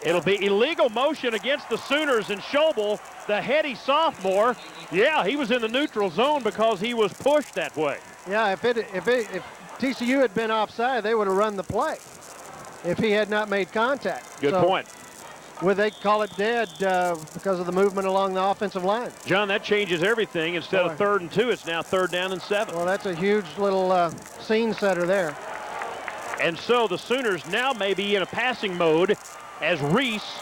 Speaker 3: It'll be illegal motion against the Sooners, and Schobel, the heady sophomore, yeah, he was in the neutral zone because he was pushed that way.
Speaker 1: Yeah, if TCU had been offside, they would have run the play if he had not made contact.
Speaker 3: Good point.
Speaker 1: Would they call it dead because of the movement along the offensive line?
Speaker 3: John, that changes everything. Instead of 3rd and 2, it's now 3rd down and 7.
Speaker 1: Well, that's a huge little scene setter there.
Speaker 3: And so the Sooners now may be in a passing mode as Reese,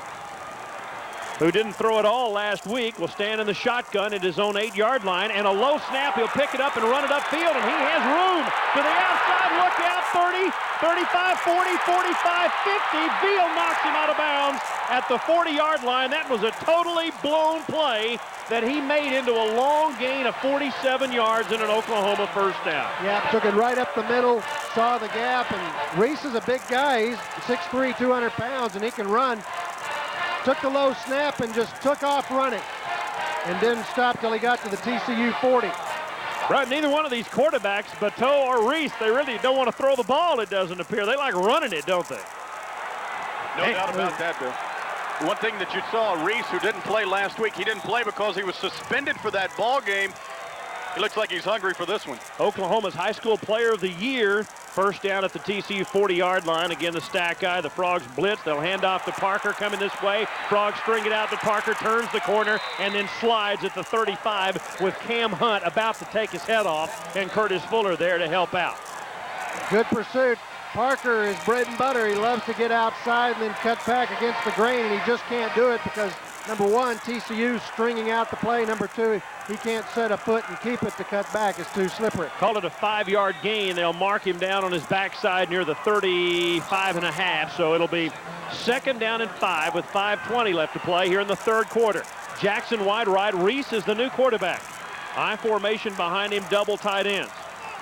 Speaker 3: who didn't throw it all last week, will stand in the shotgun at his own 8-yard line, and a low snap, he'll pick it up and run it upfield, and he has room to the outside. Look out, 30, 35, 40, 45, 50. Veal knocks him out of bounds at the 40-yard line. That was a totally blown play that he made into a long gain of 47 yards and an Oklahoma 1st down.
Speaker 1: Yeah, took it right up the middle, saw the gap, and Reese is a big guy. He's 6'3", 200 pounds, and he can run. Took the low snap and just took off running, and didn't stop till he got to the TCU 40.
Speaker 3: Right, neither one of these quarterbacks, Bateau or Reese, they really don't want to throw the ball, it doesn't appear. They like running it, don't they?
Speaker 4: No doubt about that, Bill. One thing that you saw, Reese, who didn't play last week, he didn't play because he was suspended for that ball game. He looks like he's hungry for this one.
Speaker 3: Oklahoma's High School Player of the Year. First down at the TCU 40-yard line. Again, the stack guy. The Frogs blitz. They'll hand off to Parker coming this way. Frogs string it out to Parker, turns the corner, and then slides at the 35 with Cam Hunt about to take his head off, and Curtis Fuller there to help out.
Speaker 1: Good pursuit. Parker is bread and butter. He loves to get outside and then cut back against the grain, and he just can't do it because, number one, TCU's stringing out the play. Number two, he can't set a foot and keep it to cut back. It's too slippery.
Speaker 3: Call it a 5-yard gain. They'll mark him down on his backside near the 35.5, so it'll be 2nd down and 5 with 5:20 left to play here in the third quarter. Jackson wide right. Reese is the new quarterback. I formation behind him, double tight ends.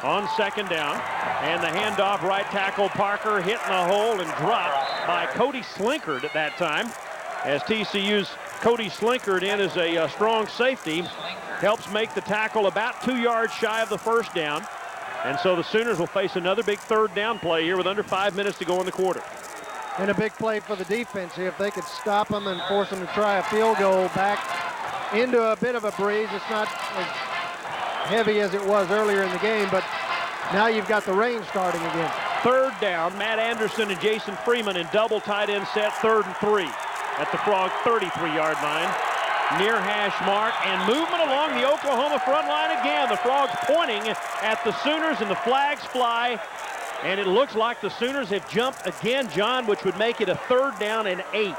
Speaker 3: On 2nd down, and the handoff, right tackle Parker hitting the hole and dropped by Cody Slinkard at that time. As TCU's Cody Slinkard in as a strong safety, helps make the tackle about 2 yards shy of the first down. And so the Sooners will face another big 3rd down play here with under 5 minutes to go in the quarter.
Speaker 1: And a big play for the defense here. If they could stop them and force them to try a field goal back into a bit of a breeze. It's not as heavy as it was earlier in the game, but now you've got the rain starting again.
Speaker 3: 3rd down, Matt Anderson and Jason Freeman in double tight end set, 3rd and 3 at the Frog 33-yard line. Near hash mark and movement along the Oklahoma front line again. The Frogs pointing at the Sooners and the flags fly. And it looks like the Sooners have jumped again, John, which would make it a 3rd down and 8.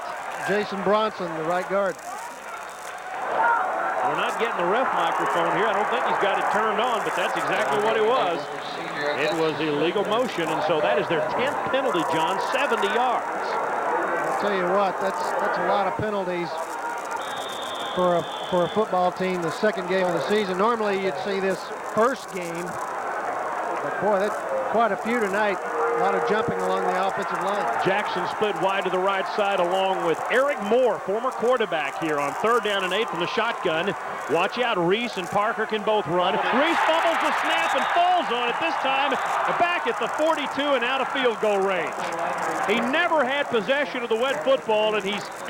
Speaker 1: Jason Bronson, the right guard.
Speaker 3: We're not getting the ref microphone here. I don't think he's got it turned on, but that's exactly what it was. It was illegal motion, and so that is their 10th penalty, John, 70 yards.
Speaker 1: I'll tell you what, that's a lot of penalties for a football team, the 2nd game of the season. Normally you'd see this first game, but boy, that's quite a few tonight. A lot of jumping along the offensive line.
Speaker 3: Jackson split wide to the right side along with Eric Moore, former quarterback here on 3rd down and 8 from the shotgun. Watch out, Reese and Parker can both run. Reese fumbles the snap and falls on it, this time back at the 42 and out of field goal range. He never had possession of the wet football, and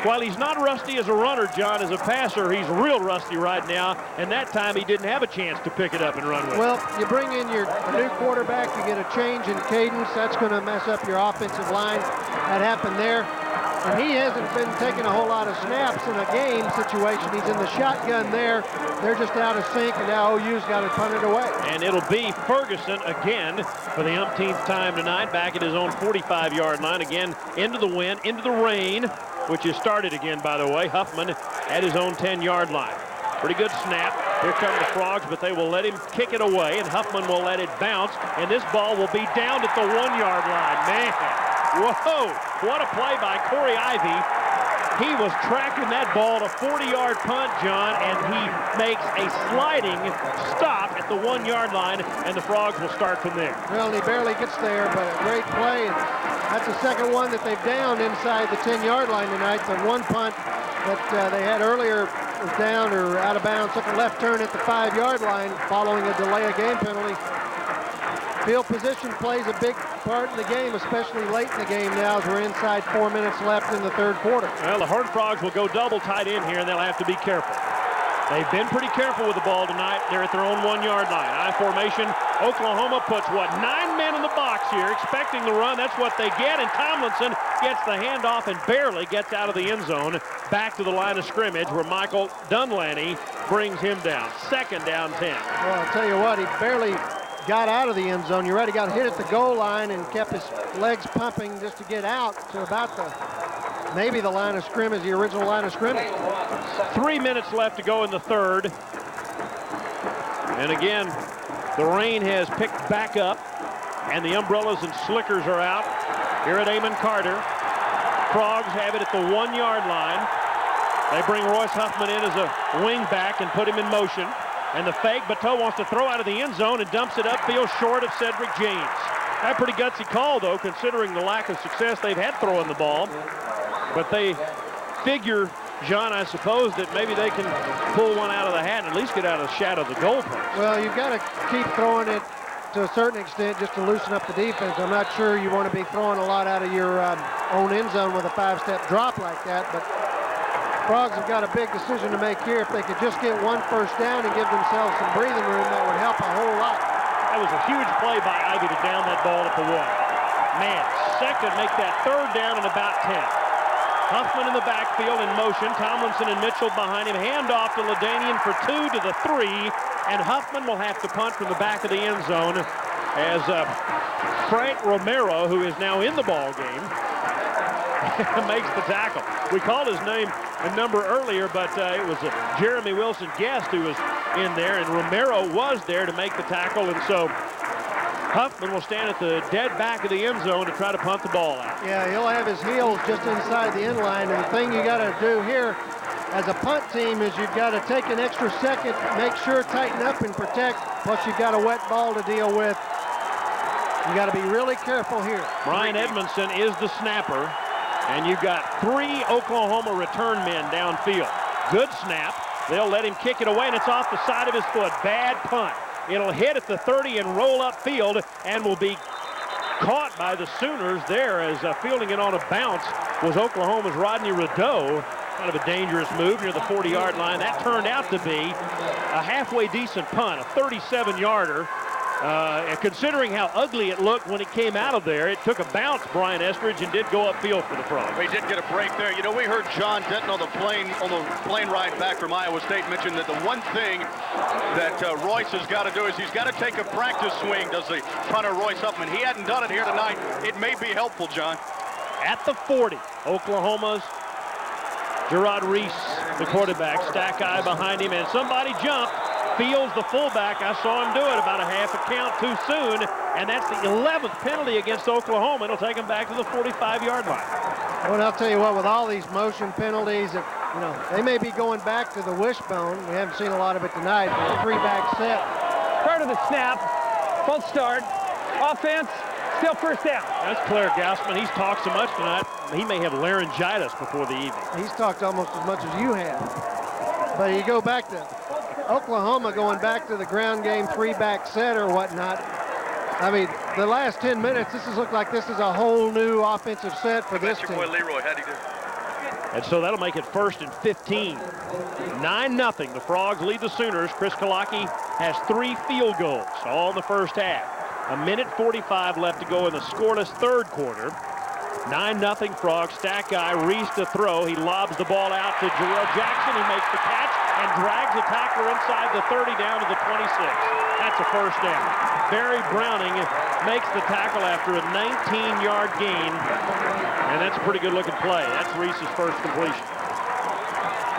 Speaker 3: while he's not rusty as a runner, John, as a passer, he's real rusty right now, and that time he didn't have a chance to pick it up and run with it.
Speaker 1: Well, you bring in your new quarterback, you get a change in cadence. That's going to mess up your offensive line. That happened there. And he hasn't been taking a whole lot of snaps in a game situation. He's in the shotgun there. They're just out of sync, and now OU's got it punted away.
Speaker 3: And it'll be Ferguson again for the umpteenth time tonight, back at his own 45-yard line. Again, into the wind, into the rain, which has started again, by the way. Huffman at his own 10-yard line. Pretty good snap. Here come the Frogs, but they will let him kick it away, and Huffman will let it bounce, and this ball will be down at the 1-yard line. Man, whoa, what a play by Corey Ivy. He was tracking that ball to 40-yard punt, John, and he makes a sliding stop at the 1-yard line, and the Frogs will start from there.
Speaker 1: Well, he barely gets there, but a great play. And that's the second one that they've downed inside the 10-yard line tonight. The one punt that they had earlier was down or out of bounds, took a left turn at the 5-yard line following a delay of game penalty. Field position plays a big part in the game, especially late in the game now as we're inside 4 minutes left in the third quarter.
Speaker 3: Well, the Horned Frogs will go double tight end here, and they'll have to be careful. They've been pretty careful with the ball tonight. They're at their own 1-yard line. I formation. Oklahoma puts, 9 men in the box here, expecting the run. That's what they get, and Tomlinson gets the handoff and barely gets out of the end zone. Back to the line of scrimmage where Michael Dunlaney brings him down. 2nd down 10.
Speaker 1: Well, I'll tell you what, he barely got out of the end zone. You're right, he got hit at the goal line and kept his legs pumping just to get out to about maybe the line of scrimmage, the original line of scrimmage.
Speaker 3: 3 minutes left to go in the third. And again, the rain has picked back up, and the umbrellas and slickers are out here at Amon Carter. Frogs have it at the 1-yard line. They bring Royce Huffman in as a wing back and put him in motion. And the fake, Bateau wants to throw out of the end zone and dumps it upfield short of Cedric James. That pretty gutsy call, though, considering the lack of success they've had throwing the ball. But they figure John, I suppose that maybe they can pull one out of the hat and at least get out of the shadow of the goalpost.
Speaker 1: Well, you've got to keep throwing it to a certain extent just to loosen up the defense. I'm not sure you want to be throwing a lot out of your own end zone with a 5-step drop like that, but Frogs have got a big decision to make here. If they could just get one first down and give themselves some breathing room, that would help a whole lot.
Speaker 3: That was a huge play by Ivy to down that ball at the 1. Man, second, make that third down in about 10. Huffman in the backfield in motion. Tomlinson and Mitchell behind him. Handoff to Ladanian for 2 to the 3. And Huffman will have to punt from the back of the end zone as Frank Romero, who is now in the ball game, makes the tackle. We called his name and number earlier, but it was Jeremy Wilson Guest who was in there, and Romero was there to make the tackle, and so Huffman will stand at the dead back of the end zone to try to punt the ball out.
Speaker 1: Yeah, he'll have his heels just inside the end line, and the thing you got to do here as a punt team is you've got to take an extra second, make sure, tighten up and protect, plus you've got a wet ball to deal with. You got to be really careful here.
Speaker 3: Brian Edmondson is the snapper, and you've got 3 Oklahoma return men downfield. Good snap. They'll let him kick it away, and it's off the side of his foot. Bad punt. It'll hit at the 30 and roll upfield and will be caught by the Sooners there as fielding it on a bounce was Oklahoma's Rodney Rideau. Kind of a dangerous move near the 40-yard line. That turned out to be a halfway decent punt, a 37-yarder. Considering how ugly it looked when it came out of there, it took a bounce, Brian Estridge, and did go upfield for the Frogs.
Speaker 4: We did get a break there. You know, we heard John Denton on the plane ride back from Iowa State mention that the one thing that Royce has got to do is he's got to take a practice swing, does the punter Royce Huffman. He hadn't done it here tonight. It may be helpful, John.
Speaker 3: At the 40, Oklahoma's Gerard Reese, the quarterback, stack eye behind him, and somebody jumped. Fields, the fullback, I saw him do it about a half a count too soon, and that's the 11th penalty against Oklahoma. It'll take him back to the 45-yard line.
Speaker 1: Well, I'll tell you what, with all these motion penalties, they may be going back to the wishbone. We haven't seen a lot of it tonight, but a 3-back set.
Speaker 5: Start of the snap, false start, offense, still first down.
Speaker 3: That's Claire Gausman. He's talked so much tonight, he may have laryngitis before the evening.
Speaker 1: He's talked almost as much as you have. But you go back to Oklahoma going back to the ground game 3-back set or whatnot. I mean, the last 10 minutes, this has looked like this is a whole new offensive set for this team.
Speaker 11: Boy Leroy, how'd he do?
Speaker 3: And so that'll make it 1st and 15. 9-0. The Frogs lead the Sooners. Chris Kalaki has 3 field goals, all in the first half. 1:45 left to go in the scoreless third quarter. 9-0 Frogs. Stack guy, Reese to throw. He lobs the ball out to Jarrell Jackson. He makes the catch and drags the tackler inside the 30 down to the 26. That's a first down. Barry Browning makes the tackle after a 19-yard gain, and that's a pretty good-looking play. That's Reese's first completion.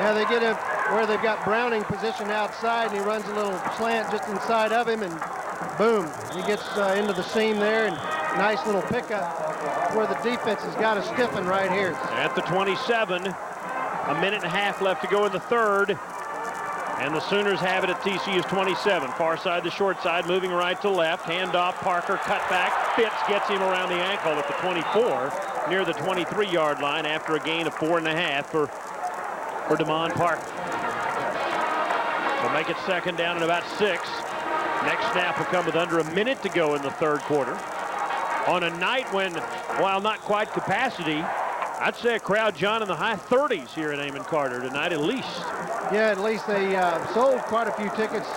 Speaker 1: Yeah, they get him where they've got Browning positioned outside, and he runs a little slant just inside of him, and boom, he gets into the seam there, and nice little pickup where the defense has got to stiffen right here.
Speaker 3: At the 27, 1.5 minutes left to go in the third. And the Sooners have it at TCU's 27. Far side to short side, moving right to left. Handoff, Parker, cut back. Fitz gets him around the ankle at the 24, near the 23-yard line after a gain of 4.5 for Damon Parker. So make it second down and about 6. Next snap will come with under a minute to go in the third quarter. On a night when, while not quite capacity, I'd say a crowd, John, in the high 30s here at Amon Carter tonight, at least.
Speaker 1: Yeah, at least they sold quite a few tickets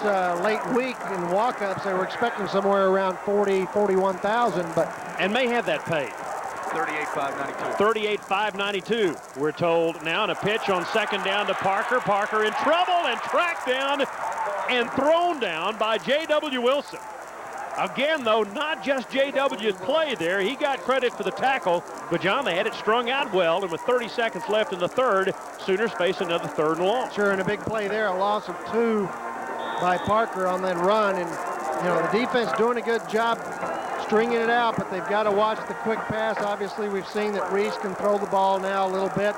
Speaker 1: late week in walk-ups. They were expecting somewhere around 40, 41,000, but...
Speaker 3: And may have that paid.
Speaker 11: 38-5-92.
Speaker 3: 38-5-92, we're told now, and a pitch on second down to Parker. Parker in trouble and tracked down and thrown down by J.W. Wilson. Again, though, not just J.W.'s play there. He got credit for the tackle, but, John, they had it strung out well, and with 30 seconds left in the third, Sooners face another 3rd and long.
Speaker 1: Sure, and a big play there, a loss of 2 by Parker on that run, and, the defense doing a good job stringing it out, but they've got to watch the quick pass. Obviously, we've seen that Reese can throw the ball now a little bit.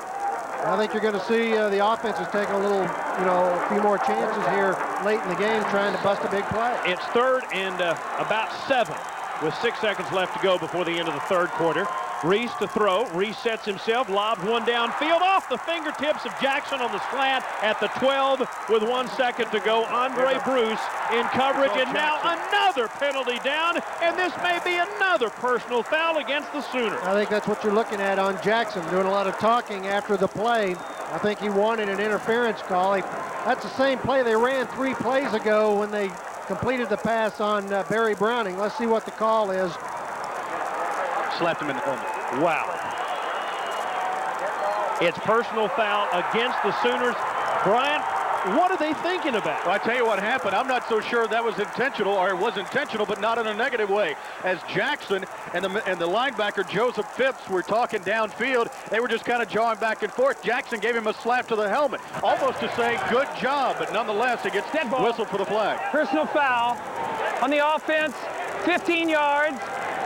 Speaker 1: I think you're going to see the offense is taking a little, a few more chances here late in the game trying to bust a big play.
Speaker 3: It's 3rd and about 7 with 6 seconds left to go before the end of the third quarter. Reese to throw. Reese sets himself, lobs one downfield off the fingertips of Jackson on the slant at the 12 with 1 second to go. Andre Bruce in coverage, and now another penalty down, and this may be another personal foul against the Sooners.
Speaker 1: I think that's what you're looking at on Jackson, doing a lot of talking after the play. I think he wanted an interference call. That's the same play they ran 3 plays ago when they completed the pass on Barry Browning. Let's see what the call is.
Speaker 4: Slapped him in the helmet.
Speaker 3: Wow. It's personal foul against the Sooners. Brian, what are they thinking about?
Speaker 4: Well, I tell you what happened. I'm not so sure that was intentional, or it was intentional, but not in a negative way. As Jackson and the linebacker Joseph Phipps were talking downfield, they were just kind of jawing back and forth. Jackson gave him a slap to the helmet, almost to say good job, but nonetheless, he gets whistled for the flag.
Speaker 5: Personal foul on the offense, 15 yards,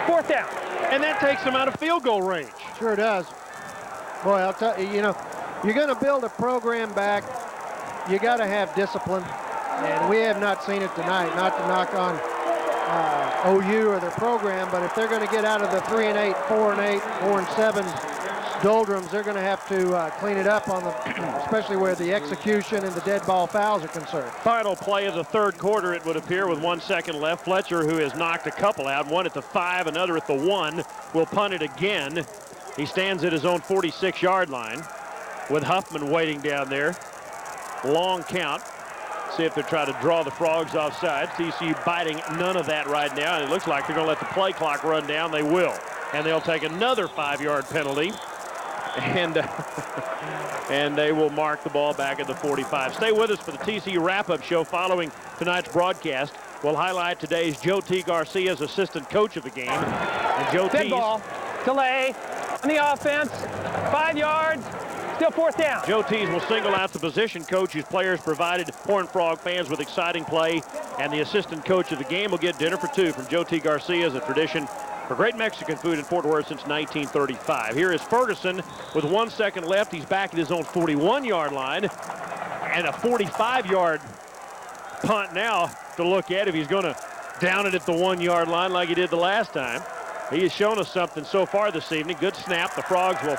Speaker 5: 4th down.
Speaker 3: And that takes them out of field goal range.
Speaker 1: Sure does. Boy, I'll tell you, you're going to build a program back. You got to have discipline, and we have not seen it tonight. Not to knock on OU or their program, but if they're going to get out of the 3-8, 4-8, 4-7 doldrums, they're going to have to clean it up on the, especially where the execution and the dead ball fouls are concerned.
Speaker 3: Final play of the 3rd quarter, it would appear, with 1 second left. Fletcher, who has knocked a couple out, one at the 5, another at the 1, will punt it again. He stands at his own 46-yard line with Huffman waiting down there. Long count. See if they try to draw the Frogs offside. TCU biting none of that right now, and it looks like they're going to let the play clock run down. They will. And they'll take another 5-yard penalty. And they will mark the ball back at the 45. Stay with us for the TCU wrap-up show following tonight's broadcast. We'll highlight today's Joe T. Garcia's assistant coach of the game. And Joe
Speaker 5: Dead ball, delay on the offense, 5 yards, still 4th down.
Speaker 3: Joe Tees will single out the position coach whose players provided Horned Frog fans with exciting play, and the assistant coach of the game will get dinner for 2 from Joe T. Garcia as a tradition for great Mexican food in Fort Worth since 1935. Here is Ferguson with 1 second left. He's back at his own 41-yard line, and a 45-yard punt now to look at if he's going to down it at the 1-yard line like he did the last time. He has shown us something so far this evening. Good snap. The Frogs will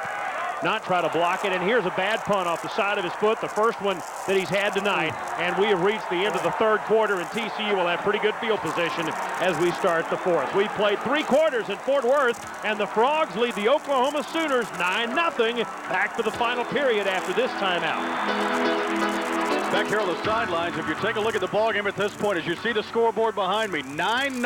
Speaker 3: not try to block it. And here's a bad punt off the side of his foot, the first one that he's had tonight. And we have reached the end of the 3rd quarter, and TCU will have pretty good field position as we start the 4th. We've played 3 quarters in Fort Worth, and the Frogs lead the Oklahoma Sooners 9-0. Back for the final period after this timeout.
Speaker 4: Back here on the sidelines, if you take a look at the ballgame at this point, as you see the scoreboard behind me, 9-0,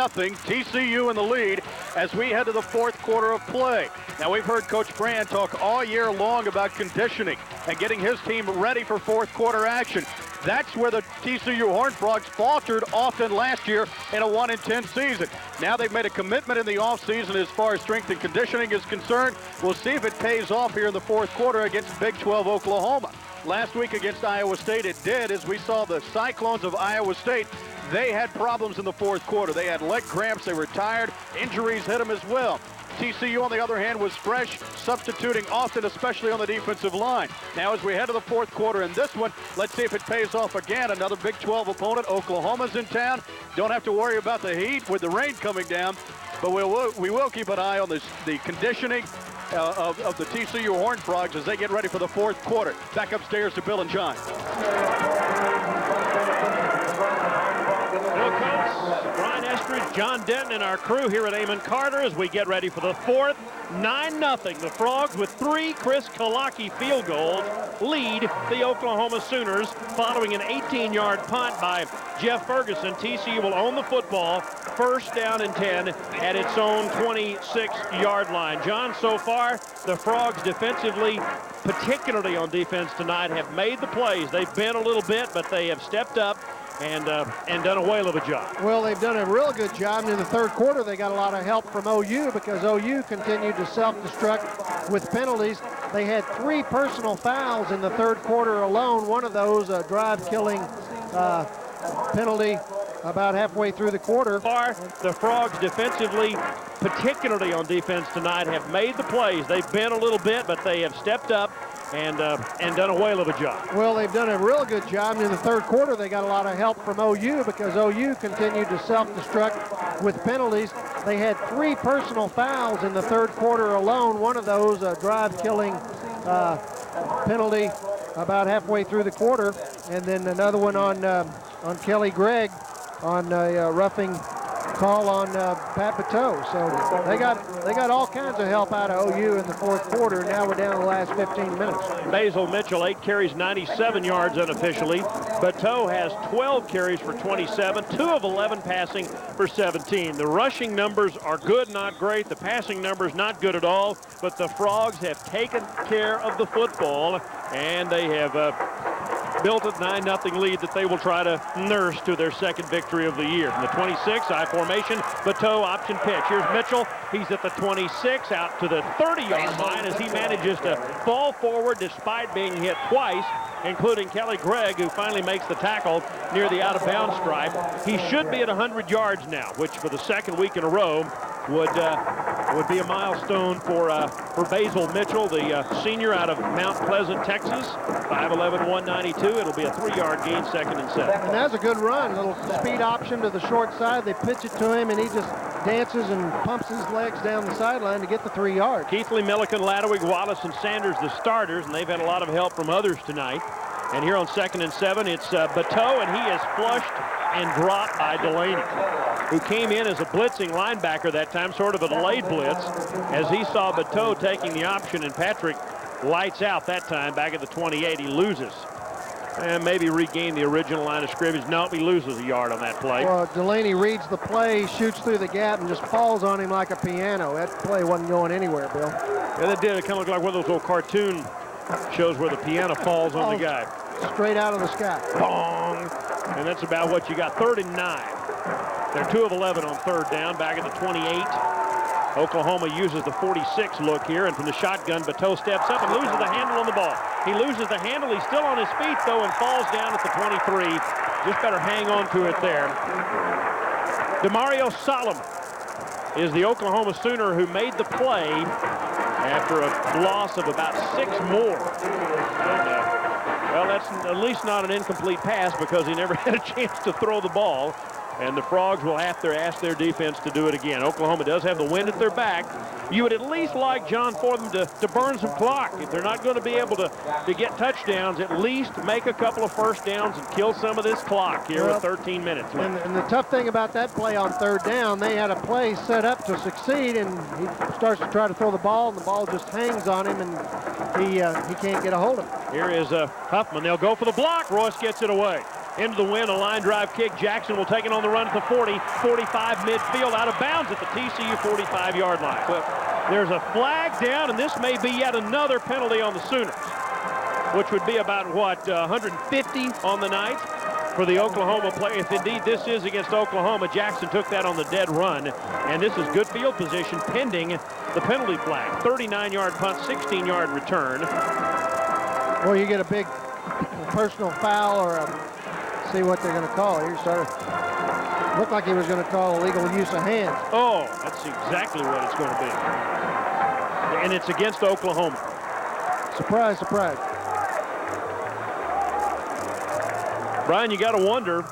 Speaker 4: TCU in the lead as we head to the 4th quarter of play. Now, we've heard Coach Brand talk all year long about conditioning and getting his team ready for 4th quarter action. That's where the TCU Horned Frogs faltered often last year in a 1-10 season. Now they've made a commitment in the offseason as far as strength and conditioning is concerned. We'll see if it pays off here in the 4th quarter against Big 12 Oklahoma. Last week against Iowa State, it did, as we saw the Cyclones of Iowa State. They had problems in the 4th quarter. They had leg cramps, they were tired, injuries hit them as well. TCU, on the other hand, was fresh, substituting often, especially on the defensive line. Now, as we head to the 4th quarter in this one, let's see if it pays off again. Another Big 12 opponent. Oklahoma's in town. Don't have to worry about the heat with the rain coming down, but we will keep an eye on the conditioning of the TCU Horned Frogs as they get ready for the 4th quarter. Back upstairs to Bill and John.
Speaker 3: Bill Coates, Brian Estridge, John Denton, and our crew here at Amon Carter as we get ready for the 4th. 9-0. The Frogs, with 3 Chris Kalaki field goals, lead the Oklahoma Sooners following an 18-yard punt by Jeff Ferguson. TCU will own the football, 1st down and 10 at its own 26-yard line. John, so far, the Frogs defensively, particularly on defense tonight, have made the plays. They've been a little bit, but they have stepped up and done a whale of a job.
Speaker 1: Well, they've done a real good job. And in the 3rd quarter, they got a lot of help from OU because OU continued to self-destruct with penalties. They had 3 personal fouls in the 3rd quarter alone. One of those, a drive-killing penalty about halfway through the quarter.
Speaker 3: The Frogs defensively, particularly on defense tonight, have made the plays. They've been a little bit, but they have stepped up and done a whale of a job.
Speaker 1: Well, they've done a real good job. And in the 3rd quarter, they got a lot of help from OU because OU continued to self-destruct with penalties. They had 3 personal fouls in the third quarter alone. One of those, a drive-killing penalty about halfway through the quarter, and then another one on Kelly Gregg on a roughing call on Pat Bateau. So they got all kinds of help out of OU in the fourth quarter. Now we're down to the last 15 minutes.
Speaker 3: Basil Mitchell, 8 carries, 97 yards unofficially. Bateau has 12 carries for 27, 2 of 11 passing for 17. The rushing numbers are good, not great. The passing numbers not good at all, but the Frogs have taken care of the football, and they have built a 9-0 lead that they will try to nurse to their second victory of the year. From the 26, I formation, Bateau option pitch. Here's Mitchell. He's at the 26, out to the 30-yard line as he manages to fall forward despite being hit twice, including Kelly Gregg, who finally makes the tackle near the out-of-bounds stripe. He should be at 100 yards now, which for the second week in a row would be a milestone for Basil Mitchell, the senior out of Mount Pleasant, Texas. 5'11", 192. It'll be a 3-yard gain, 2nd and 7.
Speaker 1: And that's a good run. A little speed option to the short side. They pitch it to him, and he just dances and pumps his legs down the sideline to get the 3 yards.
Speaker 3: Keithley, Milliken, Ladwig, Wallace, and Sanders, the starters, and they've had a lot of help from others tonight. And here on 2nd and 7, it's Bateau, and he is flushed and dropped by Delaney, who came in as a blitzing linebacker that time, sort of a delayed blitz, as he saw Bateau taking the option, and Patrick lights out that time back at the 28. He loses. And maybe regain the original line of scrimmage. No, he loses a yard on that play.
Speaker 1: Well, Delaney reads the play, shoots through the gap, and just falls on him like a piano. That play wasn't going anywhere, Bill.
Speaker 3: Yeah, that did. It kind of looked like one of those little cartoon shows where the piano falls on the guy.
Speaker 1: Straight out of the sky.
Speaker 3: Bong! And that's about what you got. 3rd and 9. They're 2 of 11 on 3rd down, back at the 28. Oklahoma uses the 46 look here, and from the shotgun, Bateau steps up and loses the handle on the ball. He loses the handle. He's still on his feet, though, and falls down at the 23. Just better hang on to it there. Demario Solomon is the Oklahoma Sooner who made the play after a loss of about 6 more. And, well, that's at least not an incomplete pass because he never had a chance to throw the ball. And the Frogs will have to ask their defense to do it again. Oklahoma does have the wind at their back. You would at least like, John, for them to burn some clock. If they're not going to be able to get touchdowns, at least make a couple of first downs and kill some of this clock here with 13 minutes left.
Speaker 1: And the tough thing about that play on 3rd down, they had a play set up to succeed, and he starts to try to throw the ball, and the ball just hangs on him, and he can't get a hold of it.
Speaker 3: Here is Huffman. They'll go for the block. Royce gets it away. Into the wind, a line drive kick. Jackson will take it on the run at the 40, 45 midfield, out of bounds at the TCU 45-yard line. There's a flag down, and this may be yet another penalty on the Sooners, which would be about, what, 150 on the night for the Oklahoma play. If indeed this is against Oklahoma, Jackson took that on the dead run, and this is good field position pending the penalty flag. 39-yard punt, 16-yard return.
Speaker 1: Well, you get a big personal foul or see what they're going to call here. Looked like he was going to call illegal use of hands.
Speaker 3: Oh, that's exactly what it's going to be. And it's against Oklahoma.
Speaker 1: Surprise, surprise.
Speaker 3: Brian, you got to wonder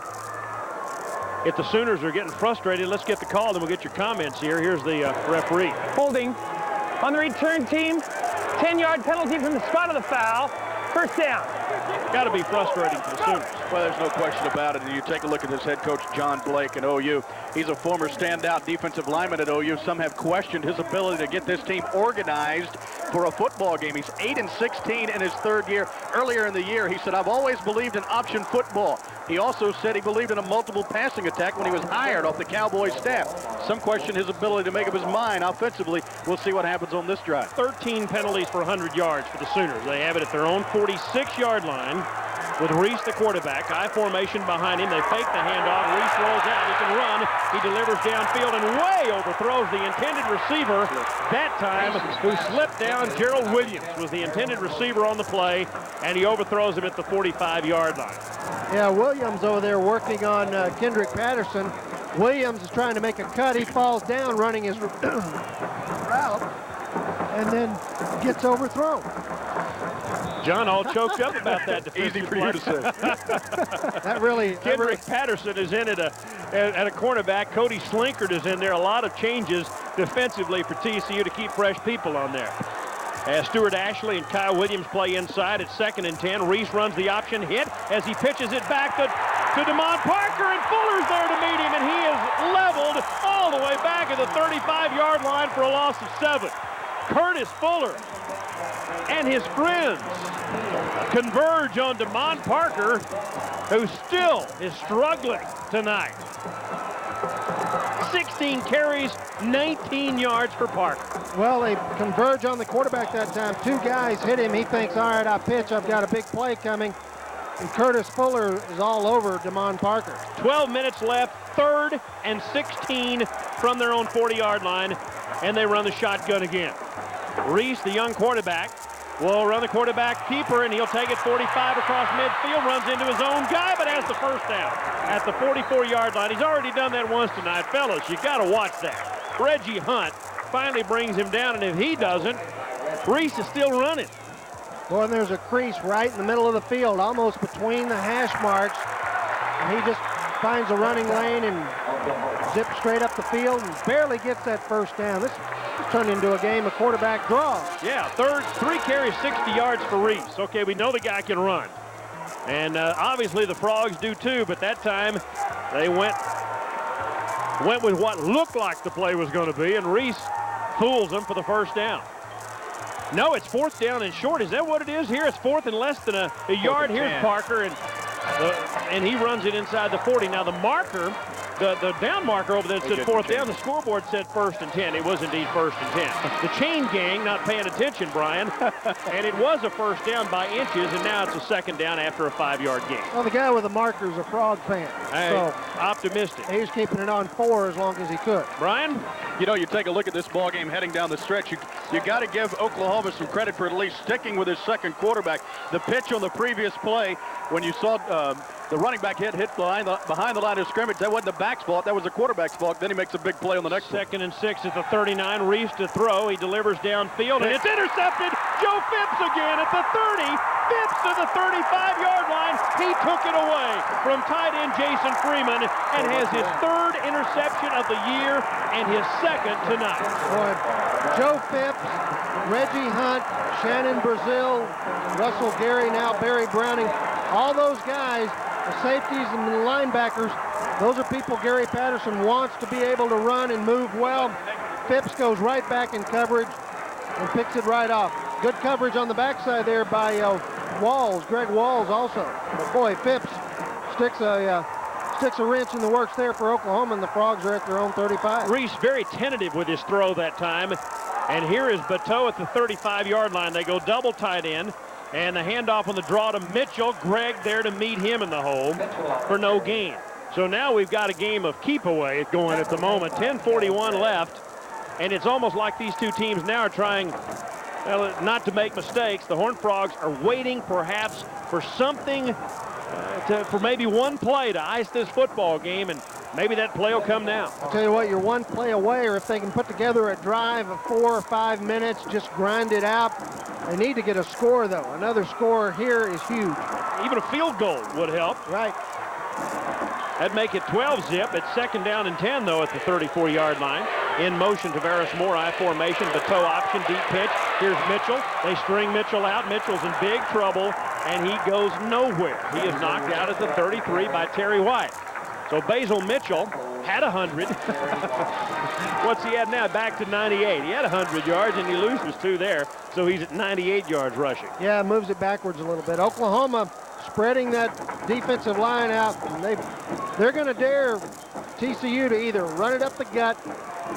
Speaker 3: if the Sooners are getting frustrated. Let's get the call, then we'll get your comments here. Here's the referee.
Speaker 5: Holding on the return team. 10-yard penalty from the spot of the foul. First down.
Speaker 3: Got to be frustrating for the Sooners.
Speaker 4: Well, there's no question about it. And you take a look at this head coach, John Blake, at OU. He's a former standout defensive lineman at OU. Some have questioned his ability to get this team organized for a football game. He's 8-16 in his 3rd year. Earlier in the year, he said, "I've always believed in option football." He also said he believed in a multiple passing attack when he was hired off the Cowboys staff. Some question his ability to make up his mind offensively. We'll see what happens on this drive.
Speaker 3: 13 penalties for 100 yards for the Sooners. They have it at their own 46-yard line with Reese, the quarterback. I formation behind him. They fake the handoff. Reese rolls out. He can run. He delivers downfield and way overthrows the intended receiver that time, who slipped down. Gerald Williams was the intended receiver on the play, and he overthrows him at the 45-yard line.
Speaker 1: Yeah, Williams over there working on Kendrick Patterson. Williams is trying to make a cut. He falls down running his route and then gets overthrown.
Speaker 3: John all choked up about that.
Speaker 4: Easy for you to say.
Speaker 1: That really...
Speaker 3: Kendrick Patterson is in at a cornerback. Cody Slinkard is in there. A lot of changes defensively for TCU to keep fresh people on there. As Stuart Ashley and Kyle Williams play inside at 2nd and 10. Reese runs the option hit as he pitches it back to Damon Parker, and Fuller's there to meet him, and he is leveled all the way back at the 35-yard line for a loss of 7. Curtis Fuller and his friends converge on Damon Parker, who still is struggling tonight. 16 carries, 19 yards for Parker.
Speaker 1: Well, they converge on the quarterback that time. 2 guys hit him. He thinks, all right, I pitch. I've got a big play coming. And Curtis Fuller is all over Damon Parker.
Speaker 3: 12 minutes left, 3rd and 16 from their own 40-yard line, and they run the shotgun again. Reese, the young quarterback, will run the quarterback keeper, and he'll take it 45 across midfield, runs into his own guy, but has the first down at the 44-yard line. He's already done that once tonight. Fellas, you got to watch that. Reggie Hunt finally brings him down, and if he doesn't, Reese is still running.
Speaker 1: Boy, and there's a crease right in the middle of the field, almost between the hash marks. And he just finds a running lane and zips straight up the field and barely gets that first down. This turned into a game of quarterback draw.
Speaker 3: Yeah, 3 carries, 60 yards for Reese. Okay, we know the guy can run. And obviously the Frogs do too, but that time they went with what looked like the play was going to be, and Reese fools them for the first down. No, it's 4th down and short. Is that what it is here? It's 4th and less than a yard. Here's Parker, and he runs it inside the 40. Now the marker, the down marker over there said 4th down. The scoreboard said 1st and 10. It was indeed 1st and 10. The chain gang not paying attention, Brian, and it was a first down by inches, and now it's a 2nd down after a 5-yard gain.
Speaker 1: Well, the guy with the marker is a Frog fan. So
Speaker 3: optimistic.
Speaker 1: He's keeping it on 4 as long as he could.
Speaker 3: Brian?
Speaker 4: You know, you take a look at this ball game heading down the stretch. You got to give Oklahoma some credit for at least sticking with his second quarterback. The pitch on the previous play, when you saw the running back hit behind the line of scrimmage, that wasn't the back's fault. That was the quarterback's fault. Then he makes a big play on the next
Speaker 3: 2nd and 6 at the 39. Reese to throw. He delivers downfield, and it's intercepted. Joe Phipps again at the 30. Phipps to the 35-yard line. He took it away from tight end Jason Freeman and has his 3rd interception of the year and his 2nd tonight.
Speaker 1: Boy, Joe Phipps, Reggie Hunt, Shannon Brazil, Russell Gary, now Barry Browning, all those guys, the safeties and the linebackers, those are people Gary Patterson wants to be able to run and move well. Phipps goes right back in coverage and picks it right off. Good coverage on the backside there by Walls, Greg Walls also. But boy, Phipps sticks a wrench in the works there for Oklahoma, and the Frogs are at their own 35.
Speaker 3: Reese very tentative with his throw that time. And here is Bateau at the 35-yard line. They go double tight end, and the handoff on the draw to Mitchell. Greg there to meet him in the hole for no gain. So now we've got a game of keep away going at the moment. 10:41 left, and it's almost like these two teams now are trying not to make mistakes. The Horned Frogs are waiting perhaps for something, for maybe one play to ice this football game, and maybe that play will come now.
Speaker 1: I'll tell you what, you're one play away, or if they can put together a drive of 4 or 5 minutes, just grind it out. They need to get a score, though. Another score here is huge.
Speaker 3: Even a field goal would help.
Speaker 1: Right.
Speaker 3: That'd make it 12 zip. It's 2nd down and 10, though, at the 34-yard line. In motion, Tavares Moore, I formation. Bateau option, deep pitch. Here's Mitchell. They string Mitchell out. Mitchell's in big trouble, and he goes nowhere. He is knocked out at the 33 by Terry White. So Basil Mitchell had 100. What's he at now? Back to 98. He had 100 yards, and he loses 2 there. So he's at 98 yards rushing.
Speaker 1: Yeah, moves it backwards a little bit. Oklahoma spreading that defensive line out, and they're going to dare TCU to either run it up the gut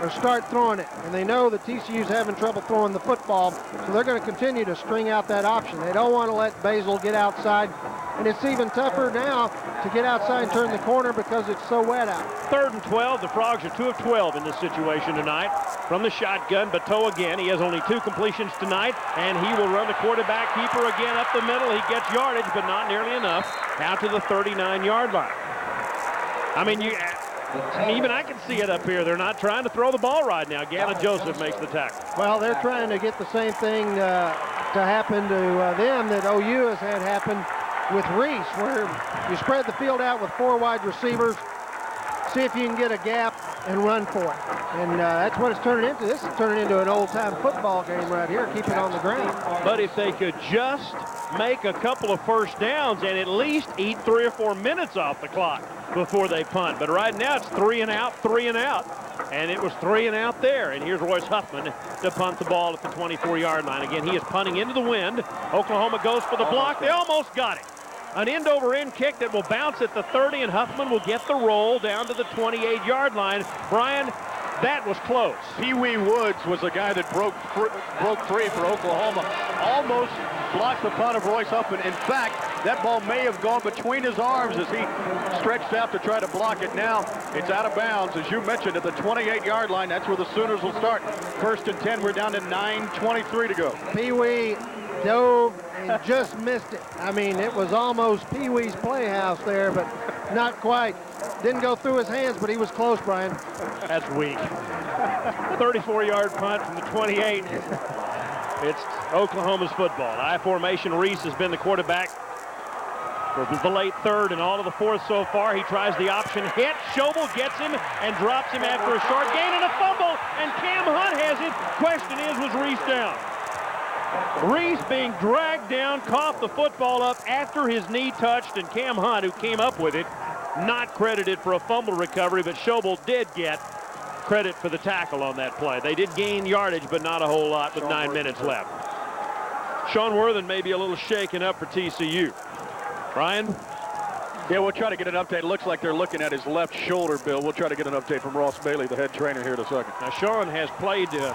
Speaker 1: or start throwing it. And they know that TCU's having trouble throwing the football, so they're going to continue to string out that option. They don't want to let Basil get outside, and it's even tougher now to get outside and turn the corner because it's so wet out.
Speaker 3: 3rd and 12. The Frogs are 2 of 12 in this situation tonight. From the shotgun, Bateau again. He has only 2 completions tonight, and he will run the quarterback keeper again up the middle. He gets yardage, but not nearly enough, out to the 39-yard line. I mean, even I can see it up here. They're not trying to throw the ball right now. Gavin Joseph makes the tackle.
Speaker 1: Well, they're trying to get the same thing happen to them that OU has had happen with Reese, where you spread the field out with 4 wide receivers, see if you can get a gap and run for it. And that's what it's turning into. This is turning into an old-time football game right here. Keep it on the ground.
Speaker 3: But if they could just make a couple of first downs and at least eat 3 or 4 minutes off the clock before they punt. But right now it's 3 and out, 3 and out. And it was 3 and out there. And here's Royce Huffman to punt the ball at the 24-yard line. Again, he is punting into the wind. Oklahoma goes for the block. They almost got it. An end-over-end kick that will bounce at the 30, and Huffman will get the roll down to the 28-yard line. Brian, that was close.
Speaker 4: Pee Wee Woods was a guy that broke free for Oklahoma. Almost blocked the punt of Royce Huffman. In fact, that ball may have gone between his arms as he stretched out to try to block it. Now it's out of bounds, as you mentioned, at the 28-yard line. That's where the Sooners will start. 1st and 10. We're down to 9:23 to go.
Speaker 1: Pee Wee dove and just missed it. I mean, it was almost Pee Wee's Playhouse there, but not quite. Didn't go through his hands, but he was close, Brian.
Speaker 3: That's weak. 34-yard punt from the 28. It's Oklahoma's football. I formation. Reese has been the quarterback for the late 3rd and all of the 4th so far. He tries the option hit. Schobel gets him and drops him after a short gain and a fumble, and Cam Hunt has it. Question is, was Reese down? Reese being dragged down, coughed the football up after his knee touched, and Cam Hunt, who came up with it, not credited for a fumble recovery, but Schobel did get credit for the tackle on that play. They did gain yardage, but not a whole lot with 9 minutes left. Sean Worthen may be a little shaken up for TCU. Brian?
Speaker 4: Yeah, we'll try to get an update. It looks like they're looking at his left shoulder, Bill. We'll try to get an update from Ross Bailey, the head trainer, here in a second.
Speaker 3: Now, Sean has played a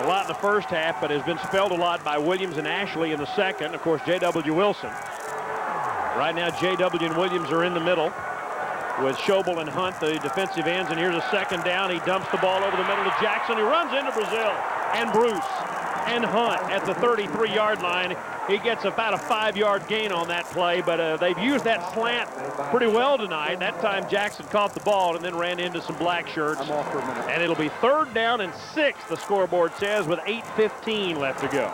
Speaker 3: lot in the first half, but has been spelled a lot by Williams and Ashley in the second. Of course, J.W. Wilson. Right now, J.W. and Williams are in the middle with Schobel and Hunt, the defensive ends. And here's a 2nd down. He dumps the ball over the middle to Jackson. He runs into Brazil and Bruce and Hunt at the 33-yard line. He gets about a 5-yard gain on that play, but they've used that slant pretty well tonight. That time Jackson caught the ball and then ran into some black shirts.
Speaker 4: I'm off for a minute.
Speaker 3: And it'll be 3rd down and 6, the scoreboard says, with 8:15 left to go.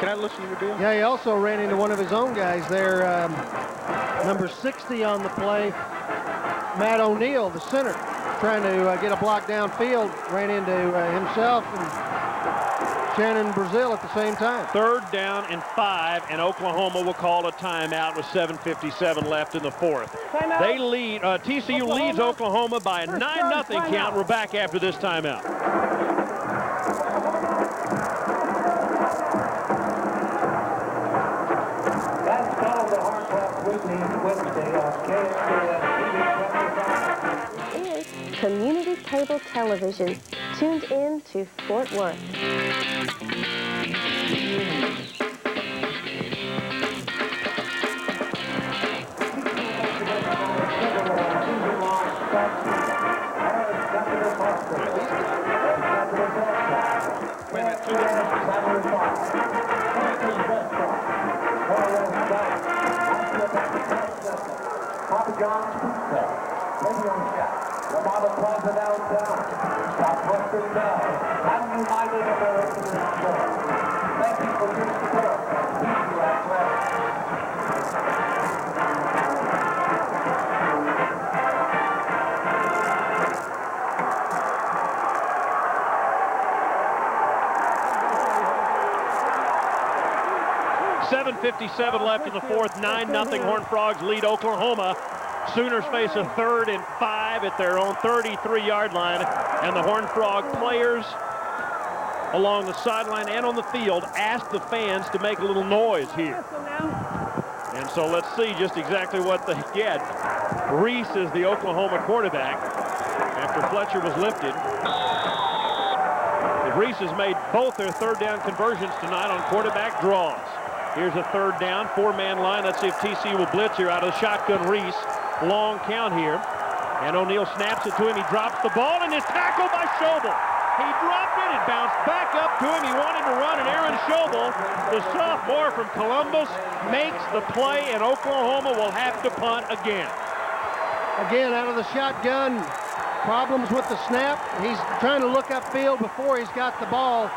Speaker 4: Can I listen to you, Bill?
Speaker 1: Yeah, he also ran into one of his own guys there, number 60 on the play, Matt O'Neill, the center, trying to get a block downfield, ran into himself and Shannon Brazil at the same time. 3rd down and 5, and Oklahoma will call a timeout with 7:57 left in the 4th. They lead, TCU leads Oklahoma by a 9-0 count. We're back after this timeout.
Speaker 11: That's called the Hard Rock Wednesday on KSKS.
Speaker 12: Is Community Cable Television, tuned in to Fort Worth.
Speaker 11: Papa John's Pizza, Radio Shack, Ramada Plaza downtown, Southwestern Bell, and United American Resort. Thank you for your support. TCU Athletics.
Speaker 3: .57 left in the 4th. 9-0 Horned Frogs lead Oklahoma. Sooners face a 3rd and 5 at their own 33-yard line. And the Horned Frog players along the sideline and on the field asked the fans to make a little noise here. And so let's see just exactly what they get. Reese is the Oklahoma quarterback after Fletcher was lifted. Reese has made both their 3rd down conversions tonight on quarterback draws. Here's a 3rd down, 4-man line. Let's see if TC will blitz here out of the shotgun. Reese, long count here. And O'Neill snaps it to him. He drops the ball and is tackled by Schobel. He dropped it. It bounced back up to him. He wanted to run, and Aaron Schobel, the sophomore from Columbus, makes the play, and Oklahoma will have to punt again.
Speaker 1: Again, out of the shotgun, problems with the snap. He's trying to look upfield before he's got the ball.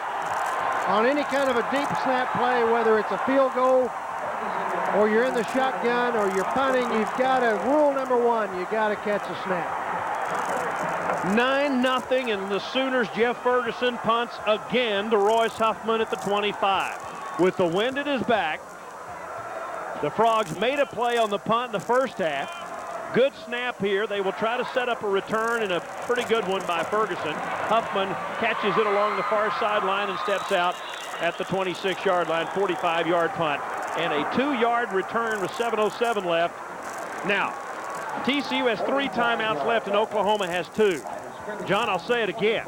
Speaker 1: on any kind of a deep snap play, whether it's a field goal or you're in the shotgun or you're punting, you've got to, rule number one, you got to catch a snap.
Speaker 3: 9-0, and the Sooners' Jeff Ferguson punts again to Royce Huffman at the 25. With the wind at his back, the Frogs made a play on the punt in the first half. Good snap here. They will try to set up a return, and a pretty good one by Ferguson. Huffman catches it along the far sideline and steps out at the 26-yard line, 45-yard punt. And a 2-yard return with 7:07 left. Now, TCU has 3 timeouts left, and Oklahoma has 2. John, I'll say it again.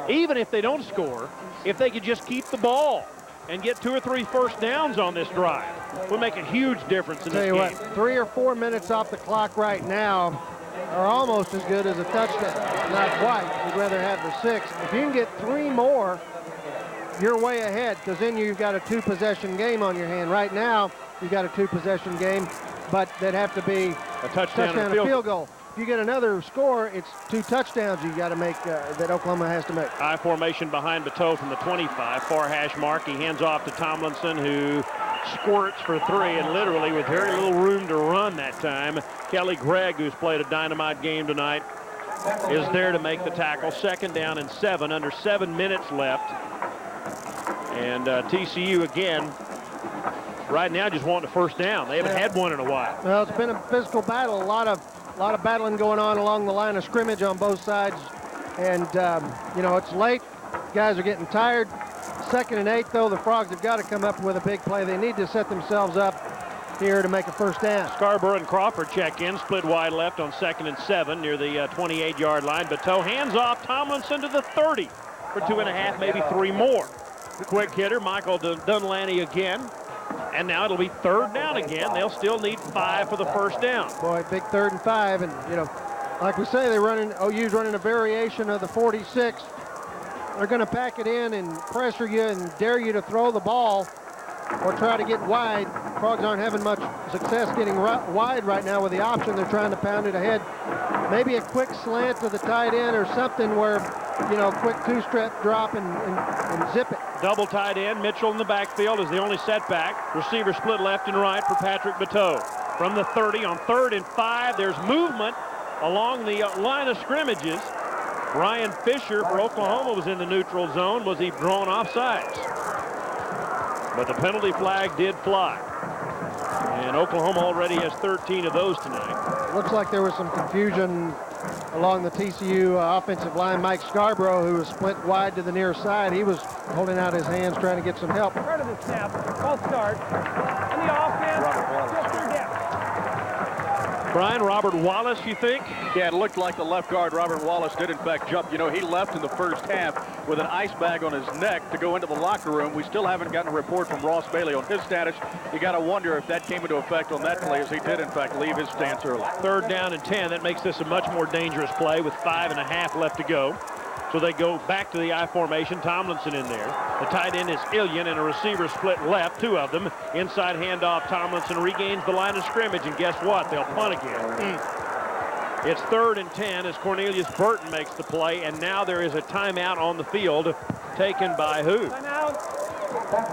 Speaker 3: Even if they don't score, if they could just keep the ball and get 2 or 3 first downs on this drive, would make a huge difference in this game.
Speaker 1: What, 3 or 4 minutes off the clock right now are almost as good as a touchdown. Not quite. You'd rather have the 6. If you can get 3 more, you're way ahead, because then you've got a 2-possession game on your hand. Right now, you've got a 2-possession game, but that'd have to be
Speaker 3: a touchdown and
Speaker 1: a field goal. If you get another score, it's 2 touchdowns you got to make, that Oklahoma has to make.
Speaker 3: I formation behind Bateau from the 25, far hash mark. He hands off to Tomlinson, who squirts for 3, and literally with very little room to run that time. Kelly Gregg, who's played a dynamite game tonight, is there to make the tackle. 2nd down and 7, under 7 minutes left. And TCU again, right now, just wanting a first down. They haven't had one in a while.
Speaker 1: Well, it's been a physical battle. A lot of battling going on along the line of scrimmage on both sides. And, you know, it's late. Guys are getting tired. 2nd and 8, though. The Frogs have got to come up with a big play. They need to set themselves up here to make a first down.
Speaker 3: Scarborough and Crawford check in, split wide left on 2nd and 7 near the 28-yard line. Bateau hands off Tomlinson to the 30 for 2.5, maybe 3 more. Quick hitter, Michael Dunlany again. And now it'll be 3rd down again. They'll still need 5 for the first down.
Speaker 1: Boy, big 3rd and 5. And, you know, like we say, OU's running a variation of the 46. They're going to pack it in and pressure you and dare you to throw the ball or try to get wide. Frogs aren't having much success getting wide right now with the option. They're trying to pound it ahead. Maybe a quick slant to the tight end or something where, you know, quick 2-step drop and zip it.
Speaker 3: Double tight end. Mitchell in the backfield is the only setback. Receiver split left and right for Patrick Bateau. From the 30 on 3rd and 5, there's movement along the line of scrimmages. Ryan Fisher for Oklahoma was in the neutral zone. Was he drawn offsides? But the penalty flag did fly. And Oklahoma already has 13 of those tonight.
Speaker 1: Looks like there was some confusion along the TCU offensive line. Mike Scarborough, who was split wide to the near side, he was holding out his hands trying to get some help.
Speaker 5: Part of the snap, false start. On the offense, just 3rd down.
Speaker 3: Brian, Robert Wallace, you think?
Speaker 4: Yeah, it looked like the left guard, Robert Wallace, did in fact jump. You know, he left in the first half with an ice bag on his neck to go into the locker room. We still haven't gotten a report from Ross Bailey on his status. You got to wonder if that came into effect on that play, as he did in fact leave his stance early.
Speaker 3: 3rd down and 10. That makes this a much more dangerous play with 5.5 left to go. So they go back to the I formation. Tomlinson in there. The tight end is Illian, and a receiver split left, 2 of them. Inside handoff, Tomlinson regains the line of scrimmage, and guess what? They'll punt again. It's 3rd and 10 as Cornelius Burton makes the play, and now there is a timeout on the field taken by who?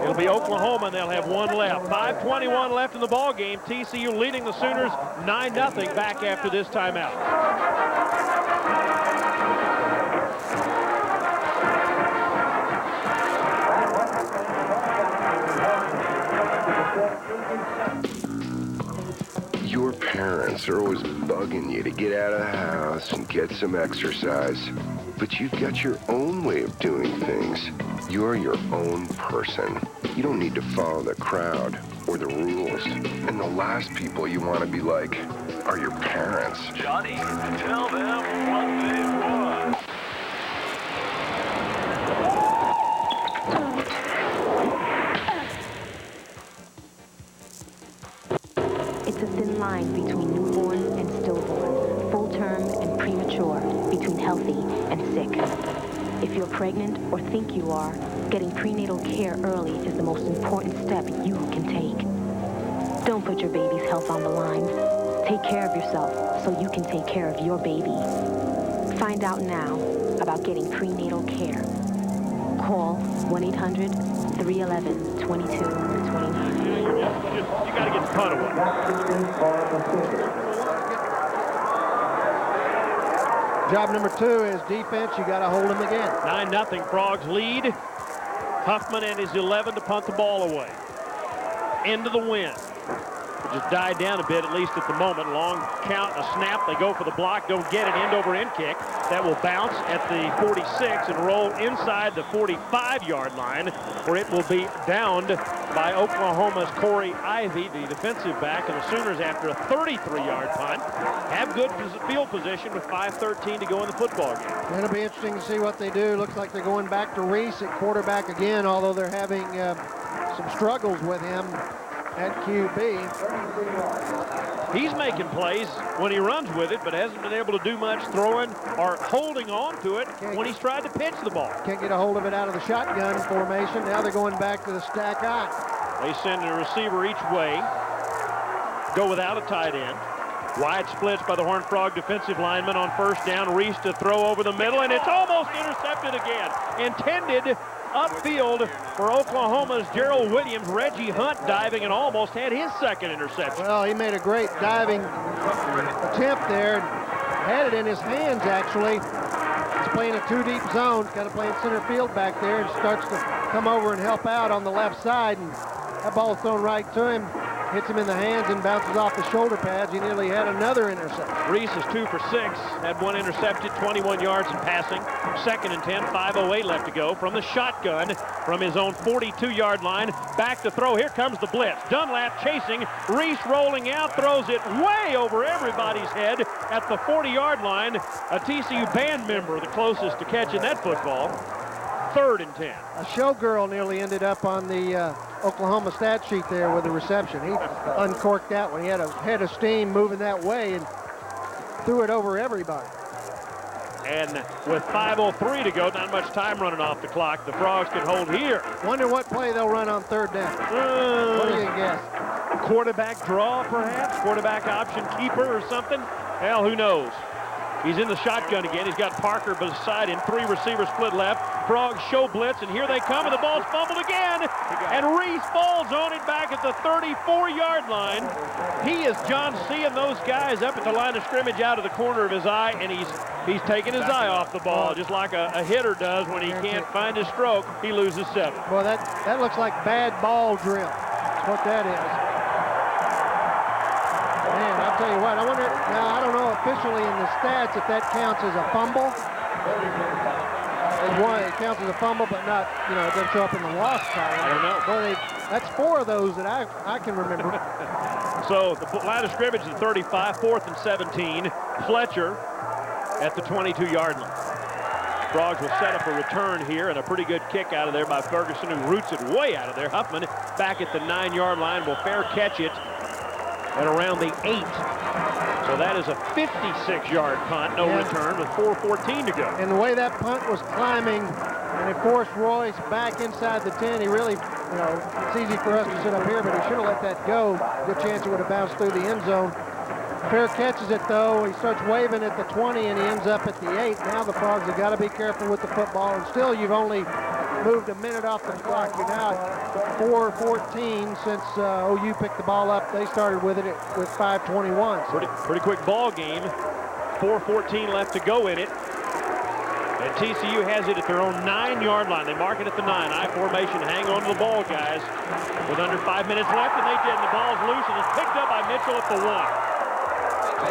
Speaker 3: It'll be Oklahoma, and they'll have 1 left. 5:21 left in the ball game. TCU leading the Sooners 9-0 back after this timeout.
Speaker 10: Your parents are always bugging you to get out of the house and get some exercise. But you've got your own way of doing things. You're your own person. You don't need to follow the crowd or the rules. And the last people you want to be like are your parents.
Speaker 11: Johnny, tell them what they want.
Speaker 9: It's a thin line between newborn and stillborn, full term and premature, between healthy and sick. If you're pregnant or think you are, getting prenatal care early is the most important step you can take. Don't put your baby's health on the line. Take care of yourself so you can take care of your baby. Find out now about getting prenatal care. Call 1-800 3:11, 22-29.
Speaker 3: You got to get the punt away.
Speaker 1: Job number 2 is defense. You got to hold him again.
Speaker 3: 9-0 Frogs lead. Huffman and his 11 to punt the ball away. Into the wind. It just died down a bit, at least at the moment. Long count, a snap. They go for the block, don't get it. End over end kick. That will bounce at the 46 and roll inside the 45-yard line, where it will be downed by Oklahoma's Corey Ivy, the defensive back. And the Sooners, after a 33-yard punt, have good field position with 5:13 to go in the football game.
Speaker 1: It'll be interesting to see what they do. Looks like they're going back to Reese at quarterback again, although they're having some struggles with him at QB.
Speaker 3: He's making plays when he runs with it, but hasn't been able to do much throwing or holding on to it when he's tried to pitch the ball.
Speaker 1: Can't get a hold of it out of the shotgun formation. Now they're going back to the stack eye.
Speaker 3: They send a receiver each way, go without a tight end. Wide splits by the Horned Frog defensive lineman on first down. Reese to throw over the middle, and it's almost intercepted again. Intended upfield for Oklahoma's Gerald Williams. Reggie Hunt diving and almost had his second interception.
Speaker 1: Well, he made a great diving attempt there. Had it in his hands, actually. He's playing a 2-deep zone. He's got to play in center field back there, and starts to come over and help out on the left side. And that ball thrown right to him. Hits him in the hands and bounces off the shoulder pads. He nearly had another interception.
Speaker 3: Reese is 2 for 6. Had one intercepted, 21 yards in passing. 2nd and 10, 5:08 left to go. From the shotgun, from his own 42-yard line, back to throw. Here comes the blitz. Dunlap chasing. Reese rolling out, throws it way over everybody's head at the 40-yard line. A TCU band member, the closest to catching that football. 3rd and 10.
Speaker 1: A showgirl nearly ended up on the Oklahoma stat sheet there with the reception. He uncorked that one. He had a head of steam moving that way and threw it over everybody.
Speaker 3: And with 5:03 to go, not much time running off the clock, the Frogs can hold here.
Speaker 1: Wonder what play they'll run on 3rd down. What do you guess?
Speaker 3: Quarterback draw, perhaps? Quarterback option keeper or something? Hell, who knows? He's in the shotgun again. He's got Parker beside him. 3 receivers split left. Frogs show blitz, and here they come, and the ball's fumbled again. And Reese falls on it back at the 34-yard line. He is John seeing those guys up at the line of scrimmage out of the corner of his eye, and he's taking his eye off the ball, just like a hitter does when he can't find his stroke. He loses 7.
Speaker 1: Well, that looks like bad ball drill. That's what that is. Man, I'll tell you what, I wonder, now I don't know officially in the stats if that counts as a fumble. It counts as a fumble, but not, it doesn't show up in the loss column.
Speaker 3: I don't know.
Speaker 1: Boy, that's 4 of those that I can remember.
Speaker 3: So the line of scrimmage is 35, 4th and 17. Fletcher at the 22-yard line. Frogs will set up a return here, and a pretty good kick out of there by Ferguson, who roots it way out of there. Huffman back at the 9-yard line will fair catch it at around the 8. So that is a 56-yard punt, no return, with 4:14 to go.
Speaker 1: And the way that punt was climbing, and it forced Royce back inside the 10, he really, it's easy for us to sit up here, but he should have let that go. Good chance it would have bounced through the end zone. Fair catches it, though. He starts waving at the 20, and he ends up at the 8. Now the Frogs have got to be careful with the football, and still you've only moved a minute off the clock. You're now at 4:14 since OU picked the ball up. They started with it with 5:21. So.
Speaker 3: Pretty quick ball game. 4:14 left to go in it. And TCU has it at their own 9-yard line. They mark it at the 9. I formation. Hang on to the ball, guys. With under 5 minutes left, and they did. And the ball's loose, and it's picked up by Mitchell at the 1.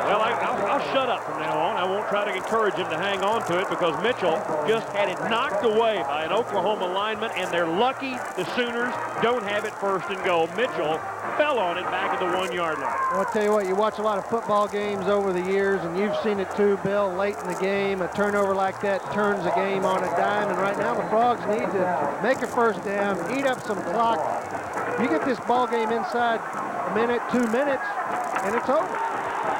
Speaker 3: Well, I'll shut up from now on. I won't try to encourage him to hang on to it because Mitchell just had it knocked away by an Oklahoma lineman, and they're lucky the Sooners don't have it 1st and goal. Mitchell fell on it back at the 1-yard line.
Speaker 1: Well, I'll tell you what, you watch a lot of football games over the years, and you've seen it too, Bill, late in the game. A turnover like that turns a game on a dime, and right now the Frogs need to make a 1st down, eat up some clock. You get this ball game inside a minute, 2 minutes, and it's over.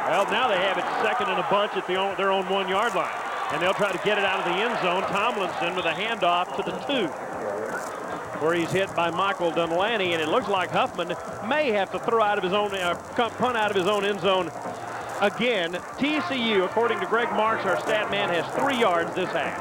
Speaker 3: Well, now they have it 2nd and a bunch at their own 1-yard line. And they'll try to get it out of the end zone. Tomlinson with a handoff to the 2, where he's hit by Michael Dunlany, and it looks like Huffman may have to throw out of his own, punt out of his own end zone again. TCU, according to Greg Marks, our stat man, has 3 yards this half.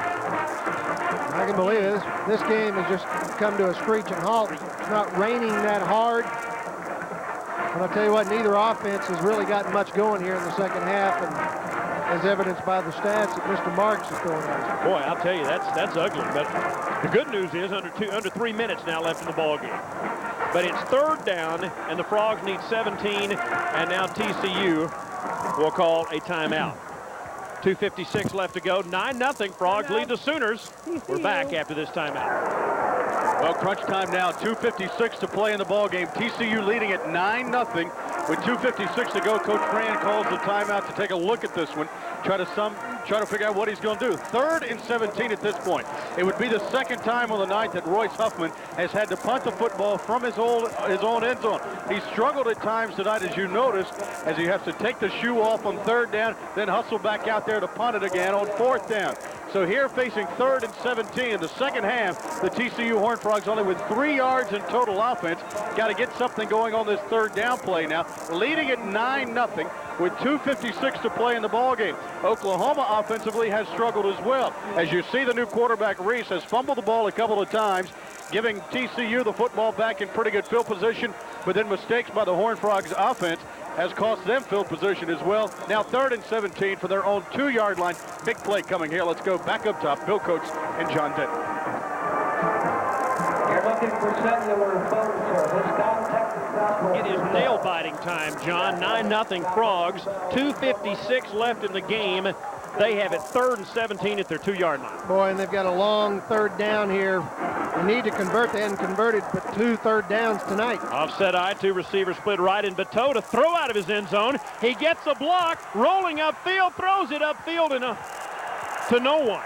Speaker 1: I can believe it. This game is just come to a screeching halt. It's not raining that hard. And I'll tell you what, neither offense has really gotten much going here in the second half, and as evidenced by the stats that Mr. Marks is throwing at us.
Speaker 3: Boy, I'll tell you, that's ugly. But the good news is under 3 minutes now left in the ball game. But it's third down, and the Frogs need 17, and now TCU will call a timeout. 2:56 left to go. 9-0. Frogs lead the Sooners. We're back after this timeout.
Speaker 4: Well, crunch time now, 2:56 to play in the ball game. TCU leading at 9-0 with 2:56 to go. Coach Brand calls the timeout to take a look at this one, try to figure out what he's going to do. 3rd and 17 at this point. It would be the second time on the night that Royce Huffman has had to punt the football from his own end zone. He struggled at times tonight, as you noticed, as he has to take the shoe off on 3rd down, then hustle back out there to punt it again on 4th down. So here facing 3rd and 17 in the second half, the TCU Horned Frogs only with 3 yards in total offense. Got to get something going on this 3rd down play now. Leading at 9-0 with 2:56 to play in the ball game. Oklahoma offensively has struggled as well. As you see, the new quarterback Reese has fumbled the ball a couple of times, giving TCU the football back in pretty good field position, but then mistakes by the Horned Frogs offense has cost them field position as well. Now 3rd and 17 for their own 2-yard line. Big play coming here. Let's go back up top. Bill Coates and John Denton.
Speaker 11: You're looking for cellular phone service. Contact the Southwest.
Speaker 3: It is nail-biting time, John. 9-0 Frogs. 2:56 left in the game. They have it 3rd and 17 at their 2-yard line.
Speaker 1: Boy, and they've got a long 3rd down here. They need to convert. They hadn't converted but 2 3rd downs tonight.
Speaker 3: Offset eye, 2 receivers split right, and Bateau to throw out of his end zone. He gets a block, rolling upfield, throws it upfield and to no one.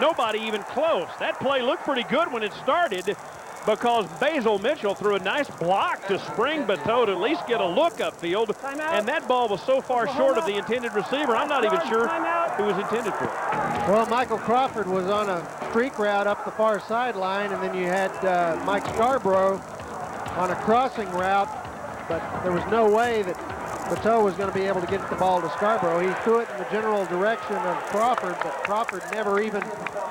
Speaker 3: Nobody even close. That play looked pretty good when it started, because Basil Mitchell threw a nice block to spring Bateau to at least get a look upfield, and that ball was so far short of the intended receiver, I'm not even sure who was intended for it.
Speaker 1: Well, Michael Crawford was on a streak route up the far sideline, and then you had Mike Scarborough on a crossing route, but there was no way that Bateau was going to be able to get the ball to Scarborough. He threw it in the general direction of Crawford, but Crawford never even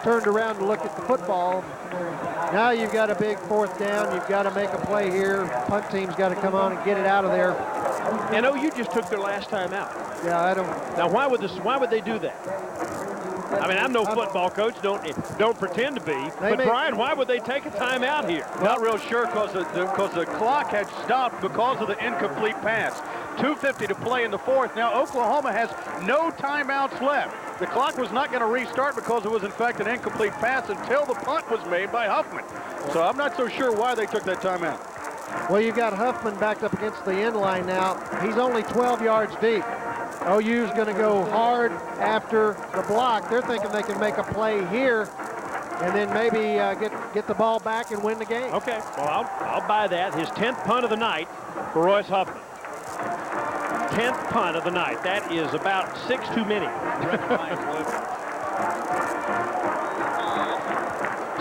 Speaker 1: turned around to look at the football. Now you've got a big 4th down. You've got to make a play here. Punt team's got to come on and get it out of there.
Speaker 3: And OU just took their last time out.
Speaker 1: Yeah, I don't.
Speaker 3: Now, why would they do that? I mean, I'm no football coach, don't pretend to be. But Brian, why would they take a timeout here?
Speaker 4: Not real sure, because the clock had stopped because of the incomplete pass. 2:50 to play in the 4th. Now Oklahoma has no timeouts left. The clock was not going to restart because it was in fact an incomplete pass until the punt was made by Huffman. So I'm not so sure why they took that timeout.
Speaker 1: Well, you've got Huffman backed up against the end line now. He's only 12 yards deep. OU's going to go hard after the block. They're thinking they can make a play here and then maybe get the ball back and win the game.
Speaker 3: Okay, well, I'll buy that. His 10th punt of the night for Royce Huffman. 10th punt of the night. That is about 6 too many.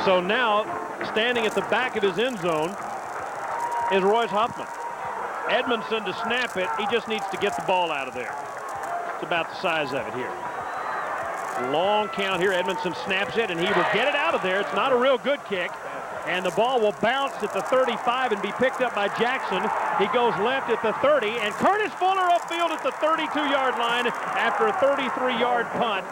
Speaker 3: So now, standing at the back of his end zone is Royce Huffman. Edmondson to snap it. He just needs to get the ball out of there. It's about the size of it here. Long count here. Edmondson snaps it, and he will get it out of there. It's not a real good kick. And the ball will bounce at the 35 and be picked up by Jackson. He goes left at the 30, and Curtis Fuller upfield at the 32-yard line after a 33-yard punt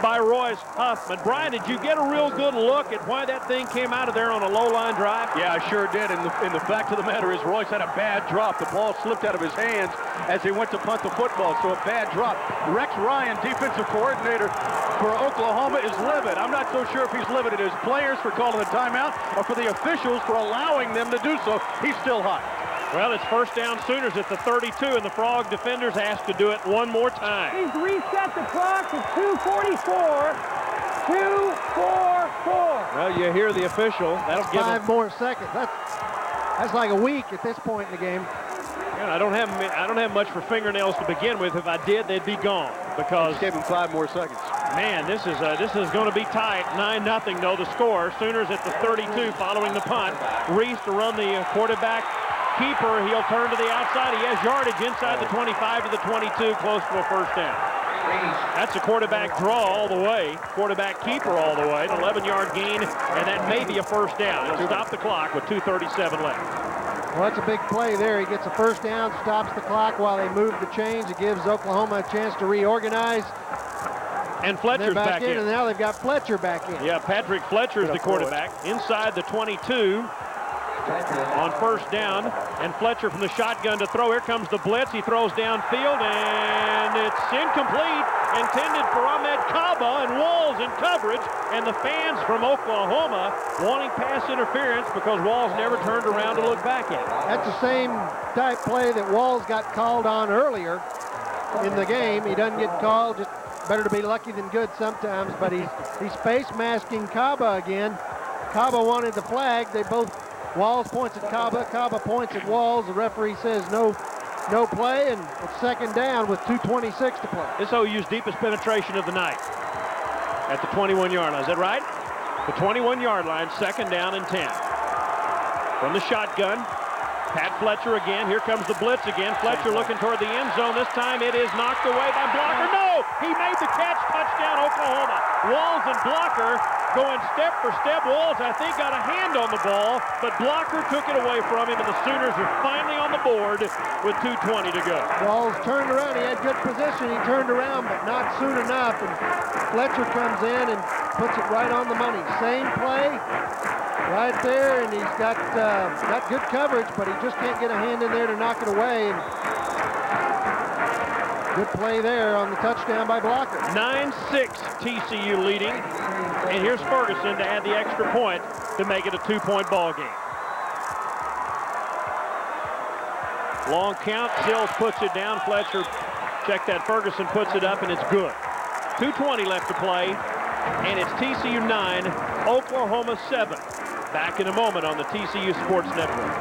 Speaker 3: by Royce Huffman. Brian, did you get a real good look at why that thing came out of there on a low-line drive?
Speaker 4: Yeah, I sure did. And the fact of the matter is Royce had a bad drop. The ball slipped out of his hands as he went to punt the football, so a bad drop. Rex Ryan, defensive coordinator for Oklahoma, is livid. I'm not so sure if he's livid at his players for calling the timeout or for the officials for allowing them to do so. He's still hot.
Speaker 3: Well, it's 1st down Sooners at the 32, and the Frog defenders asked to do it one more time.
Speaker 5: Please reset the clock to 2:44. 2:44.
Speaker 3: Well, you hear the official. That'll give
Speaker 1: 5 more seconds. That's like a week at this point in the game.
Speaker 3: Yeah, I don't have much for fingernails to begin with. If I did, they'd be gone, because
Speaker 4: gave him 5 more seconds.
Speaker 3: Man, this is going to be tight. 9-0 though the score. Sooners at the 32 following the punt. Reese to run the quarterback keeper. He'll turn to the outside. He has yardage inside the 25 to the 22, close to a 1st down. That's a quarterback draw all the way, quarterback keeper all the way, an 11-yard gain, and that may be a first down. It'll stop the clock with 2:37 left.
Speaker 1: Well, that's a big play there. He gets a first down, stops the clock while they move the chains. It gives Oklahoma a chance to reorganize.
Speaker 3: And Fletcher's
Speaker 1: back
Speaker 3: in.
Speaker 1: And now they've got Fletcher back in.
Speaker 3: Yeah, Patrick Fletcher's the quarterback. Inside the 22 on first down. And Fletcher from the shotgun to throw. Here comes the blitz. He throws downfield, and it's incomplete. Intended for Ahmed Kaba, and Walls in coverage. And the fans from Oklahoma wanting pass interference because Walls never turned around to look back at it.
Speaker 1: That's the same type play that Walls got called on earlier in the game. He doesn't get called. Just better to be lucky than good sometimes, but he's face masking Kaba again. Kaba wanted the flag. They both, Walls points at Kaba, Kaba points at Walls. The referee says no play, and it's second down with 2:26 to play.
Speaker 3: This OU's deepest penetration of the night at the 21-yard line. Is that right? The 21-yard line, second down and 10. From the shotgun, Pat Fletcher again. Here comes the blitz again. Fletcher looking toward the end zone. This time it is knocked away by Blocker. No! He made the catch. Touchdown, Oklahoma. Walls and Blocker going step for step. Walls, I think, got a hand on the ball, but Blocker took it away from him, and the Sooners are finally on the board with 2:20 to go.
Speaker 1: Walls turned around. He had good position. He turned around, but not soon enough, and Fletcher comes in and puts it right on the money. Same play. Right there, and he's got good coverage, but he just can't get a hand in there to knock it away. And good play there on the touchdown by Blocker.
Speaker 3: 9-6 TCU leading, and here's Ferguson to add the extra point to make it a 2-point ball game. Long count, Sills puts it down. Fletcher, check that, Ferguson puts it up, and it's good. 2:20 left to play, and it's TCU 9, Oklahoma 7. Back in a moment on the TCU Sports Network.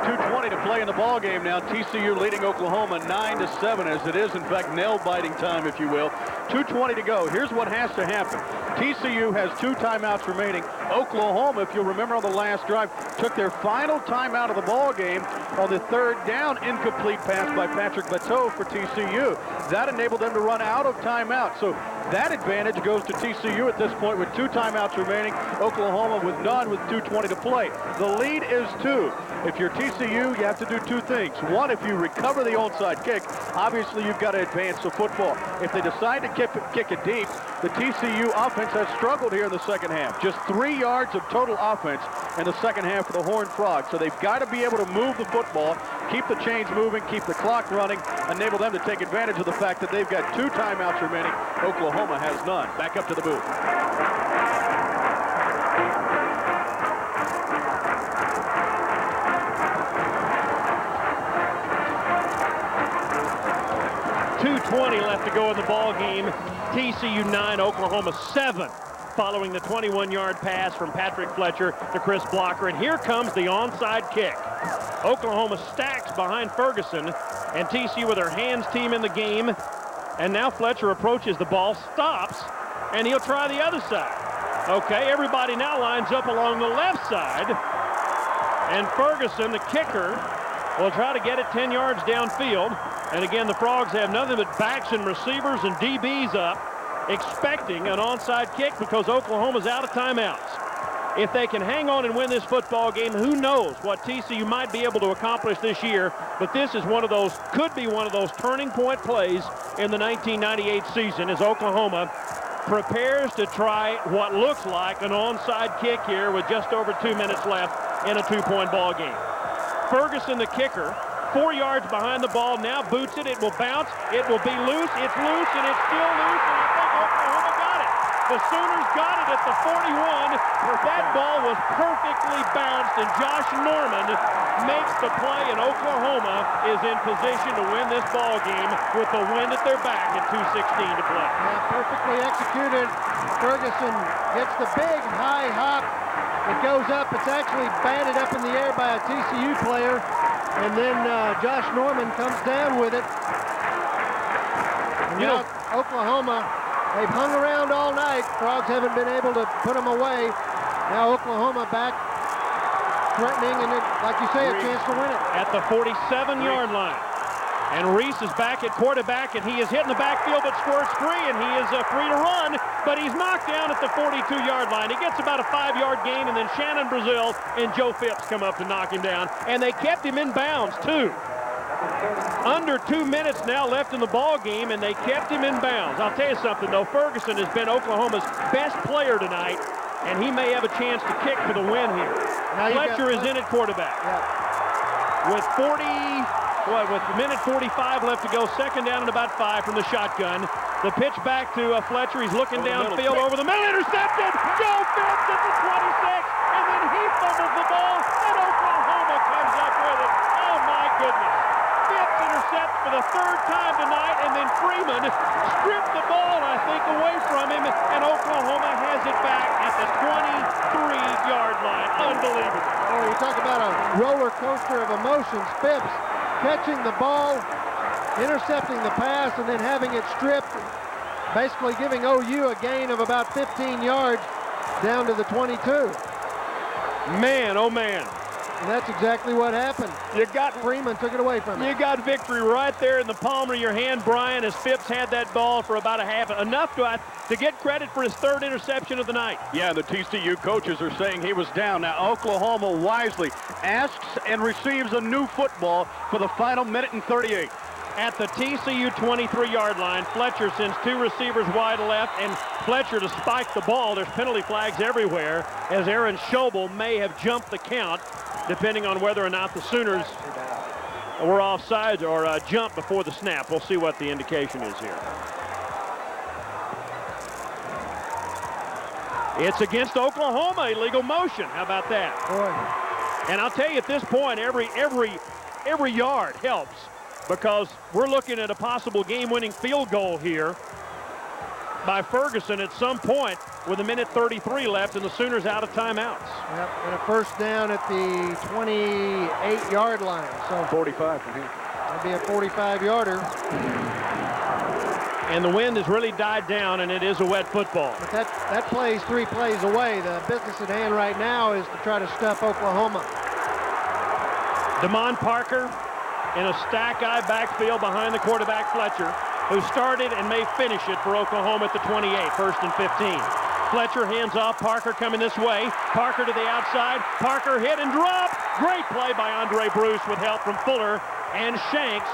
Speaker 4: 2:20 to play in the ball game now. TCU leading Oklahoma 9-7, as it is, in fact, nail-biting time, if you will. 2:20 to go. Here's what has to happen. TCU has 2 timeouts remaining. Oklahoma, if you'll remember on the last drive, took their final timeout of the ball game on the third down incomplete pass by Patrick Bateau for TCU. That enabled them to run out of timeout. So that advantage goes to TCU at this point with 2 timeouts remaining. Oklahoma with none with 2:20 to play. The lead is 2. If you're TCU, you have to do 2 things. One, if you recover the onside kick, obviously you've got to advance the football. If they decide to kick it deep, the TCU offense has struggled here in the second half. Just 3 yards of total offense in the second half for the Horned Frogs. So they've got to be able to move the football, keep the chains moving, keep the clock running, enable them to take advantage of the fact that they've got 2 timeouts remaining. Oklahoma has none. Back up to the booth.
Speaker 3: .20 left to go in the ball game. TCU 9, Oklahoma 7, following the 21-yard pass from Patrick Fletcher to Chris Blocker. And here comes the onside kick. Oklahoma stacks behind Ferguson, and TCU with their hands team in the game. And now Fletcher approaches the ball, stops, and he'll try the other side. Okay, everybody now lines up along the left side. And Ferguson, the kicker, will try to get it 10 yards downfield. And again, the Frogs have nothing but backs and receivers and DBs up, expecting an onside kick because Oklahoma's out of timeouts. If they can hang on and win this football game, who knows what TCU might be able to accomplish this year. But this is one of those, could be one of those turning point plays in the 1998 season as Oklahoma prepares to try what looks like an onside kick here with just over 2 minutes left in a 2-point ball game. Ferguson, the kicker, 4 yards behind the ball, now boots it. It will bounce. It will be loose. It's loose, and it's still loose, and I think Oklahoma got it. The Sooners got it at the 41. That ball was perfectly bounced, and Josh Norman makes the play, and Oklahoma is in position to win this ball game with the wind at their back at 2:16 to play.
Speaker 1: Yeah, perfectly executed. Ferguson gets the big high hop. It goes up. It's actually batted up in the air by a TCU player. And then Josh Norman comes down with it. And now Oklahoma, they've hung around all night. Frogs haven't been able to put them away. Now Oklahoma back threatening, and, like you say, a chance to win it.
Speaker 3: At the 47-yard line. And Reese is back at quarterback, and he is hitting the backfield, but squirts free, and he is free to run, but he's knocked down at the 42-yard line. He gets about a 5-yard gain, and then Shannon Brazil and Joe Phipps come up to knock him down, and they kept him in bounds, too. Under 2 minutes now left in the ball game, and they kept him in bounds. I'll tell you something, though. Ferguson has been Oklahoma's best player tonight, and he may have a chance to kick for the win here. Fletcher is in at quarterback.
Speaker 1: Yeah.
Speaker 3: With with a minute 45 left to go, second down and about 5 from the shotgun. The pitch back to Fletcher. He's looking downfield over the middle. Intercepted! Joe Phipps at the 26, and then he fumbles the ball, and Oklahoma comes up with it. Oh, my goodness. Phipps intercepts for the 3rd time tonight, and then Freeman stripped the ball, I think, away from him, and Oklahoma has it back at the 23-yard line. Unbelievable.
Speaker 1: Oh, you talk about a roller coaster of emotions. Phipps catching the ball, intercepting the pass, and then having it stripped, basically giving OU a gain of about 15 yards down to the 22.
Speaker 3: Man, oh man.
Speaker 1: And that's exactly what happened. Freeman took it away from him.
Speaker 3: You got victory right there in the palm of your hand, Brian, as Phipps had that ball for about a half, enough to get credit for his 3rd interception of the night.
Speaker 4: Yeah, the TCU coaches are saying he was down. Now, Oklahoma wisely asks and receives a new football for the final minute and 38.
Speaker 3: At the TCU 23-yard line, Fletcher sends 2 receivers wide left, and Fletcher to spike the ball. There's penalty flags everywhere, as Aaron Schobel may have jumped the count, depending on whether or not the Sooners were offsides or jumped before the snap. We'll see what the indication is here. It's against Oklahoma, illegal motion. How about that?
Speaker 1: Boy.
Speaker 3: And I'll tell you, at this point, every yard helps, because we're looking at a possible game-winning field goal here by Ferguson at some point with a minute 33 left and the Sooners out of timeouts.
Speaker 1: Yep, and a first down at the 28-yard line. So
Speaker 4: 45 from here.
Speaker 1: That'd be a 45-yarder.
Speaker 3: And the wind has really died down, and it is a wet football.
Speaker 1: But that play's 3 plays away. The business at hand right now is to try to stuff Oklahoma.
Speaker 3: Damon Parker in a stack-eye backfield behind the quarterback Fletcher, who started and may finish it for Oklahoma at the 28, 1st and 15. Fletcher hands off, Parker coming this way. Parker to the outside, Parker hit and dropped. Great play by Andre Bruce with help from Fuller and Shanks.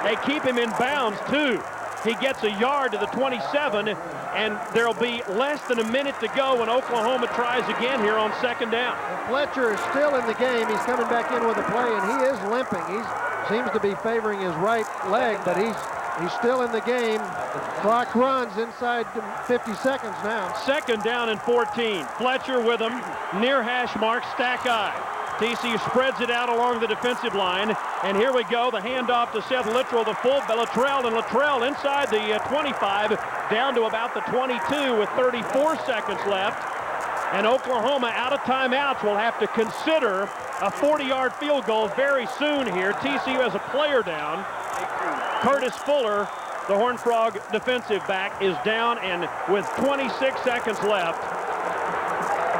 Speaker 3: They keep him in bounds too. He gets a yard to the 27, and there'll be less than a minute to go when Oklahoma tries again here on 2nd down.
Speaker 1: And Fletcher is still in the game. He's coming back in with a play, and he is limping. He seems to be favoring his right leg, but he's still in the game. Clock runs inside 50 seconds now.
Speaker 3: 2nd down and 14. Fletcher with him near hash mark, stack eye. TCU spreads it out along the defensive line, and here we go. The handoff to Seth Littrell, the full, Littrell, and Littrell inside the 25, down to about the 22 with 34 seconds left. And Oklahoma, out of timeouts, will have to consider a 40-yard field goal very soon here. TCU has a player down. Curtis Fuller, the Horned Frog defensive back, is down, and with 26 seconds left,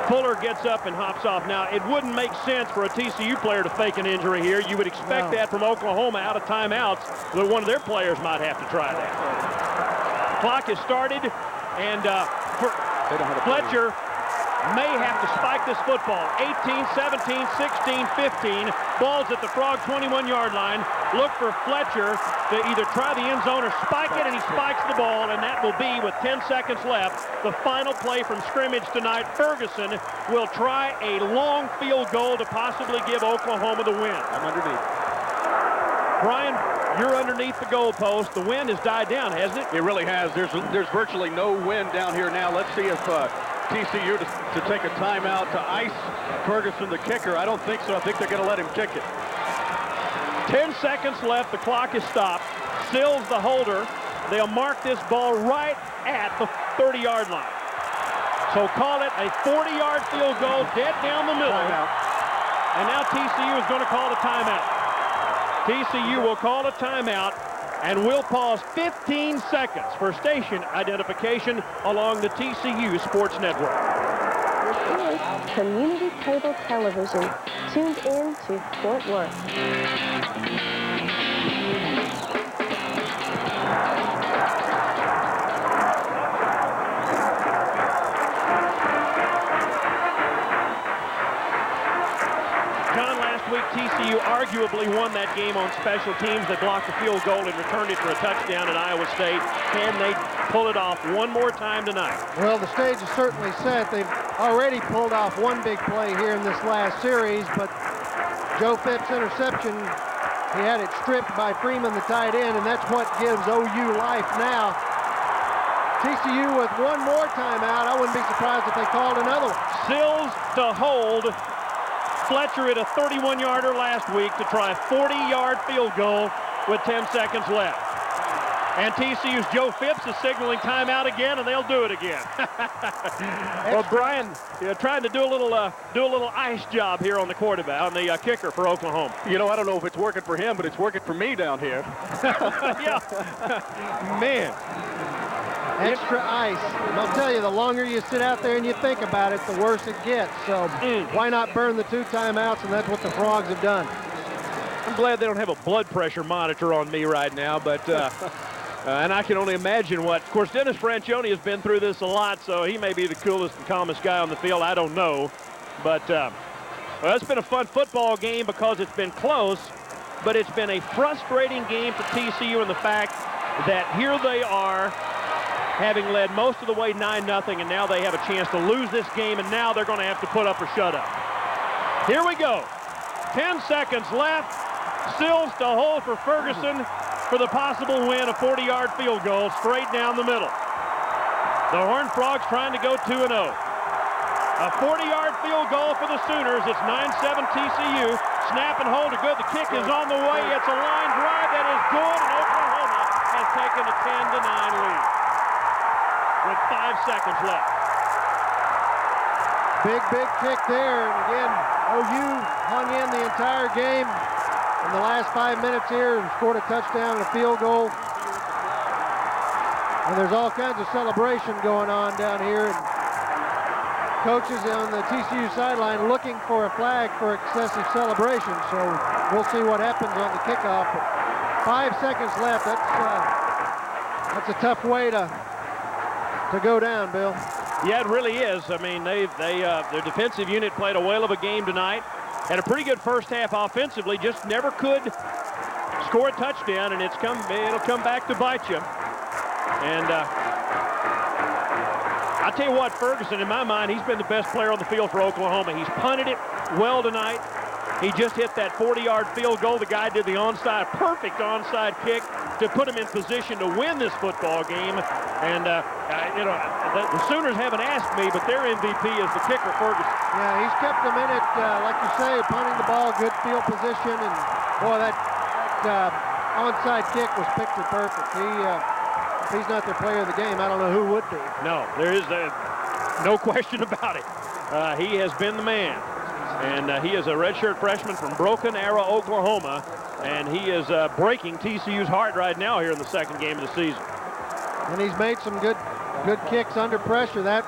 Speaker 3: Fuller gets up and hops off. Now, it wouldn't make sense for a TCU player to fake an injury here. You would expect that from Oklahoma out of timeouts, that one of their players might have to try that. Clock has started, and Fletcher may have to spike this football. 18, 17, 16, 15. Ball's at the Frog 21-yard line. Look for Fletcher to either try the end zone or spike it, and he spikes the ball, and that will be, with 10 seconds left, the final play from scrimmage tonight. Ferguson will try a long field goal to possibly give Oklahoma the win.
Speaker 4: I'm underneath.
Speaker 3: Brian, you're underneath the goalpost. The wind has died down, hasn't it?
Speaker 4: It really has. There's virtually no wind down here now. Let's see if TCU to take a timeout to ice Ferguson, the kicker. I don't think so. I think they're going to let him kick it.
Speaker 3: 10 seconds left. The clock is stopped. Sills the holder. They'll mark this ball right at the 30-yard line. So call it a 40-yard field goal dead down the middle.
Speaker 4: Timeout.
Speaker 3: And now TCU is going to call a timeout. TCU will call a timeout, and we'll pause 15 seconds for station identification along the TCU Sports Network.
Speaker 12: This is Community Cable Television, tuned in to Fort Worth.
Speaker 3: John, last week TCU arguably won that game on special teams. They blocked the field goal and returned it for a touchdown at Iowa State. Can they pull it off one more time tonight?
Speaker 1: Well, the stage is certainly set. They've already pulled off one big play here in this last series, but Joe Phipps' interception, he had it stripped by Freeman, the tight end, and that's what gives OU life now. TCU with one more timeout. I wouldn't be surprised if they called another one.
Speaker 3: Sills to hold. Fletcher hit a 31-yarder last week to try a 40-yard field goal with 10 seconds left. And TCU's Joe Phipps is signaling timeout again, and they'll do it again. Well, Brian, trying to do a little ice job here on the quarterback, on the kicker for Oklahoma.
Speaker 4: You know, I don't know if it's working for him, but it's working for me down here.
Speaker 3: Yeah, man.
Speaker 1: Extra ice. And I'll tell you, the longer you sit out there and you think about it, the worse it gets. So why not burn the 2 timeouts? And that's what the Frogs have done.
Speaker 3: I'm glad they don't have a blood pressure monitor on me right now, but and I can only imagine what. Of course, Dennis Franchione has been through this a lot, so he may be the coolest and calmest guy on the field. I don't know, but well, it's been a fun football game because it's been close, but it's been a frustrating game for TCU in the fact that here they are, having led most of the way 9-0, and now they have a chance to lose this game, and now they're going to have to put up or shut up. Here we go. 10 seconds left. Sills to hold for Ferguson for the possible win, a 40-yard field goal straight down the middle. The Horned Frogs trying to go 2-0. A 40-yard field goal for the Sooners. It's 9-7 TCU. Snap and hold are good. The kick is on the way. It's a line drive that is good, and Oklahoma has taken a 10-9 lead with 5 seconds left.
Speaker 1: Big kick there. And again, OU hung in the entire game in the last 5 minutes here and scored a touchdown and a field goal. And there's all kinds of celebration going on down here. And coaches on the TCU sideline looking for a flag for excessive celebration. So we'll see what happens on the kickoff. But 5 seconds left. That's a tough way to go down, Bill.
Speaker 3: Yeah, it really is. I mean, their defensive unit played a whale of a game tonight. Had a pretty good first half offensively, just never could score a touchdown, and it'll come back to bite you. And I'll tell you what, Ferguson, in my mind, he's been the best player on the field for Oklahoma. He's punted it well tonight. He just hit that 40-yard field goal. The guy did the perfect onside kick to put him in position to win this football game. And, the Sooners haven't asked me, but their MVP is the kicker, Ferguson.
Speaker 1: Yeah, he's kept them in it, like you say, punting the ball, good field position. And, boy, that onside kick was picture perfect. If he's not their player of the game, I don't know who would be.
Speaker 3: No, there is no question about it. He has been the man. And he is a redshirt freshman from Broken Arrow, Oklahoma. And he is breaking TCU's heart right now here in the second game of the season.
Speaker 1: And he's made some good kicks under pressure. That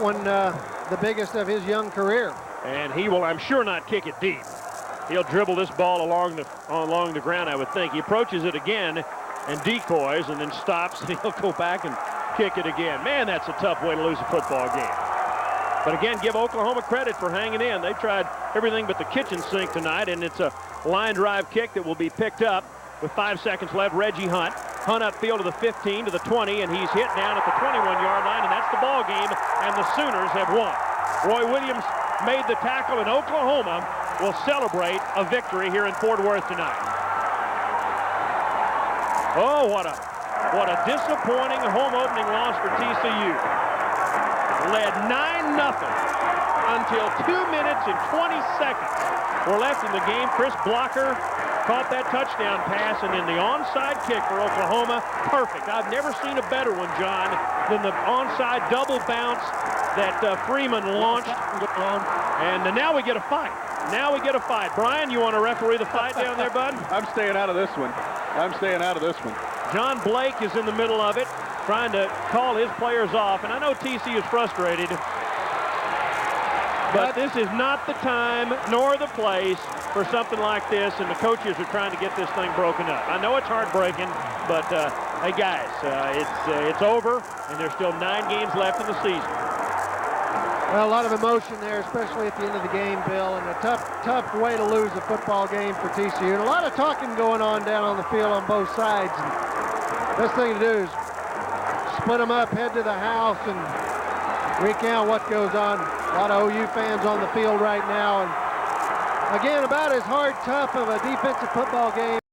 Speaker 1: one, the biggest of his young career.
Speaker 3: And he will, I'm sure, not kick it deep. He'll dribble this ball along the ground, I would think. He approaches it again and decoys and then stops, and he'll go back and kick it again. Man, that's a tough way to lose a football game. But again, give Oklahoma credit for hanging in. They tried everything but the kitchen sink tonight, and it's a line drive kick that will be picked up with 5 seconds left. Reggie Hunt upfield to the 15, to the 20, and he's hit down at the 21-yard line, and that's the ball game, and the Sooners have won. Roy Williams made the tackle, and Oklahoma will celebrate a victory here in Fort Worth tonight. Oh, what a disappointing home opening loss for TCU. Led 9-0 until 2 minutes and 20 seconds were left in the game. Chris Blocker caught that touchdown pass, and then the onside kick for Oklahoma, perfect. I've never seen a better one, John, than the onside double bounce that Freeman launched. And now we get a fight. Brian, you want to referee the fight down there, bud?
Speaker 4: I'm staying out of this one.
Speaker 3: John Blake is in the middle of it, trying to call his players off. And I know TC is frustrated. But this is not the time nor the place for something like this, and the coaches are trying to get this thing broken up. I know it's heartbreaking, but hey guys, it's over, and there's still 9 games left in the season.
Speaker 1: Well, a lot of emotion there, especially at the end of the game, Bill, and a tough way to lose a football game for TCU. And a lot of talking going on down on the field on both sides. And best thing to do is split them up, head to the house, and recount what goes on. A lot of OU fans on the field right now. And again, about as tough of a defensive football game